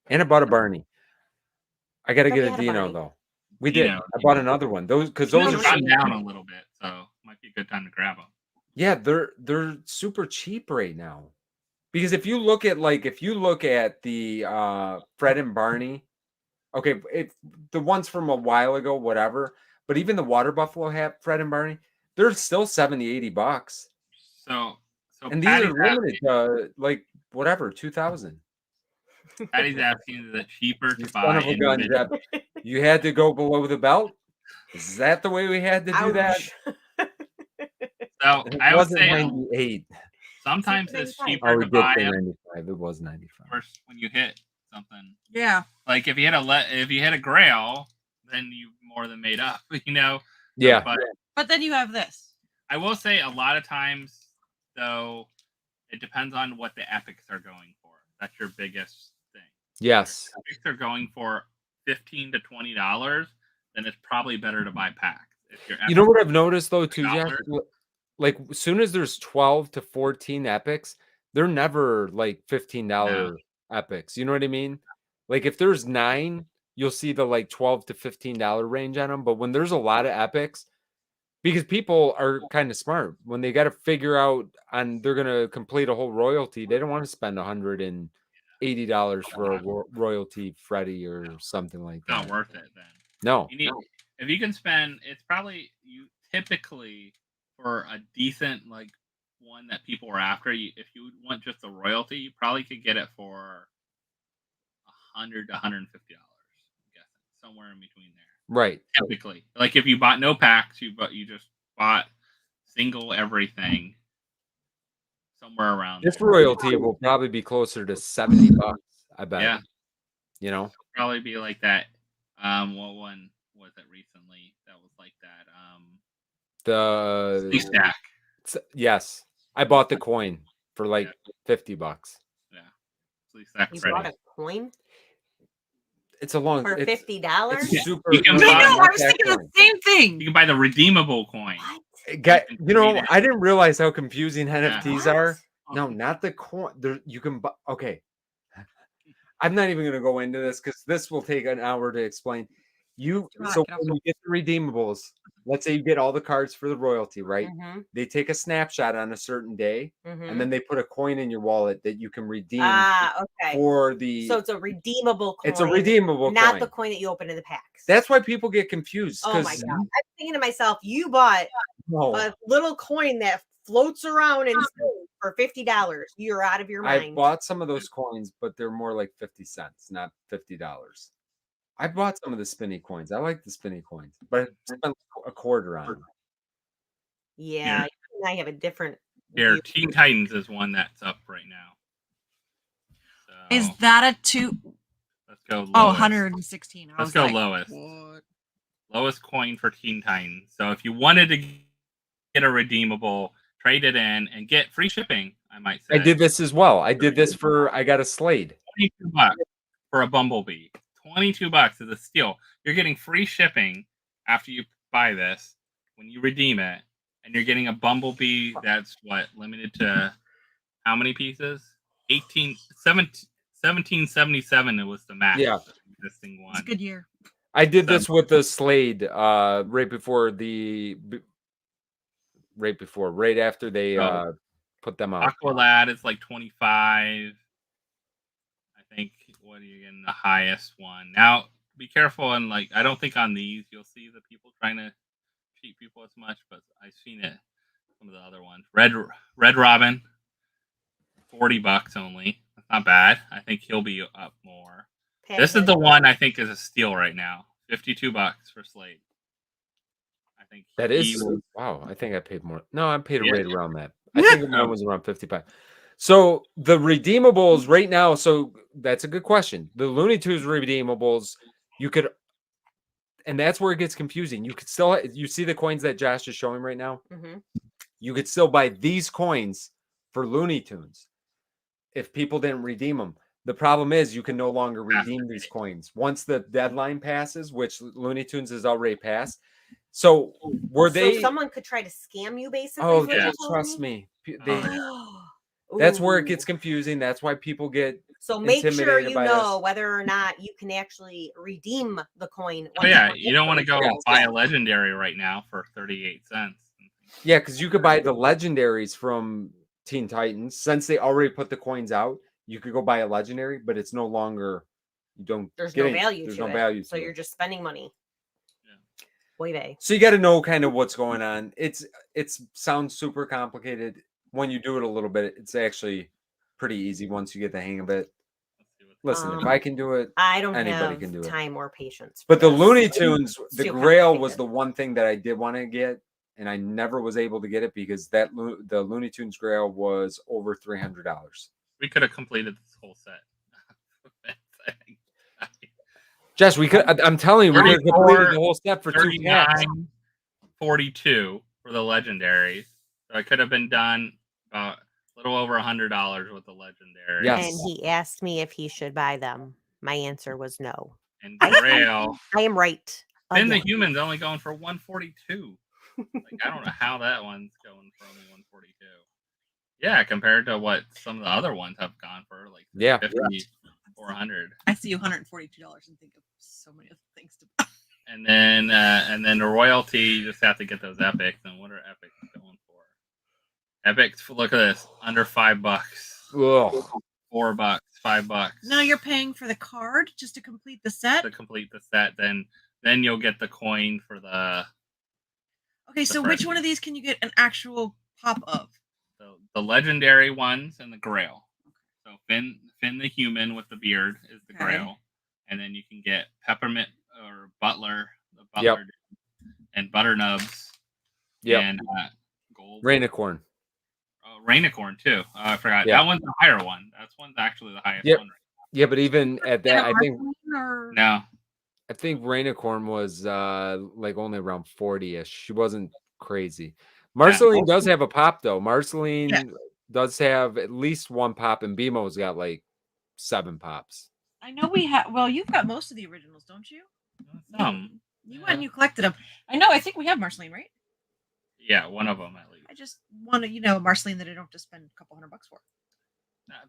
And I bought a Barney. I got to get a Dino though. We did. I bought another one. Those are gone down a little bit, so might be a good time to grab them. Yeah, they're super cheap right now. Because if you look at the Fred and Barney, okay, the ones from a while ago, whatever, but even the Water Buffalo have Fred and Barney, they're still $70-$80. So and these are limited to like whatever, 2,000. Patty's asking, is it cheaper to buy? Son of a gun, Jeff. You had to go below the belt? Is that the way we had to do that? So I would say 98. Sometimes it's cheaper to buy them. 95. It was 95. First, when you hit something. Yeah. Like if you hit a Grail, then you more than made up, Yeah. But then you have this. I will say a lot of times, though, it depends on what the epics are going for. That's your biggest thing. Yes. If epics are going for $15 to $20, then it's probably better to buy packs. You know what I've noticed though too, Jeff? Like as soon as there's 12 to 14 epics, they're never like $15 epics. You know what I mean? Like if there's 9, you'll see the like $12 to $15 range on them. But when there's a lot of epics, because people are kind of smart when they got to figure out they're going to complete a whole royalty. They don't want to spend $180 for a royalty Freddy or something like that. Not worth it then. No. If you can spend, it's probably typically for a decent like one that people are after. If you want just the royalty, you probably could get it for $100 to $150. I'm guessing somewhere in between there. Right. Typically, like if you bought no packs, you just bought single everything. Somewhere around this royalty will probably be closer to $70. I bet. Yeah, You know, probably be like that. What one was it recently that was like that? Sleep the Stack. yes, I bought the coin for like Yeah. $50. Yeah, Sleep Stack. You Freddy. bought a coin It's a long for it's $50. super. You can no, I buy- know. not I was that thinking the coin. same thing. You can buy the redeemable coin. What? You know, I didn't realize how confusing NFTs What? are. No, not the coin. You can buy. Okay, I'm not even going to go into this because this will take an hour to explain. So Get off when you get the redeemables, let's say you get all the cards for the royalty, right? Mm-hmm. They take a snapshot on a certain day, and Mm-hmm. then they put a coin in your wallet that you can redeem Okay. for the. So it's a redeemable coin. It's a redeemable not coin. the coin that you open in the packs. That's why people get confused. Oh my god! I'm thinking to myself, you bought No, a little coin that floats around and for $50. You're out of your I mind. bought some of those coins, but they're more like 50 cents, not $50. I bought some of the spinny coins. I like the spinny coins, but I spent a quarter on them. Yeah, I have a different. Here, view. Teen Titans is one that's up right now. So Is that a two? let's go lowest. Oh, 116. Let's go lowest. What? Lowest coin for Teen Titans. So if you wanted to get a redeemable, trade it in and get free shipping, I might say. I did this as well. I did this I got a Slade. $22 for a Bumblebee. $22 is a steal. You're getting free shipping after you buy this when you redeem it, and you're getting a Bumblebee that's limited to how many pieces? 1777 it was the max. Yeah. Existing one. It's a good year. I did this with the Slade right after they put them out. Aqualad is like 25. I think what are you getting the highest one? Now be careful and I don't think on these you'll see the people trying to cheat people as much, but I've seen it some of the other ones. Red Robin, $40 only. That's not bad. I think he'll be up more. This is the one I think is a steal right now. $52 for Slade. I think that is wow. I think I paid more. No, I paid right around that. I think mine was around 55. So the redeemables right now. So that's a good question. The Looney Tunes redeemables, you could, and that's where it gets confusing. You could still, you see the coins that Josh is showing right now. Mm-hmm. You could still buy these coins for Looney Tunes if people didn't redeem them. The problem is you can no longer redeem these coins once the deadline passes, which Looney Tunes has already passed. So So someone could try to scam you, basically. Oh, yeah, trust me. That's where it gets confusing. That's why people get. So make sure you know whether or not you can actually redeem the coin. Oh yeah, you don't want to go buy a legendary right now for 38 cents. Yeah, because you could buy the legendaries from Teen Titans since they already put the coins out. You could go buy a legendary, but it's no longer. You don't. There's no value. There's to no it. value. So you're just spending money. Yeah. So you got to know kind of what's going on. It sounds super complicated. When you do it a little bit, it's actually pretty easy once you get the hang of it. Listen, if I can do it, I don't anybody have can do it. Time or patience. But the Looney Tunes, the Grail was the one thing that I did want to get, and I never was able to get it because the Looney Tunes Grail was over $300. We could have completed this whole set. Josh, we could. I'm telling you, we could have completed the whole set for 2 packs. 42 for the legendaries. So it could have been done about a little over $100 with the legendary. Yes. And he asked me if he should buy them. My answer was no. And Grail. I am right. Then the human's only going for 142. I don't know how that one's going for only 142. Yeah, compared to what some of the other ones have gone for, like 50, 400. I see $142 and think of so many other things to buy. And then the royalty, you just have to get those epics. And what are epics going for? Epics, look at this, under $5. Ugh. $4, $5. No, you're paying for the card just to complete the set. To complete the set, then you'll get the coin for the. Okay, so which one of these can you get an actual pop of? The legendary ones and the Grail. So Finn the human with the beard is the Grail, and then you can get Peppermint or Butler, and Butternubs, and gold. Rainicorn. Rainicorn too. I forgot that one's the higher one. That's one's actually the highest one. Right Yeah, but even at that, I think No. Rainicorn was like only around 40-ish. She wasn't crazy. Marceline does have a pop though. Marceline does have at least one pop, and BMO's got like 7 pops. I know we have. Well, you've got most of the originals, don't you? You went and you collected them. I know. I think we have Marceline, right? Yeah, one of them at least. I just want to, Marceline that I don't have to spend a couple $100 for.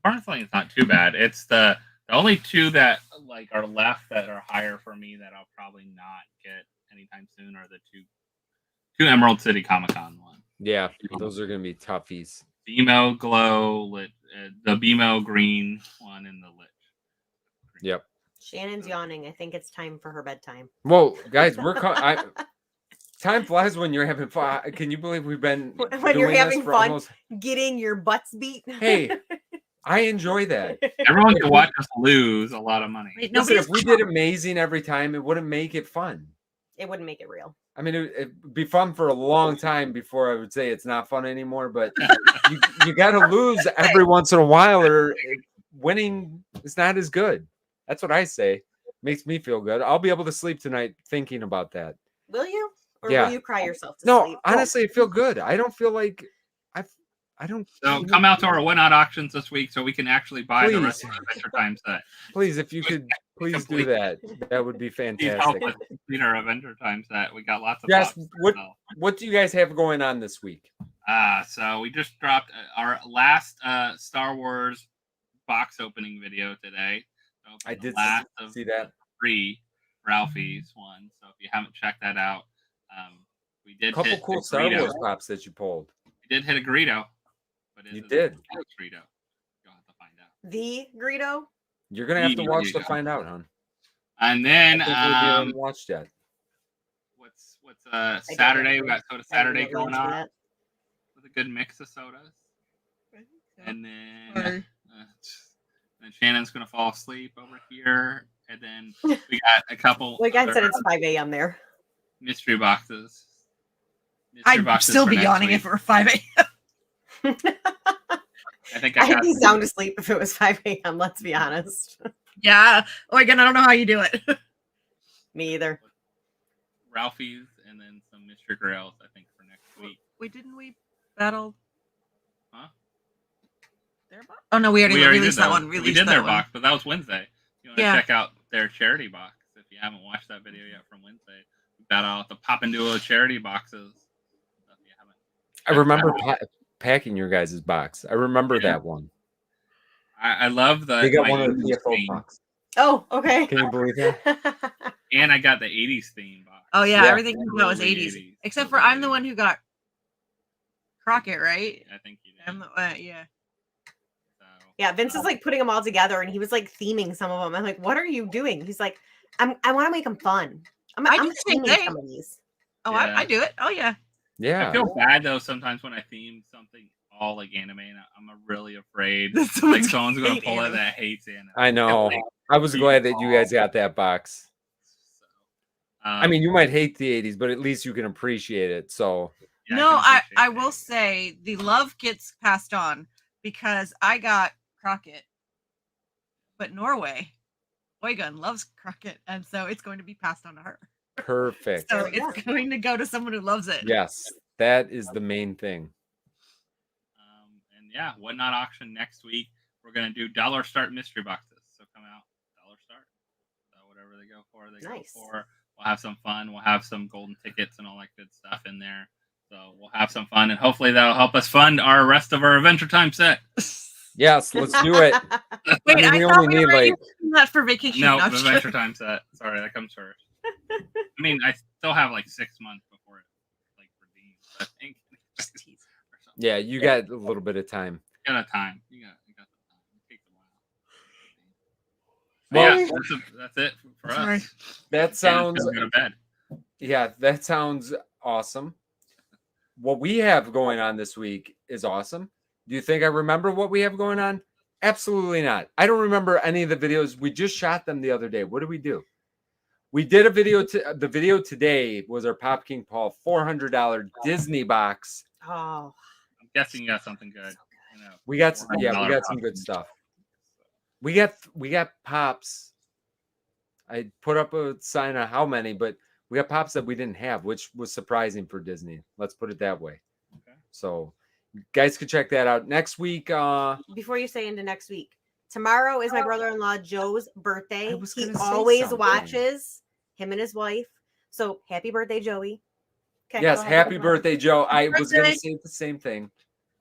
Marceline's not too bad. It's the only 2 that like are left that are higher for me that I'll probably not get anytime soon are the two Emerald City Comic Con ones. Yeah, those are gonna be toughies. BMO Glow, the BMO Green one, and the Lich. Yep. Shannon's yawning. I think it's time for her bedtime. Well, guys, time flies when you're having fun. Can you believe we've been when you're having fun getting your butts beat? Hey, I enjoy that. Everyone can watch us lose a lot of money. Wait, listen, if we did amazing every time, it wouldn't make it fun. It wouldn't make it real. I mean, it'd be fun for a long time before I would say it's not fun anymore. But you got to lose every once in a while, or winning is not as good. That's what I say. Makes me feel good. I'll be able to sleep tonight thinking about that. Will you? Or will you cry yourself to sleep? Honestly, I feel good. I don't feel like I don't. So come out to our Whatnot auctions this week so we can actually buy the rest of the Adventure Time set. Please, if you could, please do that. That would be fantastic. Complete our Adventure Time set. We got lots of. Yes. What do you guys have going on this week? So we just dropped our last Star Wars box opening video today. I did see that. 3 Ralphie's one. So if you haven't checked that out, we did a couple cool Star Wars pops that you pulled. We did hit a Greedo. But you did. Greedo. You'll have to find out. The Greedo? You're gonna have to watch to find out, hon. And then we haven't watched yet. What's Saturday? We got Soda Saturday going on with a good mix of sodas. And then and Shannon's gonna fall asleep over here. And then we got a couple. Like I said, it's 5 a.m. there. Mystery boxes. I'd still be yawning if it were 5 a.m. I think I'd be sound asleep if it was 5 a.m. Let's be honest. Yeah. Oh, again, I don't know how you do it. Me either. Ralphie's and then some Mr. Grails, I think, for next week. Wait, didn't we battle? Huh? Their box? Oh no, we already released that one. We did their box, but that was Wednesday. You want to check out their charity box if you haven't watched that video yet from Wednesday. We battled out the Poppin Duo charity boxes. So if you haven't, I remember packing your guys' box. I remember that one. I love the. They got one of the PFO box. Oh, okay. Can you believe that? And I got the 80s theme box. Oh yeah, everything you got was 80s. Except for I'm the one who got Crockett, right? I think you did. I'm the, yeah. So, yeah, Vince is like putting them all together, and he was like theming some of them. I'm like, "What are you doing?" He's like, I want to make them fun. I'm theming some of these. Oh, yeah. I do it. Oh yeah. Yeah. I feel bad though sometimes when I theme something all like anime, and I'm really afraid like someone's gonna pull it that hates anime. I know. I was glad that you guys got that box. So, I mean, you might hate the 80s, but at least you can appreciate it. So yeah, no, I will say the love gets passed on because I got Crockett, but Norway, Oygun loves Crockett, and so it's going to be passed on to her. Perfect. So it's going to go to someone who loves it. Yes, that is the main thing. And yeah, Whatnot auction next week. We're gonna do dollar start mystery boxes. So come out, dollar start. So whatever they go for, they go for. We'll have some fun. We'll have some golden tickets and all that good stuff in there. So we'll have some fun, and hopefully that'll help us fund our rest of our Adventure Time set. Yes, let's do it. Wait, I thought we were doing that for vacation. No, the Adventure Time set. Sorry, that comes first. I mean, I still have like 6 months before it like redeems. I think. Yeah, you got a little bit of time. You got time. You got the time. It takes a while. Well, yeah, that's it for us. That sounds. Go to bed. Yeah, that sounds awesome. What we have going on this week is awesome. Do you think I remember what we have going on? Absolutely not. I don't remember any of the videos. We just shot them the other day. What did we do? We did a video. The video today was our Pop King Paul $400 Disney box. Oh, I'm guessing you got something good. We got some good stuff. We got pops. I put up a sign on how many, but we got pops that we didn't have, which was surprising for Disney. Let's put it that way. Okay. So, guys could check that out next week. Before you say into next week, tomorrow is my brother-in-law Joe's birthday. was He gonna say always something. watches, him and his wife. So happy birthday, Joey. Okay, Yes, go ahead. happy birthday, Joe. I was going to birthday. say the same thing.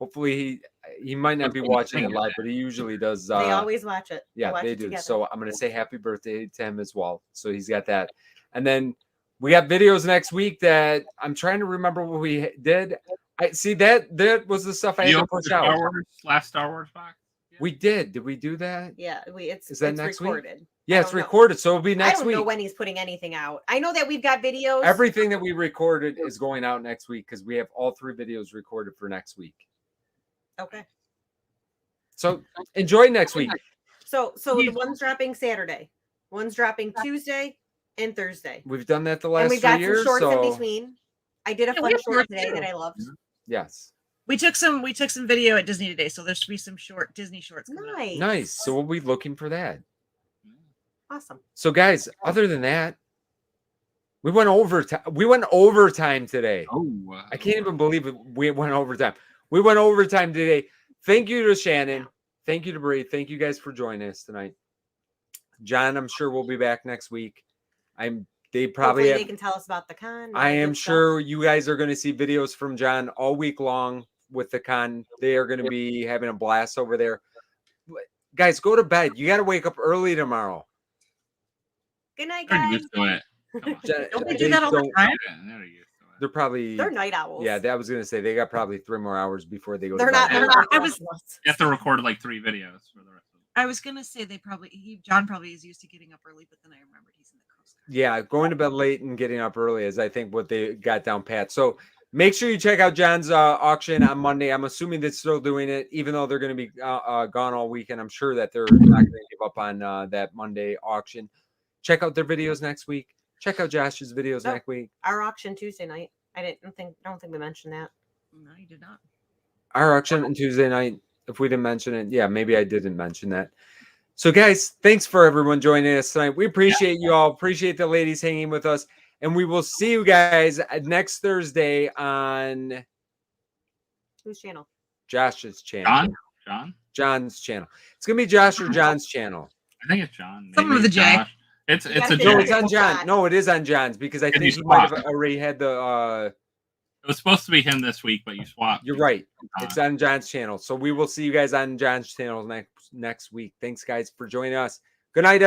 Hopefully, he might not be watching it live, but he usually does. They always watch it. Yeah, watch they it do. together. So I'm going to say happy birthday to him as well. So he's got that. And then we got videos next week that I'm trying to remember what we did. I see that was the stuff I had to push out. Last Star Wars box. Yeah. We did. Did we do that? Yeah, Is that next week? recorded. Yeah, it's recorded. So it'll be next I don't week. know when he's putting anything out. I know that we've got videos. Everything that we recorded is going out next week because we have all 3 videos recorded for next week. Okay. So enjoy next week. So the one's dropping Saturday, one's dropping Tuesday and Thursday. We've done that the last and we've got 3 years. some shorts So in between. I did a Yeah, fun we have short shorts today too. that I loved. yes. We took some video at Disney today, so there should be some short Disney shorts coming up. Nice. So we'll be looking for that. Awesome. So guys, other than that, we went overtime. We went overtime today. Oh, I can't even believe it. We went overtime. We went overtime today. Thank you to Shannon. Thank you to Bree. Thank you guys for joining us tonight. John, I'm sure we'll be back next week. They probably they can tell us about the con. I am sure you guys are going to see videos from John all week long with the con. They are going to be having a blast over there. Guys, go to bed. You got to wake up early tomorrow. Good night, they're guys. used to it. Don't they do that all the time? They're used to it. They're probably They're night owls. Yeah, that was going to say they got probably 3 more hours before they go They're to not. bed. They're not. I was- You have to record like 3 videos for the rest of I was gonna say John probably is used to getting up early, but then I remembered he's in the Coast Guard. Yeah, going to bed late and getting up early is, I think, what they got down pat. So make sure you check out John's auction on Monday. I'm assuming they're still doing it, even though they're going to be gone all weekend. I'm sure that they're not going to give up on that Monday auction. Check out their videos next week. Check out Josh's videos next week. Our auction Tuesday night. I don't think we mentioned that. No, you did not. Our auction on Tuesday night. If we didn't mention it, yeah, maybe I didn't mention that. So, guys, thanks for everyone joining us tonight. We appreciate you all. Appreciate the ladies hanging with us. And we will see you guys next Thursday on Whose channel? Josh's channel. John's channel. It's going to be Josh or John's channel. I think it's John. Something with a J. Josh. It's a gotta J. No, it's on John. No, it is on John's because I think you he might swapped. have already had the It was supposed to be him this week, but you swapped. You're right. It's on John's channel. So we will see you guys on John's channel next week. Thanks, guys, for joining us. Good night, everyone.